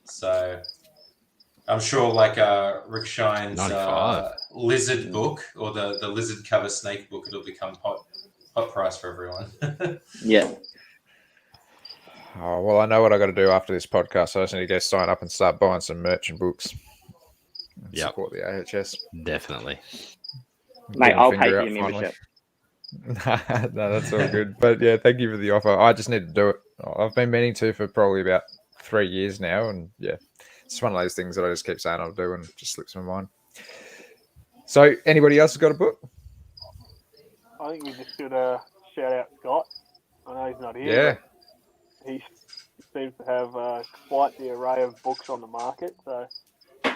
S7: So I'm sure, like Rick Shine's lizard book or the lizard cover snake book, it'll become hot price for everyone.
S5: Yeah.
S2: Oh, well, I know what I got to do after this podcast. I just need to go sign up and start buying some merch and books. Support the AHS.
S1: Definitely.
S5: Mate, I'll pay for your membership.
S2: No, that's all good. But yeah, thank you for the offer. I just need to do it. I've been meaning to for probably about 3 years now, and yeah, it's one of those things that I just keep saying I'll do and it just slips my mind. So, anybody else has got a book?
S4: I think we just should shout out Scott. I know he's not here.
S2: Yeah.
S4: But he seems to have quite the array of books on the market. So
S2: I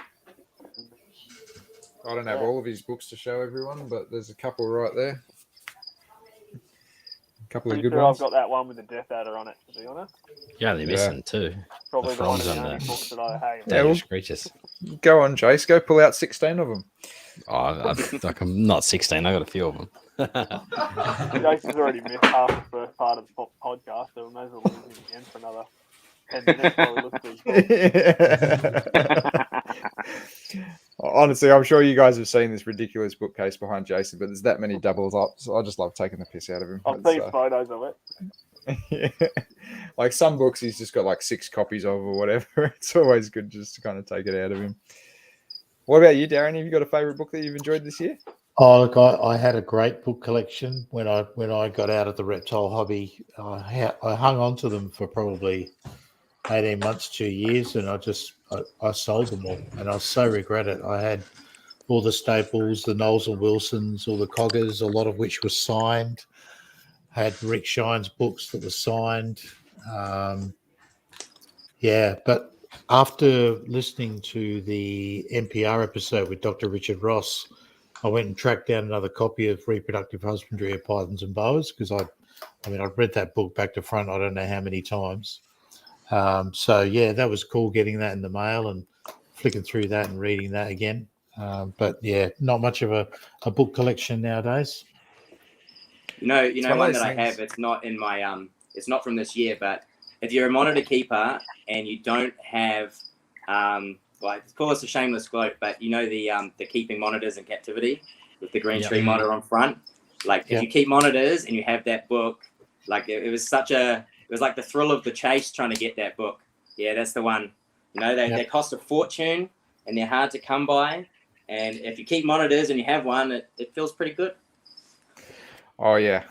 S2: don't have all of his books to show everyone, but there's a couple right there. A couple of good ones.
S4: I've got that one with the Death Adder on it, to be honest.
S1: Yeah, they're missing too.
S4: Probably
S1: the
S4: one of
S1: fronds
S4: the
S1: on
S4: only
S1: the
S4: books that I have.
S1: dangerous creatures.
S2: Go on, Jace. Go pull out 16 of them.
S1: Oh, I'm not 16. I got a few of them.
S4: Jason's already missed half the first part of the podcast, so we may as well lose him again for another 10 minutes while we look through his books.
S2: Honestly, I'm sure you guys have seen this ridiculous bookcase behind Jason, but there's that many doubles up, so I just love taking the piss out of him.
S4: I've seen photos of it.
S2: Yeah. Like some books he's just got like 6 copies of or whatever. It's always good just to kind of take it out of him. What about you, Darren? Have you got a favourite book that you've enjoyed this year?
S6: Oh, look, I had a great book collection when I got out of the reptile hobby. I hung on to them for probably 18 months, 2 years, and I sold them all, and I so regret it. I had all the staples, the Knowles and Wilsons, all the Coggers, a lot of which was signed. I had Rick Shine's books that were signed. But after listening to the NPR episode with Dr. Richard Ross, I went and tracked down another copy of Reproductive Husbandry of Pythons and Boas because I've read that book back to front I don't know how many times. That was cool getting that in the mail and flicking through that and reading that again. Not much of a book collection nowadays.
S5: You know one that I have. It's not in my it's not from this year, but if you're a monitor keeper and you don't have call us a shameless quote, but you know the keeping monitors in captivity with the green tree monitor on front. If you keep monitors and you have that book, it was like the thrill of the chase trying to get that book. Yeah, that's the one. They cost a fortune and they're hard to come by. And if you keep monitors and you have one, it feels pretty good.
S2: Oh yeah,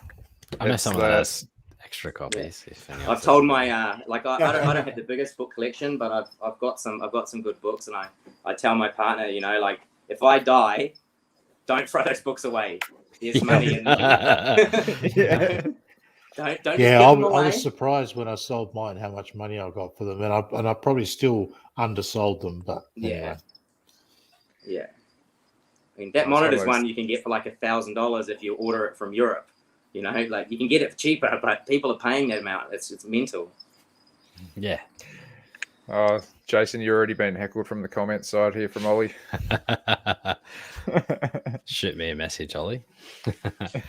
S1: I know some of those extra copies.
S5: Yeah. I've told my I don't have the biggest book collection, but I've got some good books, and I tell my partner, if I die, don't throw those books away. There's money in them. Don't
S6: I was surprised when I sold mine how much money I got for them, and I probably still undersold them, but anyway.
S5: Yeah. I mean, that monitor's one you can get for $1,000 if you order it from Europe. You can get it for cheaper, but people are paying that amount. It's mental.
S1: Yeah.
S2: Oh, Jason, you're already being heckled from the comments side here from Ollie.
S1: Shoot me a message, Ollie.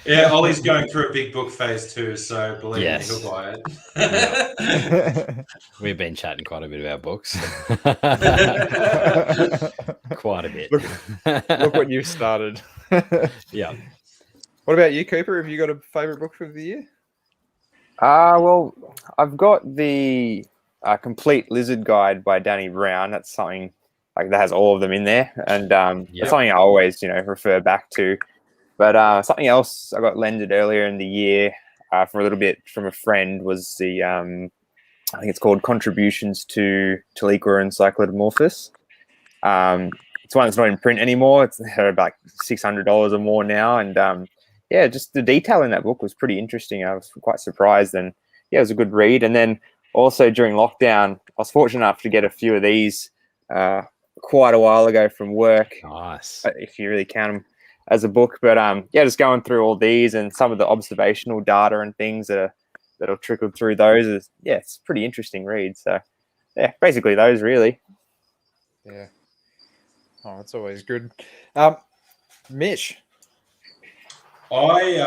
S7: Yeah, Ollie's going through a big book phase too, so believe me, he'll buy it.
S1: We've been chatting quite a bit about books. Quite a bit.
S2: Look what you've started.
S1: Yeah.
S2: What about you, Cooper? Have you got a favourite book for the year?
S8: Well, I've got the Complete Lizard Guide by Danny Brown. That's something that has all of them in there, and it's something I always refer back to. But something else I got lended earlier in the year for a little bit from a friend was the I think it's called Contributions to Taliqua and Cyclodomorphus. It's one that's not in print anymore. It's about $600 or more now, and just the detail in that book was pretty interesting. I was quite surprised, and it was a good read. And then also during lockdown, I was fortunate enough to get a few of these quite a while ago from work.
S1: Nice,
S8: if you really count them as a book. But just going through all these and some of the observational data and things that are trickled through those is it's a pretty interesting read. So basically those really.
S2: Yeah. Oh, that's always good. Mitch.
S7: I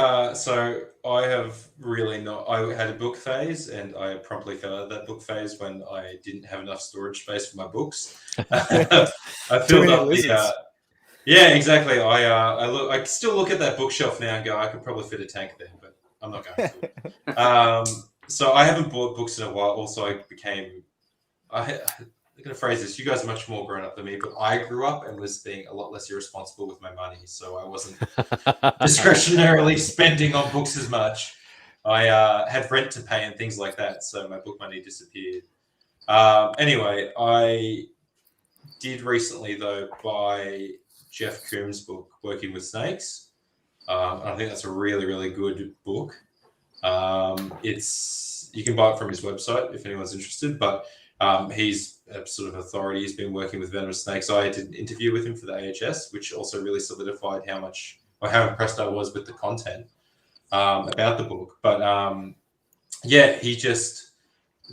S7: have really not. I had a book phase, and I promptly fell out of that book phase when I didn't have enough storage space for my books. I filled up the. Yeah, exactly. I still look at that bookshelf now and go, I could probably fit a tank there, but I'm not going to. So I haven't bought books in a while. Also, I'm going to phrase this. You guys are much more grown up than me, but I grew up and was being a lot less irresponsible with my money. So I wasn't discretionarily spending on books as much. I had rent to pay and things like that. So my book money disappeared. Anyway, I did recently, though, buy Jeff Coombs' book, Working with Snakes. I think that's a really, really good book. You can buy it from his website if anyone's interested, but he's a sort of authority. He's been working with venomous snakes. I did an interview with him for the AHS, which also really solidified how impressed I was with the content about the book. But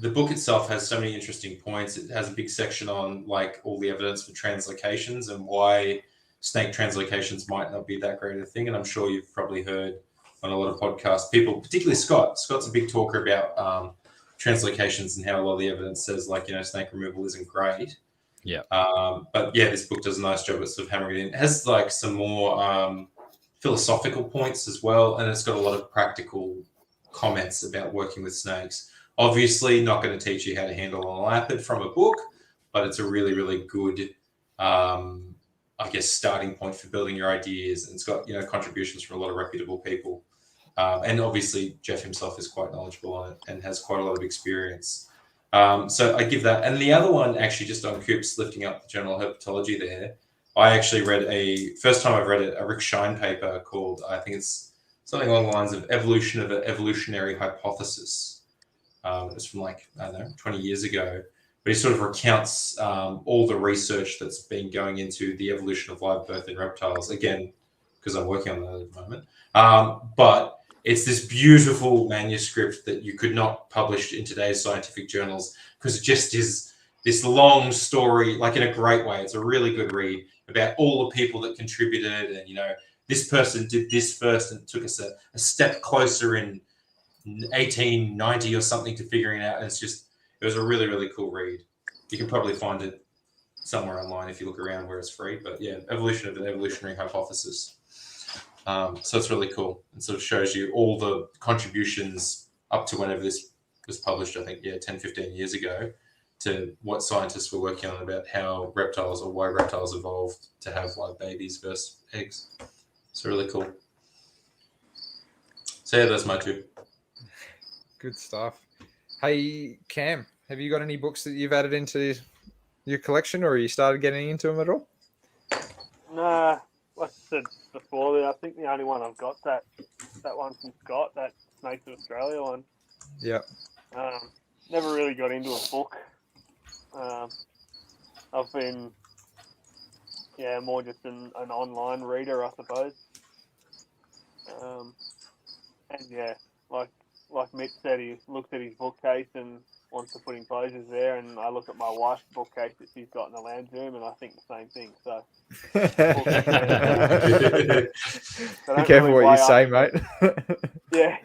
S7: the book itself has so many interesting points. It has a big section on like all the evidence for translocations and why snake translocations might not be that great a thing. And I'm sure you've probably heard on a lot of podcasts, people, particularly Scott. Scott's a big talker about translocations and how a lot of the evidence says, like, snake removal isn't great.
S1: Yeah.
S7: But yeah, this book does a nice job at sort of hammering it in. It has like some more philosophical points as well, and it's got a lot of practical comments about working with snakes. Obviously, not going to teach you how to handle a leopard from a book, but it's a really, really good, starting point for building your ideas. And it's got, contributions from a lot of reputable people. And obviously, Jeff himself is quite knowledgeable on it and has quite a lot of experience. So I give that. And the other one, actually, just on Coops, lifting up the general herpetology there, I actually read first time I've read it, a Rick Shine paper called, I think it's something along the lines of Evolution of an Evolutionary Hypothesis. It was from 20 years ago. But he sort of recounts all the research that's been going into the evolution of live birth in reptiles, again, because I'm working on that at the moment. But it's this beautiful manuscript that you could not publish in today's scientific journals because it just is this long story, like in a great way. It's a really good read about all the people that contributed and, this person did this first and took us a step closer in 1890 or something to figuring it out. And it was a really, really cool read. You can probably find it somewhere online if you look around where it's free. But yeah, Evolution of an Evolutionary Hypothesis. So it's really cool. And sort of shows you all the contributions up to whenever this was published, I think, 10, 15 years ago, to what scientists were working on about how reptiles or why reptiles evolved to have live babies versus eggs. It's really cool. So yeah, that's my two.
S2: Good stuff. Hey, Cam, have you got any books that you've added into your collection, or you started getting into them at all?
S4: Nah, like I said before, I think the only one I've got that one from Scott, that Snakes of Australia one.
S2: Yeah.
S4: Never really got into a book. I've been, more just an online reader, I suppose. Like Mitch said, he looks at his bookcase and wants to put enclosures there, and I look at my wife's bookcase that she's got in the lounge room, and I think the same thing. So,
S2: be careful what you say, mate.
S4: Yeah.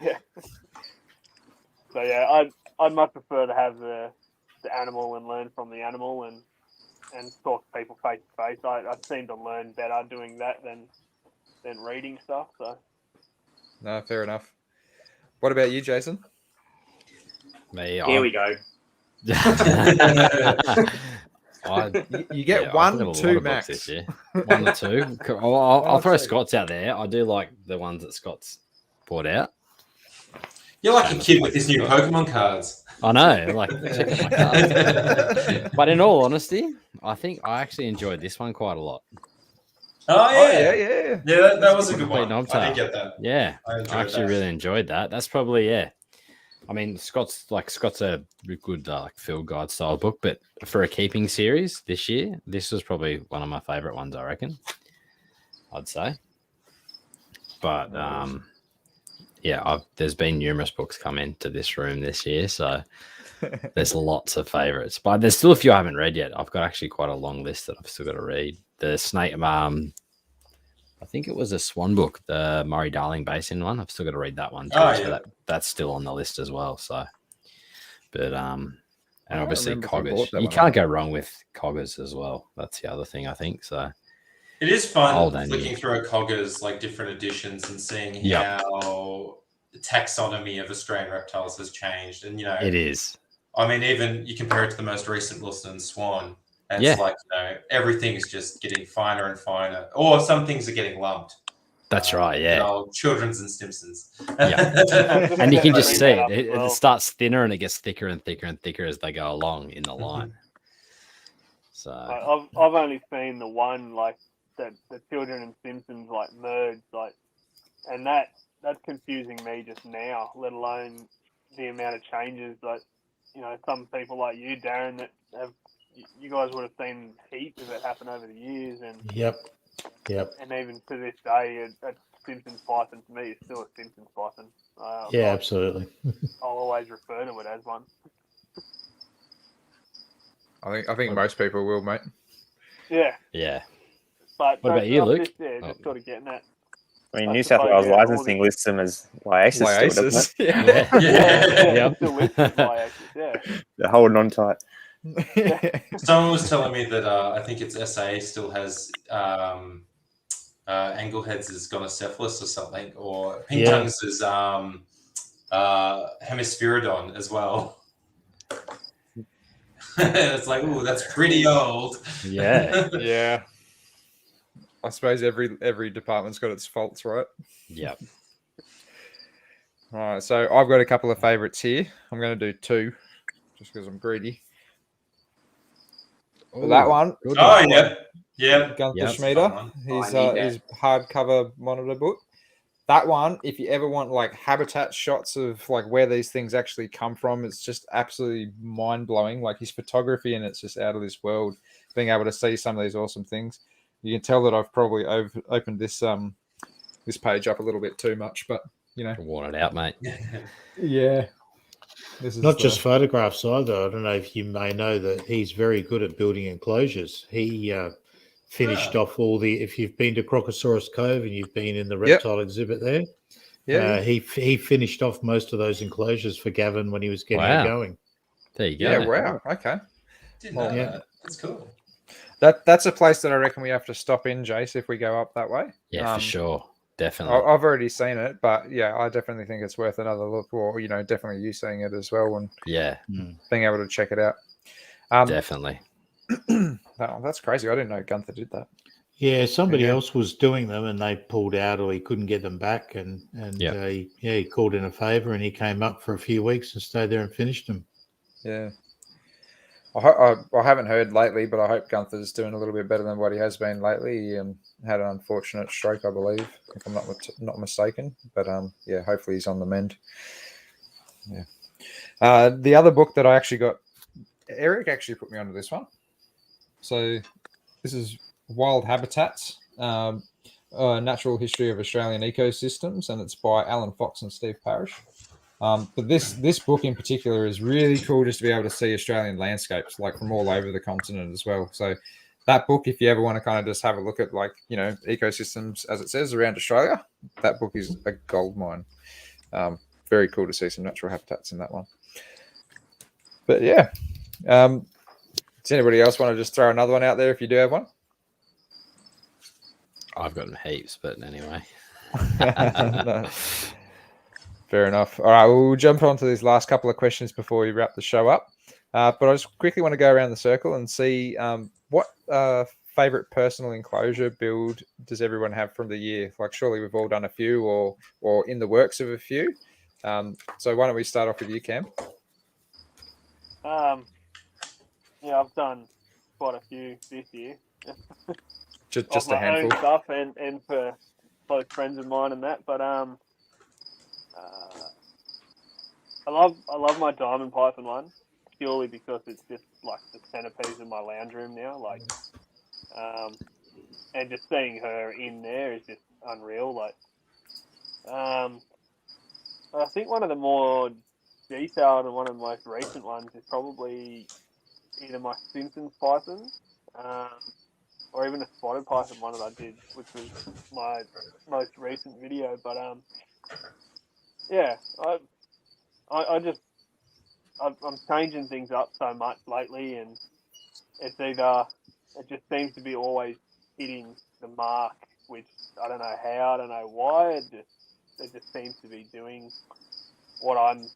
S4: So yeah, I'd much prefer to have the animal and learn from the animal and talk to people face to face. I seem to learn better doing that than reading stuff. So.
S2: No, fair enough. What about you, Jason?
S9: Here we go.
S2: You get 1, 2 max.
S1: This year. 1 or 2. I'll throw Scott's out there. I do like the ones that Scott's brought out.
S7: You're like a kid with his new Pokemon cards.
S1: I know, check out my cards. But in all honesty, I think I actually enjoyed this one quite a lot.
S7: Oh yeah. Yeah, that was a good
S1: Complete
S7: one.
S1: Knobtail.
S7: I did get that.
S1: Yeah, I actually really enjoyed that. That's probably I mean, Scott's a good field guide style book, but for a keeping series this year, this was probably one of my favorite ones. I reckon, I'd say. But there's been numerous books come into this room this year, so there's lots of favorites. But there's still a few I haven't read yet. I've got actually quite a long list that I've still got to read. The snake, I think it was a Swan book, the Murray-Darling Basin one. I've still got to read that one too. So that's still on the list as well. So, but and obviously coggers. You can't go wrong with coggers as well. That's the other thing I think. So
S7: it is fun flicking through a coggers, like different editions, and seeing how the taxonomy of Australian reptiles has changed. And
S1: it is.
S7: I mean, even you compare it to the most recent Wilson and Swan, and
S1: Yeah.
S7: it's like, everything's just getting finer and finer, or some things are getting lumped.
S1: That's right,
S7: Good
S1: yeah.
S7: old Children's and Simpsons.
S1: And you can just see it. It
S4: Well.
S1: starts thinner and it gets thicker and thicker and thicker as they go along in the line. So
S4: I've only seen the one like that the Children and Simpsons like merged like, and that's confusing me just now. Let alone the amount of changes that some people like you, Darren, that have you guys would have seen heaps of it happen over the years, and
S6: Yep.
S4: and even to this day, a Simpsons Python to me is still a Simpsons Python.
S6: Yeah, absolutely.
S4: I'll always refer to it as one.
S2: I think most people will, mate.
S4: Yeah. But
S1: what about you, Luke?
S4: Just sort of getting that.
S8: I mean,
S4: I
S8: New South
S4: suppose,
S8: Wales
S4: yeah,
S8: licensing lists them as liasis, still, doesn't it?
S4: Yeah. Still listed by yeah.
S8: They're holding on tight.
S7: Someone was telling me that I think it's SA still has Angleheads as gonocephalus or something, or Pink Tongues as Hemispherodon as well. It's like, ooh, that's pretty old.
S1: Yeah.
S2: Yeah. I suppose every department's got its faults, right?
S1: Yep.
S2: All right, so I've got a couple of favourites here. I'm going to do two, just because I'm greedy. But that one.
S7: Oh, yeah.
S2: Gunther Schmieder, his hardcover monitor book. That one, if you ever want like habitat shots of like where these things actually come from, it's just absolutely mind blowing. Like his photography, and it's just out of this world. Being able to see some of these awesome things, you can tell that I've probably opened this this page up a little bit too much, but
S1: worn it out, mate.
S2: Yeah. This is
S6: not just photographs either. I don't know if you may know that he's very good at building enclosures. He finished off all the. If you've been to Crocosaurus Cove and you've been in the reptile exhibit there, he finished off most of those enclosures for Gavin when he was getting it going.
S1: There you go.
S2: Yeah, wow. Okay.
S7: Didn't know that. That's cool.
S2: That's a place that I reckon we have to stop in, Jace, if we go up that way.
S1: Yeah, for sure. Definitely.
S2: I've already seen it, but yeah, I definitely think it's worth another look, or definitely you seeing it as well and being able to check it out.
S1: Definitely.
S2: That's crazy. I didn't know Gunther did that.
S6: Yeah, somebody else was doing them and they pulled out or he couldn't get them back, and he called in a favor and he came up for a few weeks and stayed there and finished them.
S2: Yeah. I haven't heard lately, but I hope Gunther's doing a little bit better than what he has been lately. He had an unfortunate stroke, I believe, if I'm not mistaken. But hopefully he's on the mend. Yeah. The other book that I actually got, Eric actually put me onto this one. So this is Wild Habitats, Natural History of Australian Ecosystems, and it's by Alan Fox and Steve Parrish. But this book in particular is really cool just to be able to see Australian landscapes like from all over the continent as well. So that book, if you ever want to kind of just have a look at like, ecosystems as it says around Australia, that book is a gold mine. Very cool to see some natural habitats in that one. But yeah. Does anybody else want to just throw another one out there if you do have one?
S1: I've got heaps, but anyway.
S2: No. Fair enough. All right, we'll jump on to these last couple of questions before we wrap the show up. But I just quickly want to go around the circle and see what favorite personal enclosure build does everyone have from the year? Like, surely we've all done a few or in the works of a few. So why don't we start off with you, Cam?
S4: Yeah, I've done quite a few this year.
S2: just a handful.
S4: Own stuff and for close friends of mine and that, but I love my diamond python one purely because it's just like the centerpiece of my lounge room now. Like, and just seeing her in there is just unreal. Like, I think one of the more detailed and one of the most recent ones is probably either my Simpsons python, or even a spotted python one that I did, which was my most recent video. But I'm changing things up so much lately, and it's either it just seems to be always hitting the mark, which I don't know how, I don't know why. It just seems to be doing what I'm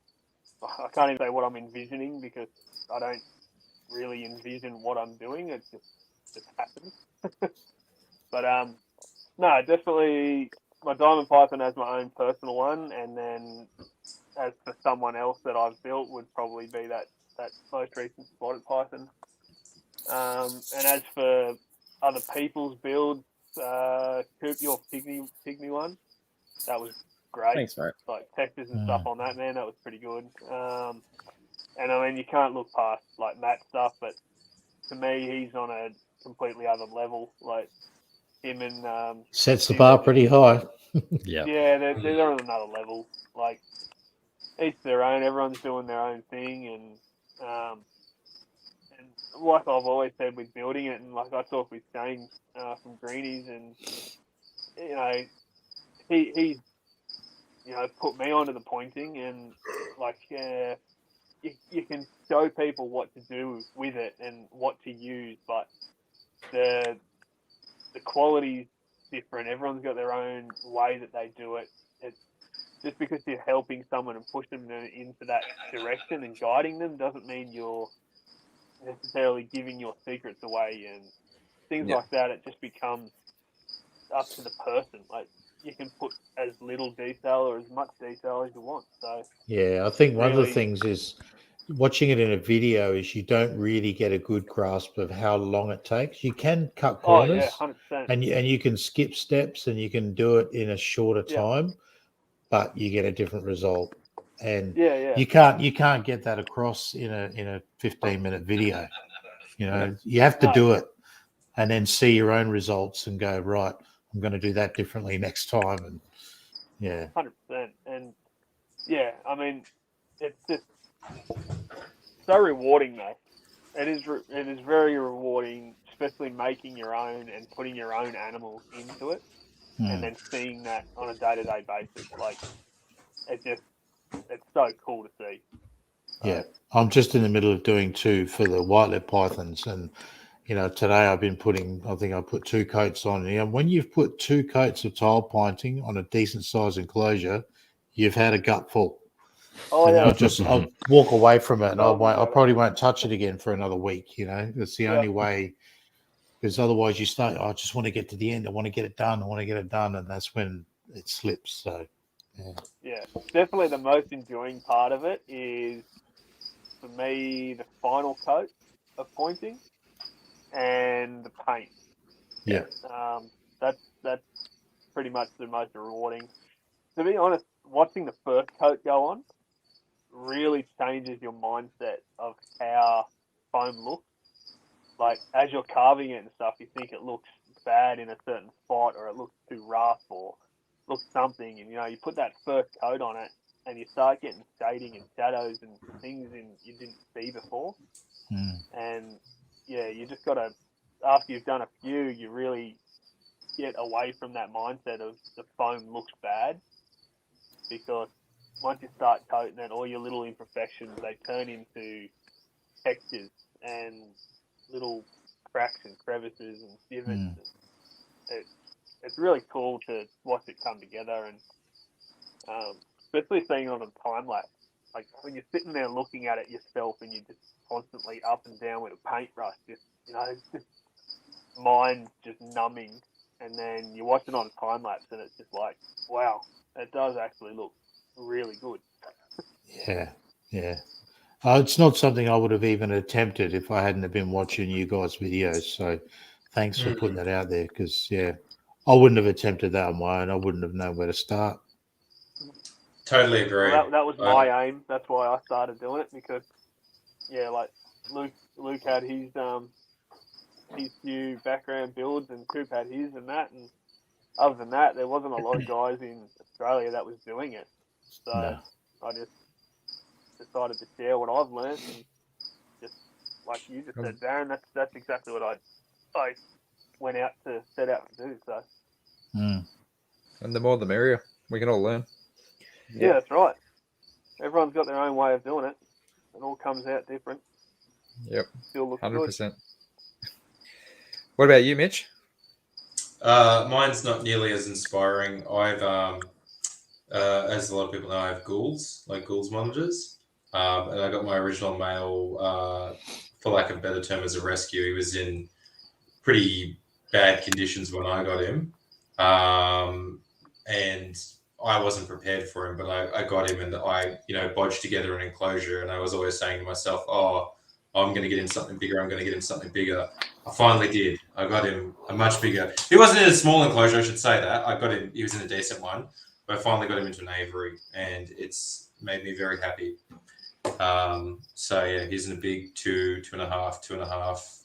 S4: I can't even say what I'm envisioning because I don't really envision what I'm doing. It just happens. But no, definitely my diamond python as my own personal one, and then as for someone else that I've built would probably be that most recent spotted python. And as for other people's builds, Coop, your pygmy one, that was great.
S9: Thanks, mate.
S4: Like textures and stuff on that, man, that was pretty good. And I mean, you can't look past like Matt's stuff, but to me, he's on a completely other level. Like him and
S6: sets the bar pretty high.
S9: Yeah.
S4: yeah, they're on another level. Like each their own. Everyone's doing their own thing, and like I've always said with building it, and like I talked with James from Greenies, and you know, he's put me onto the pointing, and like you can show people what to do with it and what to use, but the quality's different. Everyone's got their own way that they do it. It's just because you're helping someone and pushing them into that direction and guiding them doesn't mean you're necessarily giving your secrets away and things like that. It just becomes up to the person. Like you can put as little detail or as much detail as you want. So
S6: yeah, I think one of the things is watching it in a video is you don't really get a good grasp of how long it takes. You can cut corners,
S4: 100%.
S6: and you can skip steps, and you can do it in a shorter time, but you get a different result. And you can't get that across in a 15-minute video. You have to do it and then see your own results and go, right, I'm going to do that differently next time. And
S4: 100%. And yeah, I mean, it's just so rewarding though. It is very rewarding, especially making your own and putting your own animals into it, and then seeing that on a day-to-day basis. Like it's so cool to see.
S6: Yeah, I'm just in the middle of doing 2 for the white-lip pythons, and today I've been I think I put 2 coats on. And when you've put 2 coats of tile painting on a decent size enclosure, you've had a gutful. I'll walk away from it, and I probably won't touch it again for another week. That's the only way, because otherwise you start. I just want to get to the end. I want to get it done. And that's when it slips. So,
S4: yeah, definitely the most enjoying part of it is for me the final coat of pointing and the paint.
S6: Yeah,
S4: that's pretty much the most rewarding. To be honest, watching the first coat go on really changes your mindset of how foam looks. Like as you're carving it and stuff, you think it looks bad in a certain spot, or it looks too rough, or looks something, and you put that first coat on it, and you start getting shading and shadows and things you didn't see before. And yeah, you just got to, after you've done a few, you really get away from that mindset of the foam looks bad, because once you start coating it, all your little imperfections, they turn into textures and little cracks and crevices and divots. It's really cool to watch it come together, and especially seeing it on a time lapse. Like when you're sitting there looking at it yourself, and you're just constantly up and down with a paintbrush, just mind just numbing. And then you watch it on a time lapse, and it's just like, wow, it does actually look really good.
S6: Yeah. It's not something I would have even attempted if I hadn't have been watching you guys' videos. So thanks for putting that out there, because, I wouldn't have attempted that on my own. I wouldn't have known where to start.
S7: Totally agree.
S4: Well, that was my aim. That's why I started doing it, because, like Luke had his few background builds, and Coop had his and that. And other than that, there wasn't a lot of guys in Australia that was doing it. So I just decided to share what I've learned, and just like you just said, Darren, that's exactly what I went out to set out to do. So,
S2: and the more the merrier. We can all learn.
S4: Yeah, that's right. Everyone's got their own way of doing it. It all comes out different.
S2: Yep,
S4: Still looks
S2: 100%.
S4: good.
S2: What about you, Mitch?
S7: Mine's not nearly as inspiring. I've, as a lot of people know, I have ghouls, like ghouls monitors. And I got my original male, for lack of a better term, as a rescue. He was in pretty bad conditions when I got him. And I wasn't prepared for him, but I got him, and I, bodged together an enclosure, and I was always saying to myself, I'm going to get him something bigger. I'm going to get him something bigger. I finally did. I got him a much bigger. He wasn't in a small enclosure, I should say that. I got him. He was in a decent one, but I finally got him into an aviary, and it's made me very happy. So yeah, he's in a big 2.5,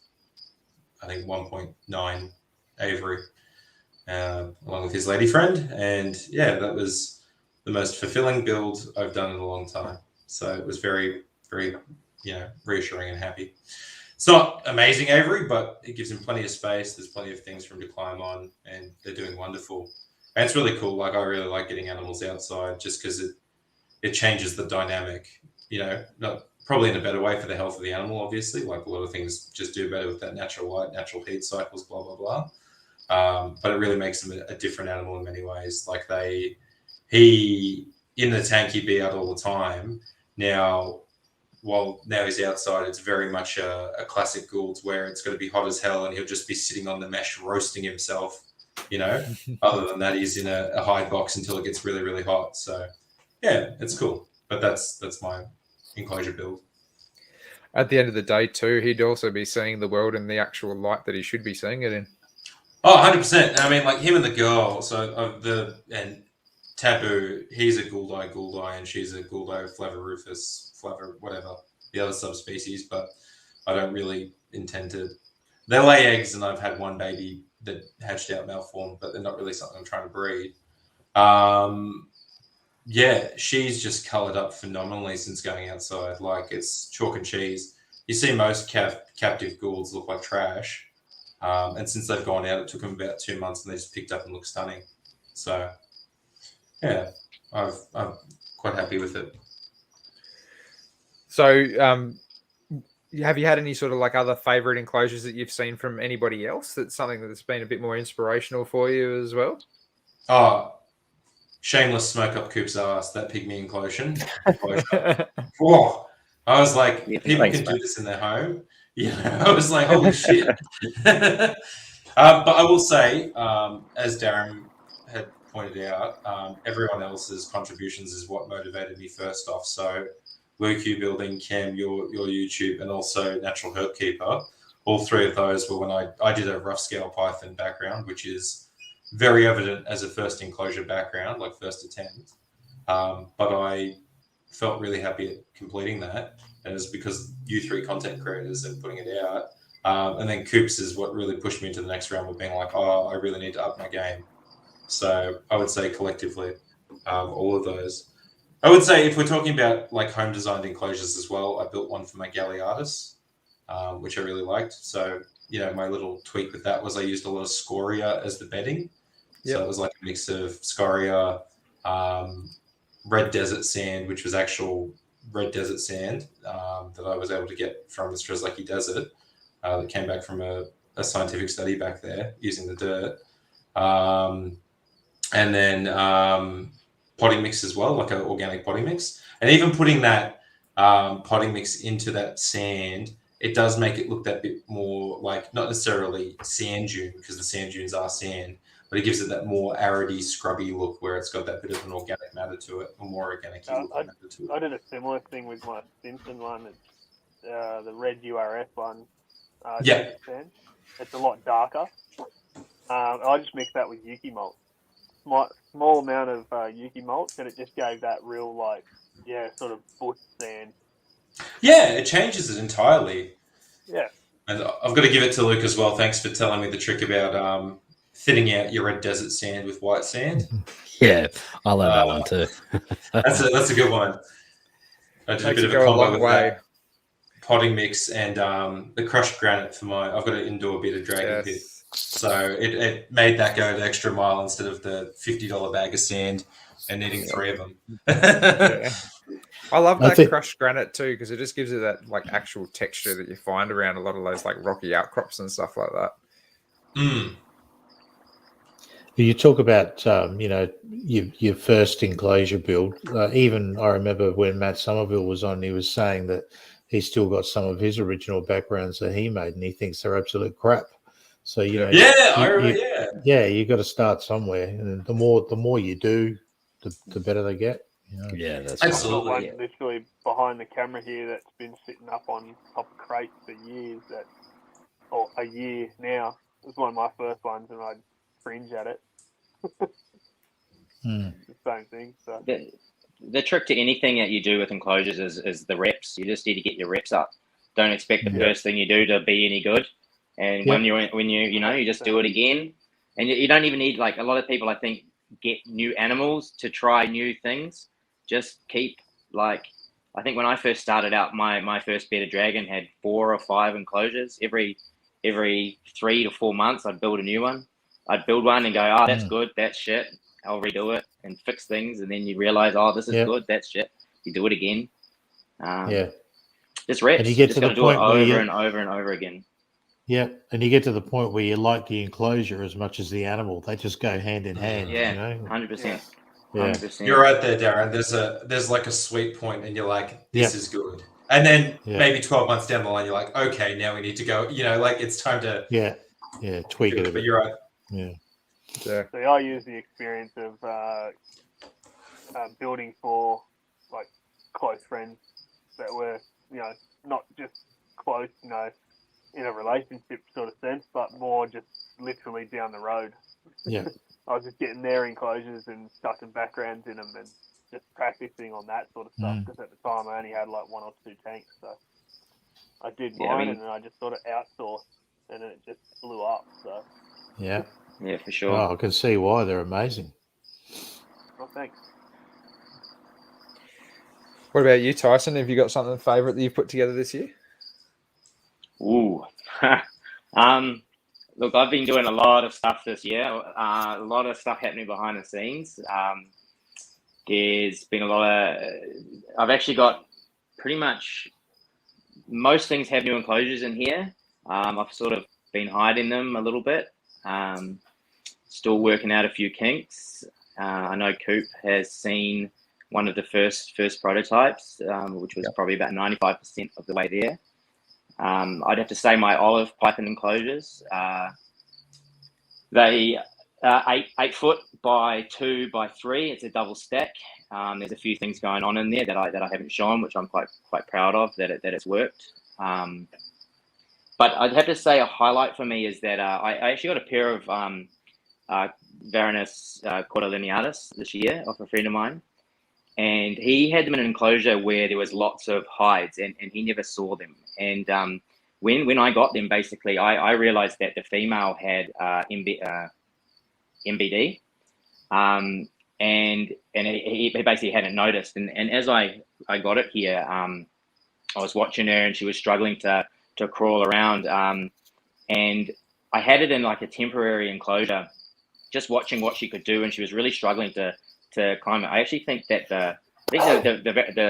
S7: I think 1.9 aviary, along with his lady friend. And yeah, that was the most fulfilling build I've done in a long time. So it was very, very, reassuring and happy. It's not amazing aviary, but it gives him plenty of space. There's plenty of things for him to climb on, and they're doing wonderful. And it's really cool. Like, I really like getting animals outside just because it changes the dynamic, not probably in a better way for the health of the animal, obviously. Like, a lot of things just do better with that natural light, natural heat cycles, blah, blah, blah. But it really makes them a different animal in many ways. Like, he in the tank, he'd be out all the time. Now he's outside, it's very much a classic Gould's where it's going to be hot as hell and he'll just be sitting on the mesh roasting himself, Other than that, he's in a hide box until it gets really, really hot. So, yeah, it's cool. But that's my enclosure build.
S2: At the end of the day, too, he'd also be seeing the world in the actual light that he should be seeing it in.
S7: Oh, 100%. I mean, like him and the girl, and Taboo, he's a Gouldai, and she's a Gouldai whatever, the other subspecies, but I don't really intend to. They lay eggs, and I've had one baby that hatched out male form, but they're not really something I'm trying to breed. Yeah, she's just coloured up phenomenally since going outside. Like, it's chalk and cheese. You see most captive Goulds look like trash, and since they've gone out, it took them about 2 months, and they just picked up and look stunning. So, yeah, I'm quite happy with it.
S2: So, have you had any sort of like other favourite enclosures that you've seen from anybody else? That's something that's been a bit more inspirational for you as well?
S7: Oh, shameless smoke up Coop's ass, that pygmy enclosure. Whoa. I was like, people can do this in their home. Yeah, I was like, holy shit. But I will say, as Darren had pointed out, everyone else's contributions is what motivated me first off. So Luke, you building, Cam, your YouTube, and also Natural Herp Keeper. All three of those were when I did a rough scale Python background, which is very evident as a first enclosure background, like first attempt. But I felt really happy at completing that. And it was because you three content creators and putting it out. And then Coops is what really pushed me into the next round of being like, I really need to up my game. So I would say collectively, all of those. I would say if we're talking about like home designed enclosures as well, I built one for my Galliardus, which I really liked. So, my little tweak with that was I used a lot of scoria as the bedding. Yep. So it was like a mix of scoria, red desert sand, which was actual red desert sand that I was able to get from the Strzelecki Desert that came back from a scientific study back there using the dirt. And then potting mix as well, like an organic potting mix. And even putting that potting mix into that sand, it does make it look that bit more like, not necessarily sand dune, because the sand dunes are sand, but it gives it that more aridy, scrubby look where it's got that bit of an organic matter to it, or more organic matter to it.
S4: I did a similar thing with my Simpson one. It's the red URF one.
S7: Yeah.
S4: It's a lot darker. I just mixed that with Yuki malt. Small amount of Yuki malt, and it just gave that real, sort of bush sand.
S7: Yeah, it changes it entirely.
S4: Yeah.
S7: And I've got to give it to Luke as well. Thanks for telling me the trick about thinning out your red desert sand with white sand.
S9: Yeah, I love that one too.
S7: That's a good one. I did a bit of a combo with that potting mix and the crushed granite for I've got an indoor bearded dragon pit. So it made that go the extra mile instead of the $50 bag of sand and needing 3 of them.
S2: Yeah. I love that crushed granite too, because it just gives it that like actual texture that you find around a lot of those like rocky outcrops and stuff like that.
S6: You talk about your first enclosure build. Even I remember when Matt Somerville was on, he was saying that he's still got some of his original backgrounds that he made, and he thinks they're absolute crap. So you got to start somewhere, and the more you do, the better they get.
S1: Yeah, that's
S4: I've
S7: Absolutely.
S4: got one literally behind the camera here that's been sitting up on top of crates for years. Or a year now. It was one of my first ones, and I'd cringe at it.
S6: Hmm.
S4: The same thing. So.
S5: The trick to anything that you do with enclosures is the reps. You just need to get your reps up. Don't expect the first thing you do to be any good. And when you just do it again, and you don't even need, like, a lot of people, I think, get new animals to try new things. Just keep, like, I think when I first started out, my first bearded dragon had 4 or 5 enclosures. Every 3 to 4 months, I'd build a new one. I'd build one and go, oh, that's good, that's shit. I'll redo it and fix things, and then you realize, oh, this is good, that's shit. You do it again. Just reps.
S6: And you get to the point
S5: over and over and over again.
S6: Yeah, and you get to the point where you like the enclosure as much as the animal. They just go hand in hand.
S5: Yeah, 100%. 100%.
S7: You're right there, Darren. There's like a sweet point, and you're like, this is good. And then maybe 12 months down the line, you're like, okay, now we need to go. Like, it's time to
S6: tweak it a bit.
S7: But you're right.
S6: Yeah.
S4: So I use the experience of building for, like, close friends that were, not just close, in a relationship sort of sense, but more just literally down the road.
S6: Yeah.
S4: I was just getting their enclosures and stuffing backgrounds in them and just practicing on that sort of stuff, because at the time I only had like 1 or 2 tanks, so I did mine and then I just sort of outsourced, and then it just blew up. So
S6: yeah,
S5: for sure.
S6: Oh, I can see why. They're amazing.
S4: Well, thanks.
S2: What about you, Tyson? Have you got something favourite that you've put together this year?
S5: Ooh. Look, I've been doing a lot of stuff this year. A lot of stuff happening behind the scenes. There's been a lot of... I've actually got pretty much... Most things have new enclosures in here. I've sort of been hiding them a little bit. Still working out a few kinks. I know Coop has seen one of the first prototypes, which was probably about 95% of the way there. I'd have to say my olive python enclosures, they 8 foot by 2 by 3. It's a double stack. There's a few things going on in there that I haven't shown, which I'm quite proud of that it's worked. But I'd have to say a highlight for me is that I actually got a pair of Varanus cordilleniatus this year off a friend of mine. And he had them in an enclosure where there was lots of hides, and he never saw them. And when I got them, basically, I realized that the female had MBD, and he basically hadn't noticed. And as I got it here, I was watching her, and she was struggling to crawl around. And I had it in like a temporary enclosure, just watching what she could do, and she was really struggling to climb it. I actually think that the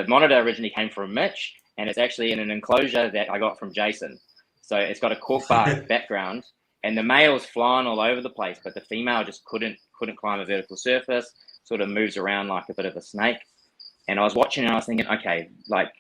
S5: monitor originally came from Mitch, and it's actually in an enclosure that I got from Jason. So it's got a cork bark background, and the male's flying all over the place, but the female just couldn't climb a vertical surface, sort of moves around like a bit of a snake. And I was watching and I was thinking, okay, like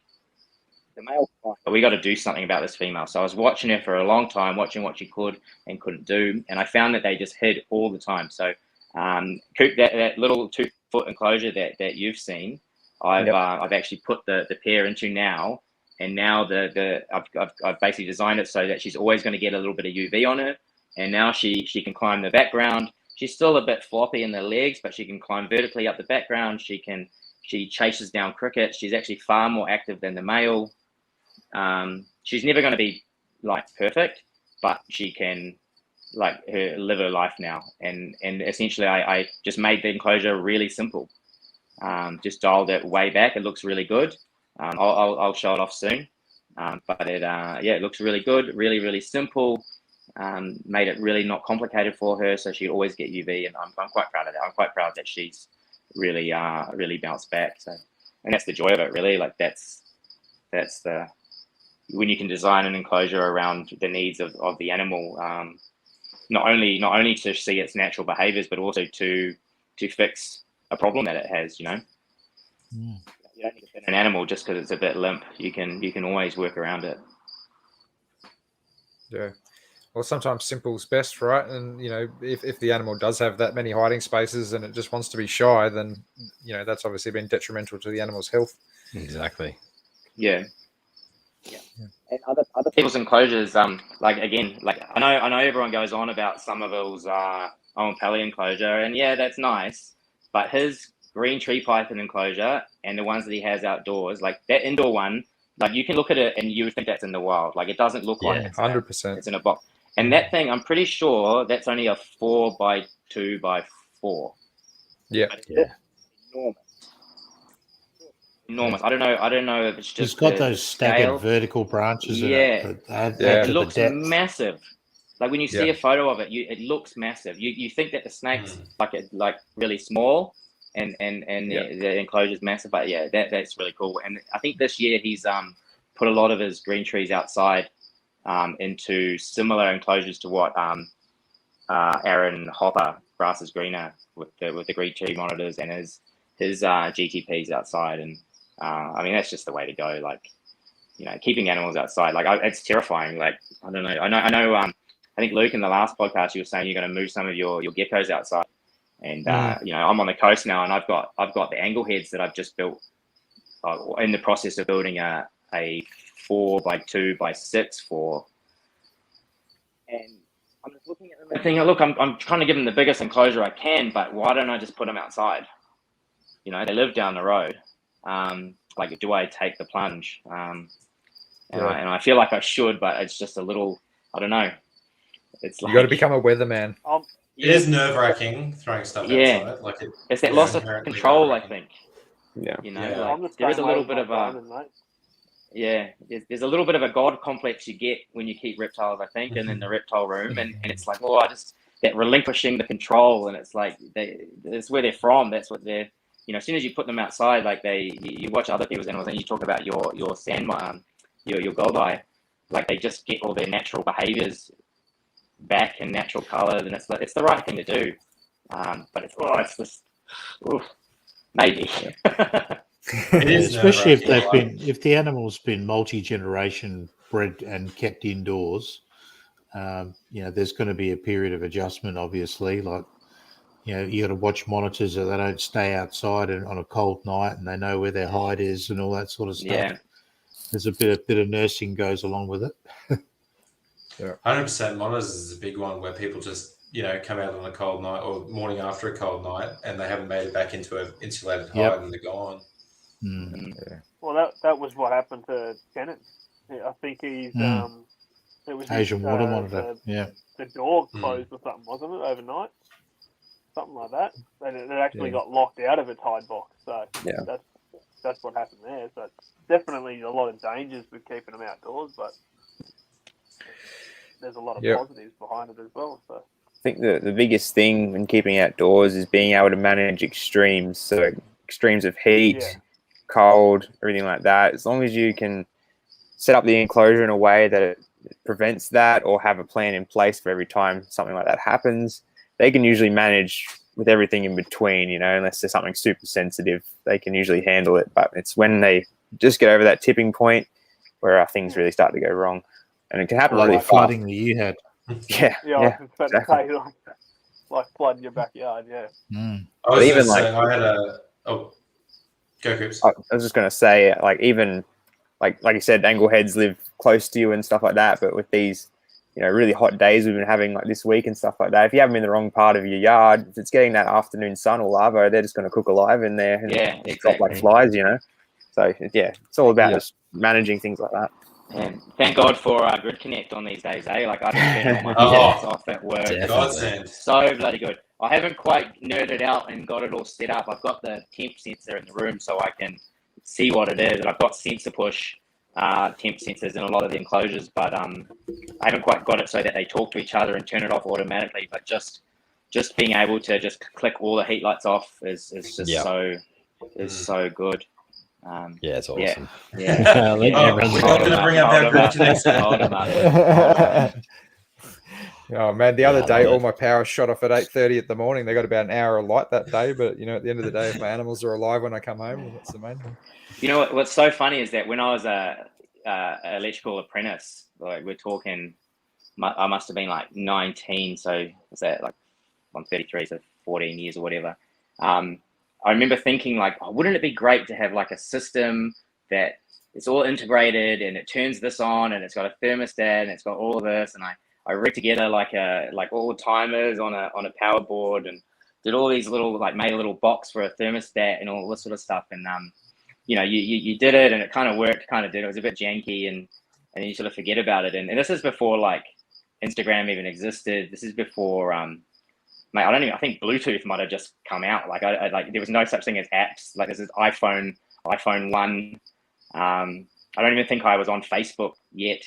S5: the male, we got to do something about this female. So I was watching her for a long time, watching what she could and couldn't do. And I found that they just hid all the time. So Coop, that little 2-foot enclosure that you've seen, I've actually put the pair into now, and now I've basically designed it so that she's always going to get a little bit of UV on her, and now she can climb the background. She's still a bit floppy in the legs, but she can climb vertically up the background. She chases down crickets. She's actually far more active than the male. She's never going to be like perfect, but she can live her life now. And essentially I just made the enclosure really simple. Just dialed it way back. It looks really good. I'll show it off soon. But it looks really good, really, really simple. Made it really not complicated for her, so she'd always get UV, and I'm quite proud of that. I'm quite proud that she's really bounced back. So, and that's the joy of it, really. Like that's when you can design an enclosure around the needs of the animal. not only to see its natural behaviors, but also to fix a problem that it has. You know, you don't need to fit an animal just because it's a bit limp. You can always work around it.
S2: Yeah. Well, sometimes simple's best, right? And if the animal does have that many hiding spaces and it just wants to be shy, then that's obviously been detrimental to the animal's health.
S1: Exactly.
S5: Yeah. And other people's enclosures, like I know everyone goes on about Somerville's own Pelly enclosure, and yeah, that's nice. But his green tree python enclosure and the ones that he has outdoors, like that indoor one, like you can look at it and you would think that's in the wild. Like it doesn't look like it's
S2: 100%.
S5: It's in a box. And that thing, I'm pretty sure that's only a 4x2x4.
S2: Yeah.
S5: Enormous. I don't know if it's just.
S6: It's got those staggered vertical branches.
S5: It looks massive. Like when you see a photo of it, it looks massive. You think that the snake's like really small, and the enclosure's massive, but yeah, that's really cool. And I think this year he's put a lot of his green trees outside. Into similar enclosures to what Aaron Hopper, Grass is Greener, with the green tree monitors and his GTPs outside, and I mean that's just the way to go. Like keeping animals outside, like it's terrifying. Like I don't know. I know. I think Luke in the last podcast you were saying you're going to move some of your geckos outside, and I'm on the coast now, and I've got the angleheads that I've just built. In the process of building a 4x2x6 for, and I'm just looking at them and thinking, look, I'm trying to give them the biggest enclosure I can, but why don't I just put them outside? They live down the road. Like, do I take the plunge? And I feel like I should, but it's just a little, I don't know. It's like
S2: you got to become a weatherman.
S7: It is nerve-wracking throwing stuff outside. Like
S5: it's that loss of control, I think.
S8: Yeah.
S5: There is a little bit of a. Yeah, there's a little bit of a god complex you get when you keep reptiles, I think, and in the reptile room, and it's like, that relinquishing the control, and it's like that's where they're from. That's what they're, as soon as you put them outside, like you watch other people's animals, and you talk about your sand, your goldeye, like they just get all their natural behaviors back and natural colors, and it's the right thing to do. But it's just, maybe.
S6: Especially if the animal's been multi-generation bred and kept indoors, there's going to be a period of adjustment, obviously. Like, you got to watch monitors so they don't stay outside and on a cold night, and they know where their hide is and all that sort of stuff.
S5: Yeah.
S6: There's a bit of nursing goes along with it.
S7: 100% monitors is a big one where people just come out on a cold night or morning after a cold night, and they haven't made it back into an insulated hide, and they're gone.
S6: Yeah.
S4: Well, that was what happened to Kenneth. I think he's it was
S6: Asian water monitor.
S4: The door closed or something, wasn't it, overnight? Something like that. And it actually got locked out of its hide box. So that's what happened there. So definitely a lot of dangers with keeping them outdoors, but there's a lot of positives behind it as well. So
S8: I think the biggest thing when keeping outdoors is being able to manage extremes. So extremes of heat, cold, everything like that. As long as you can set up the enclosure in a way that it prevents that, or have a plan in place for every time something like that happens, they can usually manage with everything in between, unless there's something super sensitive, they can usually handle it. But it's when they just get over that tipping point where things really start to go wrong. And it can happen really fast.
S6: Flooding that you had.
S4: I was about to say, like flooding your backyard,
S7: I
S8: was just going to say, like, even like you said, angleheads live close to you and stuff like that. But with these, really hot days we've been having like this week and stuff like that, if you have them in the wrong part of your yard, if it's getting that afternoon sun or larvae, they're just going to cook alive in there and drop like flies, So it's all about just managing things like that.
S5: And thank God for Grid Connect on these days, eh? Like I've been all my chats off at work. So bloody good. I haven't quite nerded out and got it all set up. I've got the temp sensor in the room so I can see what it is, and I've got sensor push temp sensors in a lot of the enclosures, but I haven't quite got it so that they talk to each other and turn it off automatically. But just being able to just click all the heat lights off is just so good.
S1: It's awesome.
S7: We're not going to bring up our next.
S2: Oh man, the other
S1: I
S2: day
S1: love
S2: all
S1: it.
S2: my power shot off at 8:30 in the morning. They got about an hour of light that day, but at the end of the day, if my animals are alive when I come home, then that's the main thing.
S5: You know what's so funny is that when I was a electrical apprentice, like we're talking, I must have been like 19. So was that like I'm 33, so 14 years or whatever. I remember thinking like, oh, wouldn't it be great to have like a system that it's all integrated and it turns this on and it's got a thermostat and it's got all of this, and I rigged together like all timers on a power board and did all these little made a little box for a thermostat and all this sort of stuff. And you did it and it kind of worked, it was a bit janky, and then you sort of forget about it. And this is before like Instagram even existed. This is before I think Bluetooth might have just come out. Like there was no such thing as apps. Like this is iPhone 1. I don't even think I was on Facebook yet,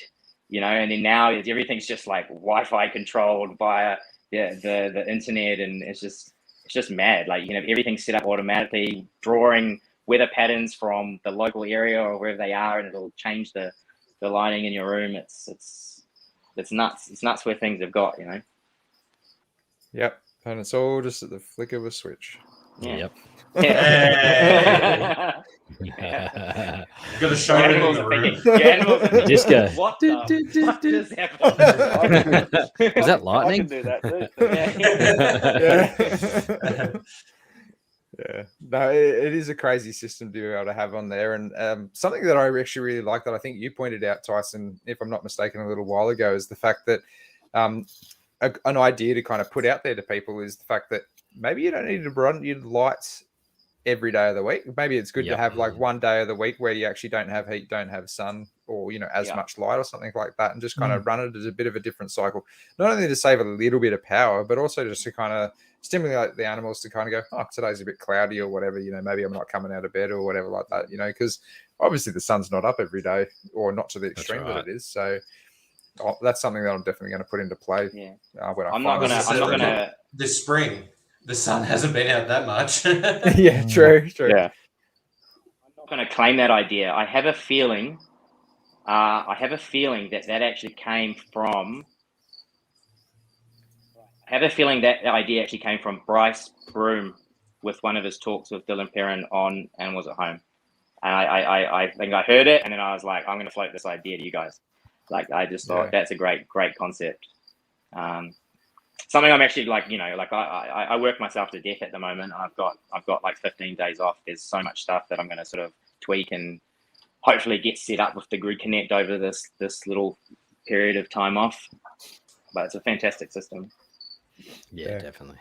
S5: and then now everything's just like Wi-Fi controlled via the internet, and it's just mad. Like, everything's set up automatically, drawing weather patterns from the local area or wherever they are, and it'll change the lighting in your room. It's nuts. It's nuts where things have got,
S2: Yep. And it's all just at the flick of a switch.
S5: Yeah.
S7: Hey.
S5: Yeah.
S7: Got a show in
S5: Animals
S7: the
S5: are
S7: room.
S5: thinking, animals are thinking,
S1: Just go.
S5: what the fuck is happening?
S1: Is that
S4: I
S1: lightning?
S4: can do that too.
S2: Yeah. No, it is a crazy system to be able to have on there. And something that I actually really like that I think you pointed out, Tyson, if I'm not mistaken, a little while ago, is the fact that an idea to kind of put out there to people is the fact that maybe you don't need to run your lights every day of the week. Maybe it's good to have like one day of the week where you actually don't have heat, don't have sun, or as much light or something like that, and just kind of run it as a bit of a different cycle. Not only to save a little bit of power, but also just to kind of stimulate the animals to kind of go, oh, today's a bit cloudy or whatever, maybe I'm not coming out of bed or whatever like that, because obviously the sun's not up every day, or not to the extreme that it is. So that's something that I'm definitely going to put into play.
S5: Yeah.
S2: When
S5: I'm not gonna.
S7: This spring, the sun hasn't been out that much.
S2: Yeah, true.
S8: Yeah.
S5: I'm not going to claim that idea. I have a feeling. That actually came from. I have a feeling that idea actually came from Bryce Broom with one of his talks with Dylan Perrin on Animals at Home, and I think I heard it, and then I was like, I'm going to float this idea to you guys. Like, I just thought that's a great concept. Something I'm actually I work myself to death at the moment. I've got like 15 days off. There's so much stuff that I'm going to sort of tweak and hopefully get set up with the Grid Connect over this little period of time off. But it's a fantastic system.
S1: Yeah, definitely.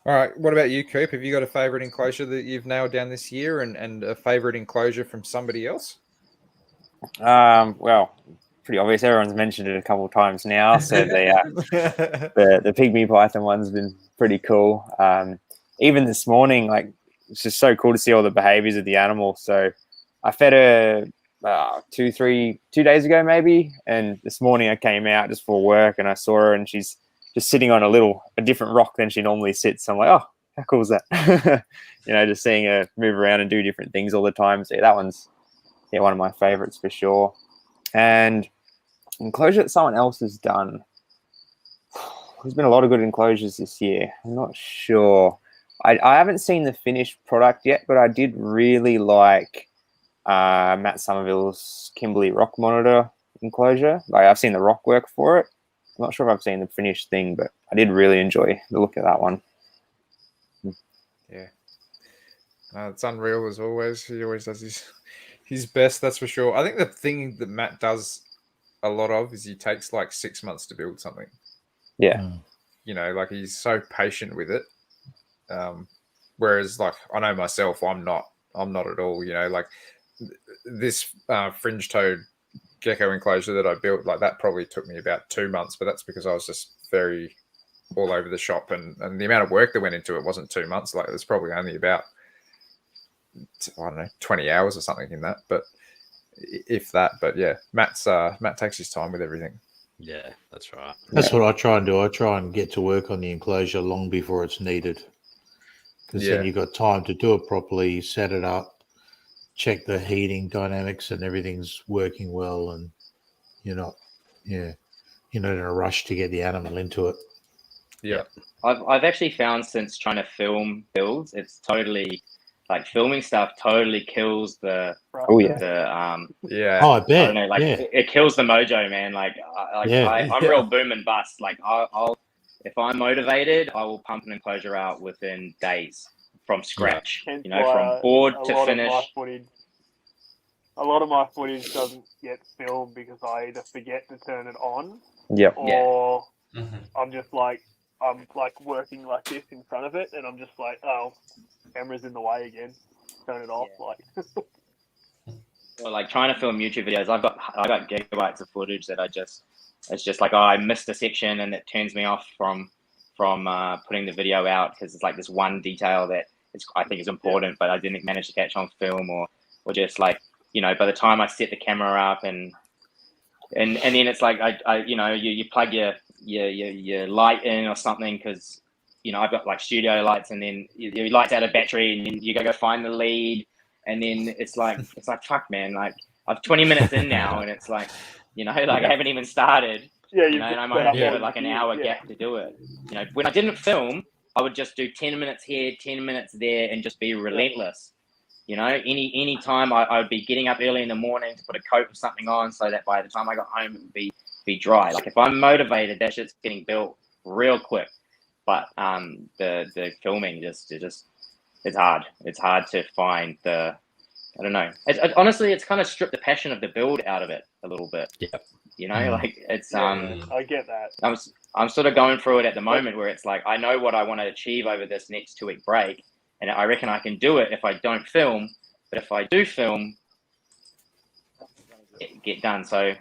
S2: All right. What about you, Coop? Have you got a favorite enclosure that you've nailed down this year, and a favorite enclosure from somebody else?
S8: Well, pretty obvious. Everyone's mentioned it a couple of times now. So the pygmy python one's been pretty cool. Even this morning, it's just so cool to see all the behaviors of the animal. So I fed her 2 days ago maybe, and this morning I came out just for work and I saw her, and she's just sitting on a different rock than she normally sits. I'm like, oh, how cool is that? Just seeing her move around and do different things all the time. So that one's one of my favorites for sure. And enclosure that someone else has done. There's been a lot of good enclosures this year. I'm not sure. I haven't seen the finished product yet, but I did really like Matt Somerville's Kimberley rock monitor enclosure. I've seen the rock work for it. I'm not sure if I've seen the finished thing, but I did really enjoy the look of that one.
S2: Yeah. It's unreal as always. He always does his best, that's for sure. I think the thing that Matt does a lot of is he takes like 6 months to build something.
S8: Yeah.
S2: He's so patient with it. Whereas I know myself, I'm not at all, this fringe toed gecko enclosure that I built, that probably took me about 2 months, but that's because I was just very all over the shop, and the amount of work that went into it wasn't 2 months. It's probably only about, I don't know, 20 hours or something in that, but if that. But yeah, Matt takes his time with everything.
S1: Yeah, that's right.
S6: That's what I try and do. I try and get to work on the enclosure long before it's needed, because then you've got time to do it properly, set it up, check the heating dynamics and everything's working well, and you're not you're not in a rush to get the animal into it.
S2: Yeah.
S5: I've actually found since trying to film builds, it's totally like filming stuff totally kills the
S8: Oh yeah.
S2: Yeah.
S6: Oh, I
S5: I
S6: bet.
S5: don't know, like
S6: yeah.
S5: it kills the mojo, man. Like I'm real boom and bust. Like I'll if I'm motivated, I will pump an enclosure out within days from scratch.
S4: Hence
S5: You know, from board
S4: a
S5: to
S4: lot
S5: finish.
S4: A lot of my footage doesn't get filmed because I either forget to turn it on,
S8: Yep.
S4: or
S7: Mhm.
S4: I'm like working like this in front of it, and I'm just like, oh, camera's in the way again. Turn it off.
S5: Yeah.
S4: Like,
S5: Or like trying to film YouTube videos, I've got gigabytes of footage that it's just like, oh, I missed a section, and it turns me off from putting the video out because it's like this one detail that I think is important, but I didn't manage to catch on film, or just like, you know, by the time I set the camera up and then it's like I you know, you plug your light in or something, because you know I've got like studio lights, and then your light's out of battery, and you go find the lead, and then it's like fuck, man, like I've 20 minutes in now, and it's like, you know, like I haven't even started.
S4: yeah,
S5: You know, and I might have got like an hour
S4: yeah.
S5: gap to do it. You know, when I didn't film, I would just do 10 minutes here, 10 minutes there, and just be relentless. You know, any time I would be getting up early in the morning to put a coat of something on, so that by the time I got home, it would be dry. Like if I'm motivated, that shit's getting built real quick. But the filming just it's hard. It's hard to find the, I don't know. Honestly, it's kind of stripped the passion of the build out of it a little bit.
S1: Yeah.
S5: You know, like it's
S4: I get that.
S5: I'm sort of going through it at the moment, where it's like I know what I want to achieve over this next 2-week break, and I reckon I can do it if I don't film. But if I do film, it get done. So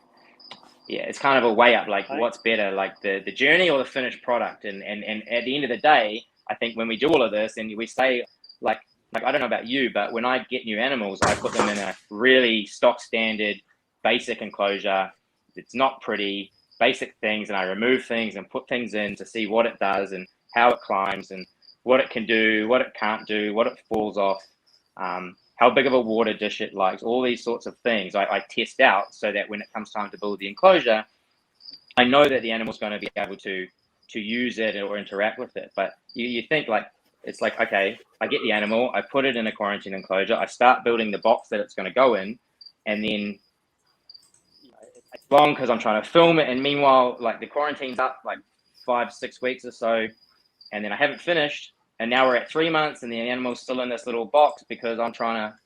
S5: yeah, it's kind of a way up. Like what's better, like the journey or the finished product? And at the end of the day, I think when we do all of this and we say like I don't know about you, but when I get new animals, I put them in a really stock standard, basic enclosure. It's not pretty, basic things, and I remove things and put things in to see what it does and how it climbs and what it can do, what it can't do, what it falls off, how big of a water dish it likes, all these sorts of things I test out, so that when it comes time to build the enclosure, I know that the animal's going to be able to use it or interact with it. But you think like, it's like, okay, I get the animal, I put it in a quarantine enclosure, I start building the box that it's going to go in, and then it's long because I'm trying to film it, and meanwhile, like the quarantine's up like 5-6 weeks or so, and then I haven't finished, and now we're at 3 months, and the animal's still in this little box because I'm trying to,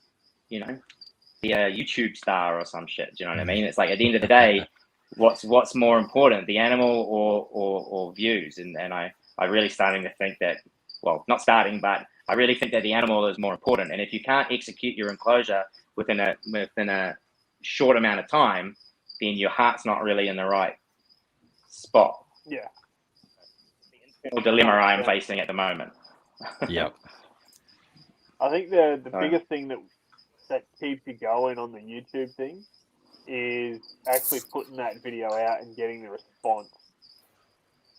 S5: you know, be a YouTube star or some shit. Do you know what I mean? It's like at the end of the day, what's more important, the animal or views? And I really starting to think that, well, not starting, but I really think that the animal is more important. And if you can't execute your enclosure within a short amount of time, then your heart's not really in the right spot.
S4: Yeah.
S5: The internal dilemma I am facing at the moment.
S1: Yep.
S4: I think the biggest thing that keeps you going on the YouTube thing is actually putting that video out and getting the response.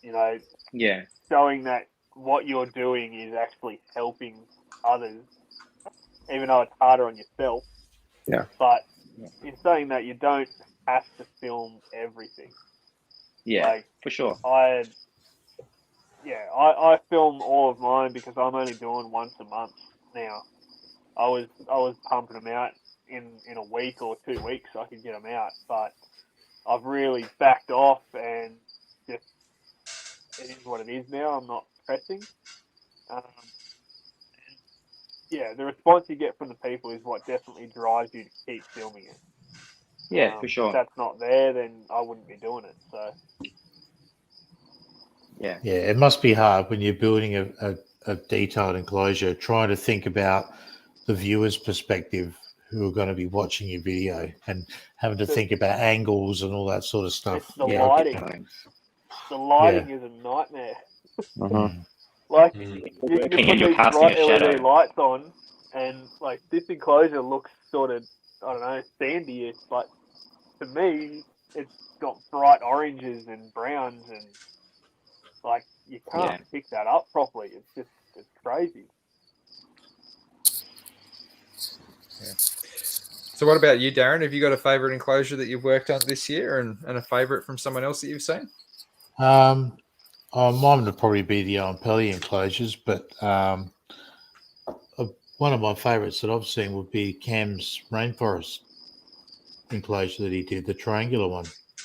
S4: You know,
S5: Yeah.
S4: showing that what you're doing is actually helping others, even though it's harder on yourself.
S8: Yeah.
S4: But in saying that, you don't have to film everything.
S5: Yeah,
S4: like,
S5: for sure.
S4: I film all of mine because I'm only doing once a month now. I was pumping them out in a week or 2 weeks so I could get them out, but I've really backed off, and just it is what it is now. I'm not pressing. Yeah, the response you get from the people is what definitely drives you to keep filming it.
S5: Yeah, for sure.
S4: If that's not there, then I wouldn't be doing it. So
S5: yeah,
S6: it must be hard when you're building a detailed enclosure, trying to think about the viewer's perspective who are going to be watching your video, and having to think about angles and all that sort of stuff.
S4: It's the lighting. The lighting is a nightmare. Like you put these bright LED lights on, and like this enclosure looks sort of, I don't know, sandy. But to me, it's got bright oranges and browns, and like you can't pick that up properly. It's crazy.
S2: So what about you, Darren? Have you got a favourite enclosure that you've worked on this year and a favourite from someone else that you've seen?
S6: Mine would probably be the Pelly enclosures, but one of my favourites that I've seen would be Cam's rainforest enclosure that he did, the triangular one.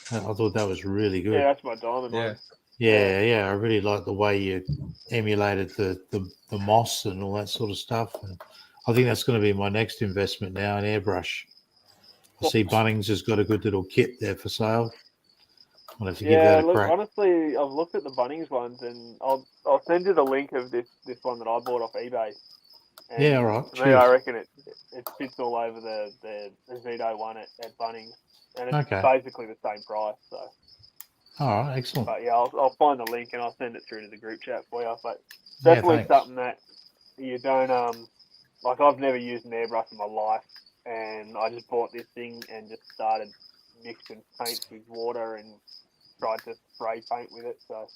S6: I thought that was really good.
S4: Yeah, that's my diamond one.
S6: Yeah. I really like the way you emulated the moss and all that sort of stuff. And I think that's going to be my next investment now in airbrush. I see Bunnings has got a good little kit there for sale. I'll have to give that a crack.
S4: Honestly, I've looked at the Bunnings ones, and I'll send you the link of this one that I bought off eBay. And
S6: yeah, all right.
S4: To me, I reckon it fits all over the Zito one at Bunnings, and it's basically the same price. So.
S6: All right, excellent.
S4: But yeah, I'll find the link and I'll send it through to the group chat for you. But definitely something that you don't like. I've never used an airbrush in my life, and I just bought this thing and just started mixing paints with water and tried to spray paint with it. So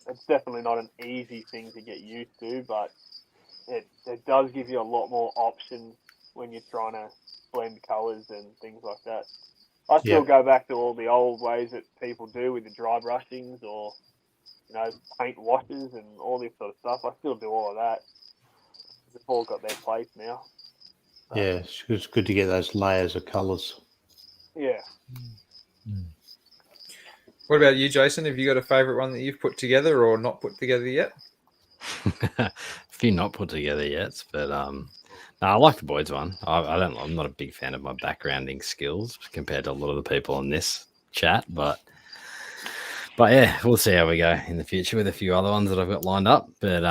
S4: it's definitely not an easy thing to get used to, but it does give you a lot more options when you're trying to blend colours and things like that. I still go back to all the old ways that people do with the dry brushings or, paint washes and all this sort of stuff. I still do all of that. They've all got their place now. So,
S6: yeah, it's good to get those layers of colours.
S4: Yeah.
S2: What about you, Jason? Have you got a favourite one that you've put together or not put together yet?
S1: A few not put together yet, but no, I like the Boyd's one. I'm not a big fan of my backgrounding skills compared to a lot of the people on this chat, but yeah, we'll see how we go in the future with a few other ones that I've got lined up. But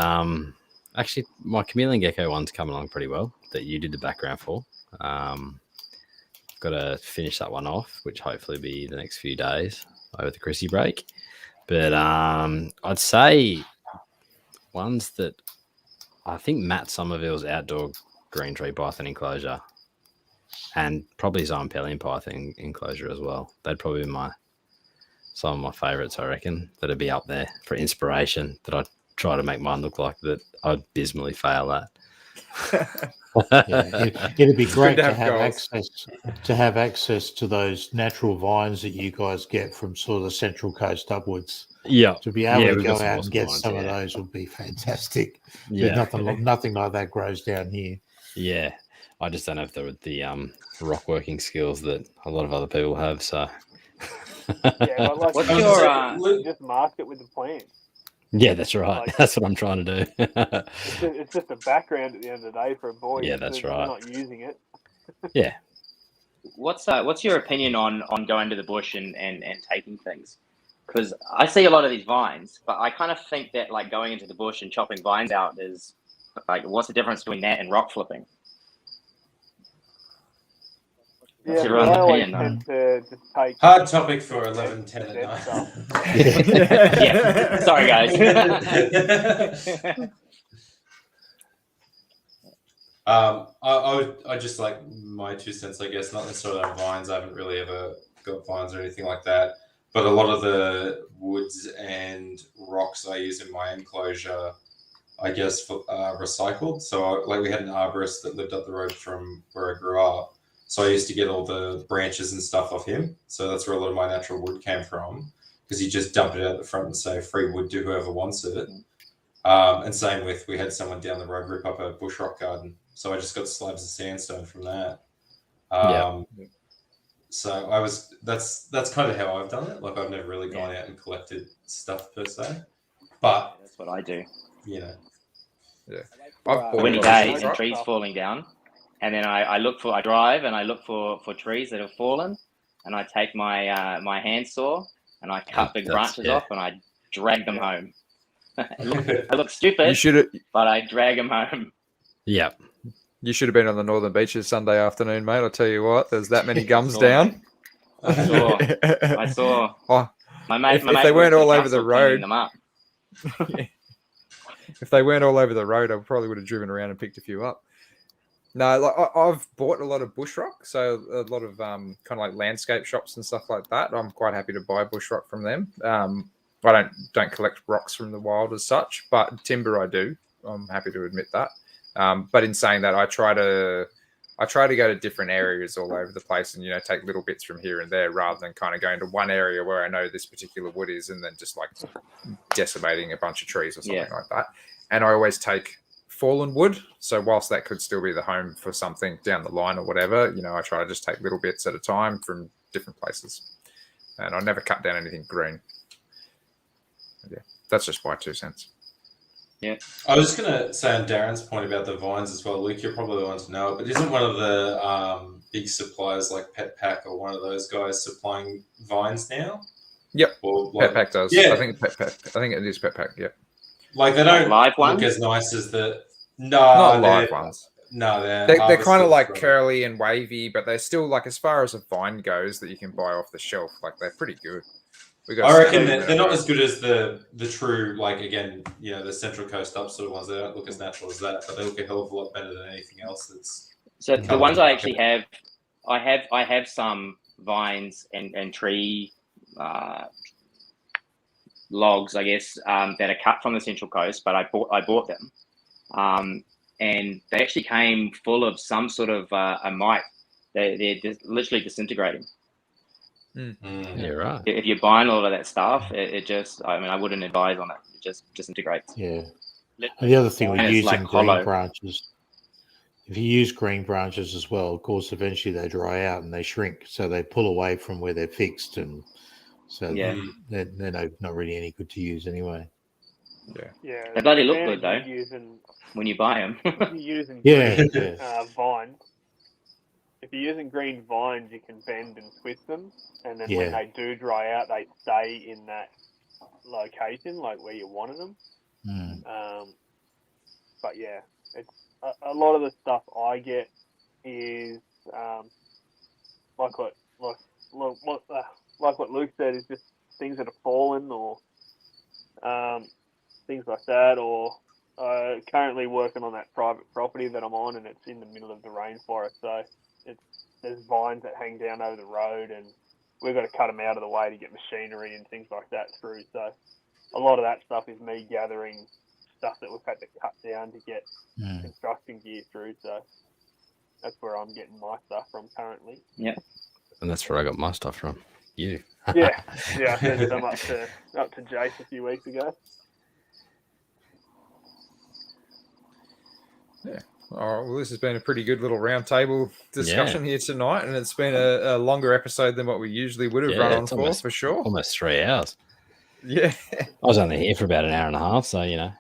S1: actually, my chameleon gecko one's coming along pretty well. That you did the background for. Got to finish that one off, which hopefully will be the next few days over the Chrissy break. But I'd say ones that I think Matt Somerville's outdoor green tree python enclosure and probably Zompelian python enclosure as well. They'd probably be some of my favorites, I reckon, that'd be up there for inspiration that I'd try to make mine look like that I'd dismally fail at.
S6: It'd be great to have access to those natural vines that you guys get from sort of the Central Coast upwards.
S1: Yeah,
S6: to be able to go out and get some of those would be fantastic.
S1: Yeah,
S6: nothing like that grows down here.
S1: Yeah, I just don't have the rock working skills that a lot of other people have. So,
S4: but what's your just mask it with the plants?
S1: Yeah, that's right. That's what I'm trying to do.
S4: it's just a background at the end of the day for a boy.
S1: Yeah, that's right.
S4: They're not using it.
S5: Yeah. What's your opinion on going to the bush and taking things? Because I see a lot of these vines, but I kind of think that like going into the bush and chopping vines out is like, what's the difference between that and rock flipping?
S4: Yeah, I always tend to just take
S7: hard topic for 11:10 at
S5: night. Yeah, sorry guys.
S7: I just like my 2 cents, I guess, not necessarily on vines. I haven't really ever got vines or anything like that. But a lot of the woods and rocks I use in my enclosure, I guess, recycled. So we had an arborist that lived up the road from where I grew up. So I used to get all the branches and stuff off him. So that's where a lot of my natural wood came from, because he just dumped it out the front and say, free wood to whoever wants it. And same with, we had someone down the road rip up a bush rock garden. So I just got slabs of sandstone from that. So that's kind of how I've done it. Like I've never really gone out and collected stuff per se, but
S5: that's what I do.
S7: Yeah.
S5: Windy days and trees falling down. And then I drive and I look for trees that have fallen, and I take my handsaw and I cut big branches off and I drag them home. I look stupid, but I drag them home.
S1: Yeah.
S2: You should have been on the Northern Beaches Sunday afternoon, mate. I'll tell you what, there's that many gums down.
S5: I saw. Oh,
S2: if they weren't all over the road, if they weren't all over the road, I probably would have driven around and picked a few up. No, like I've bought a lot of bush rock, so a lot of kind of like landscape shops and stuff like that. I'm quite happy to buy bush rock from them. I don't collect rocks from the wild as such, but timber I do. I'm happy to admit that. But in saying that, I try to I try to go to different areas all over the place and, take little bits from here and there rather than kind of going to one area where I know this particular wood is and then just like decimating a bunch of trees or something like that. And I always take fallen wood. So whilst that could still be the home for something down the line or whatever, I try to just take little bits at a time from different places. And I never cut down anything green. Yeah, that's just my 2 cents.
S5: Yeah.
S7: I was just going to say on Darren's point about the vines as well, Luke, you're probably the one to know it, but isn't one of the big suppliers like Pet Pack or one of those guys supplying vines now?
S2: Yep.
S7: Or
S2: Pet Pack does.
S7: Yeah.
S2: I think it is Pet Pack, yep.
S7: Like they don't
S5: live
S7: look
S5: ones?
S7: as nice as the... No,
S2: not live ones.
S7: No,
S2: they're kind of like curly and wavy, but they're still like, as far as a vine goes that you can buy off the shelf, like they're pretty good.
S7: I reckon they're not as good as the true, like, again, the Central Coast up sort of ones. They don't look as natural as that, but they look a hell of a lot better than anything else that's...
S5: So the ones I actually have, I have some vines and tree logs, I guess, that are cut from the Central Coast, but I bought them. And they actually came full of some sort of a mite. They're just literally disintegrating.
S1: Yeah, right.
S5: If you're buying a lot of that stuff, it just, I wouldn't advise on it. It just disintegrates.
S6: Yeah. And the other thing with using green branches, if you use green branches as well, of course, eventually they dry out and they shrink. So they pull away from where they're fixed. And so they're not really any good to use anyway.
S4: Yeah.
S5: They bloody look good, though, when you buy them.
S4: Using vines. If you're using green vines, you can bend and twist them, and then when they do dry out, they stay in that location, like where you wanted them. But yeah, it's a lot of the stuff I get is like what Luke said, is just things that have fallen or things like that, or currently working on that private property that I'm on, and it's in the middle of the rainforest, so there's vines that hang down over the road, and we've got to cut them out of the way to get machinery and things like that through. So a lot of that stuff is me gathering stuff that we've had to cut down to get construction gear through. So that's where I'm getting my stuff from currently.
S5: Yeah.
S1: And that's where I got my stuff from. You.
S4: Yeah. I sent some up to Jace a few weeks ago.
S2: Yeah. All right, well, this has been a pretty good little roundtable discussion here tonight, and it's been a longer episode than what we usually would have run on for sure.
S1: Almost 3 hours.
S2: Yeah.
S1: I was only here for about an hour and a half, so,
S5: It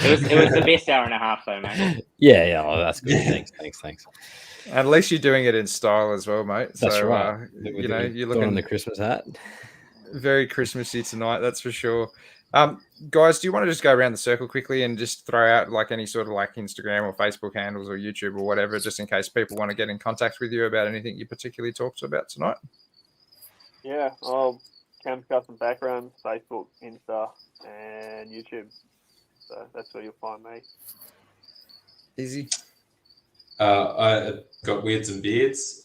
S5: was the best hour and a half, though, mate.
S1: Yeah, oh, that's good. Thanks.
S2: And at least you're doing it in style as well, mate.
S1: That's
S2: so,
S1: right.
S2: You're looking
S1: on the Christmas hat.
S2: Very Christmassy tonight, that's for sure. Guys, do you want to just go around the circle quickly and just throw out like any sort of like Instagram or Facebook handles or YouTube or whatever, just in case people want to get in contact with you about anything you particularly talked about tonight?
S4: Yeah, Cam's Custom Backgrounds, Facebook, Insta, and YouTube. So that's where you'll find me.
S2: Easy.
S7: I got Weirds and Beards.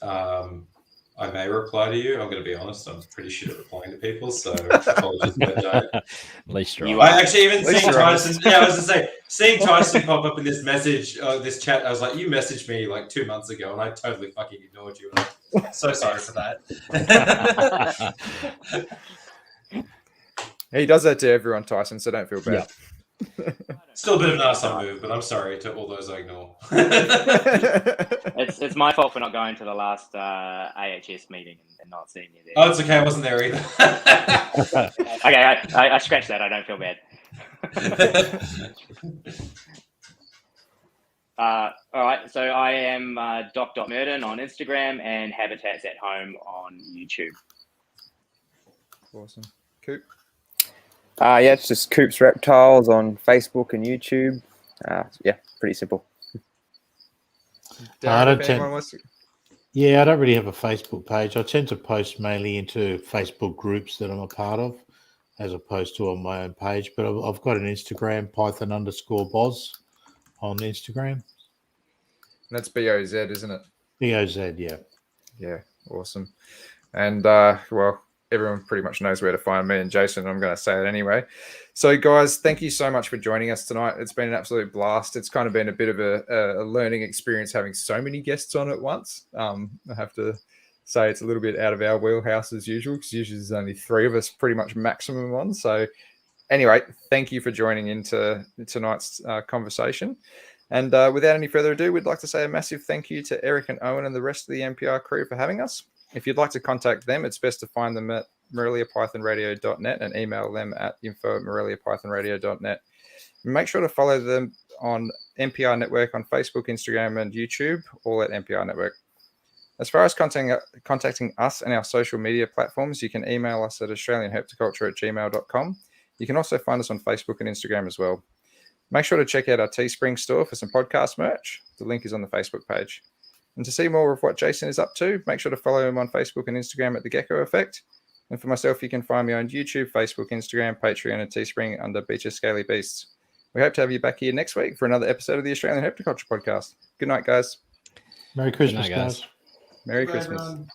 S7: I may reply to you. I'm going to be honest. I'm pretty shit at replying to people, so apologies if I don't.
S1: At least you're
S7: I actually even seen Tyson. Yeah, I was going to say, seeing Tyson pop up in this message, this chat, I was like, you messaged me like 2 months ago, and I totally fucking ignored you. I'm so sorry for that.
S2: He does that to everyone, Tyson, so don't feel bad.
S1: Yeah.
S7: Still a bit of an arsehole move, but I'm sorry to all those I ignore.
S5: It's my fault for not going to the last AHS meeting and not seeing you there.
S7: Oh, it's okay. I wasn't there either.
S5: Okay, I scratched that. I don't feel bad. All right, so I am doc.murden on Instagram and Habitats at Home on YouTube.
S2: Awesome. Coop?
S8: It's just Coop's Reptiles on Facebook and YouTube. Pretty simple.
S6: I don't really have a Facebook page. I tend to post mainly into Facebook groups that I'm a part of, as opposed to on my own page. But I've got an Instagram, Python_Boz on Instagram.
S2: That's BOZ, isn't it?
S6: BOZ, yeah.
S2: Yeah, awesome. And, well, everyone pretty much knows where to find me and Jason. I'm going to say it anyway. So, guys, thank you so much for joining us tonight. It's been an absolute blast. It's kind of been a bit of a learning experience having so many guests on at once. I have to say it's a little bit out of our wheelhouse as usual, because usually there's only 3 of us pretty much maximum on. So anyway, thank you for joining into tonight's conversation. And without any further ado, we'd like to say a massive thank you to Eric and Owen and the rest of the NPR crew for having us. If you'd like to contact them, it's best to find them at moreliapythonradio.net and email them at info@moreliapythonradio.net. Make sure to follow them on NPR Network on Facebook, Instagram, and YouTube, all at NPR Network. As far as contacting us and our social media platforms, you can email us at australianherpetoculture@gmail.com. You can also find us on Facebook and Instagram as well. Make sure to check out our Teespring store for some podcast merch. The link is on the Facebook page. And to see more of what Jason is up to, make sure to follow him on Facebook and Instagram at The Gecko Effect. And for myself, you can find me on YouTube, Facebook, Instagram, Patreon, and Teespring under Beaches Scaly Beasts. We hope to have you back here next week for another episode of the Australian Herpetoculture Podcast. Good night, guys.
S6: Merry Christmas,
S1: Good night,
S6: guys.
S2: Merry Christmas.
S9: Everyone.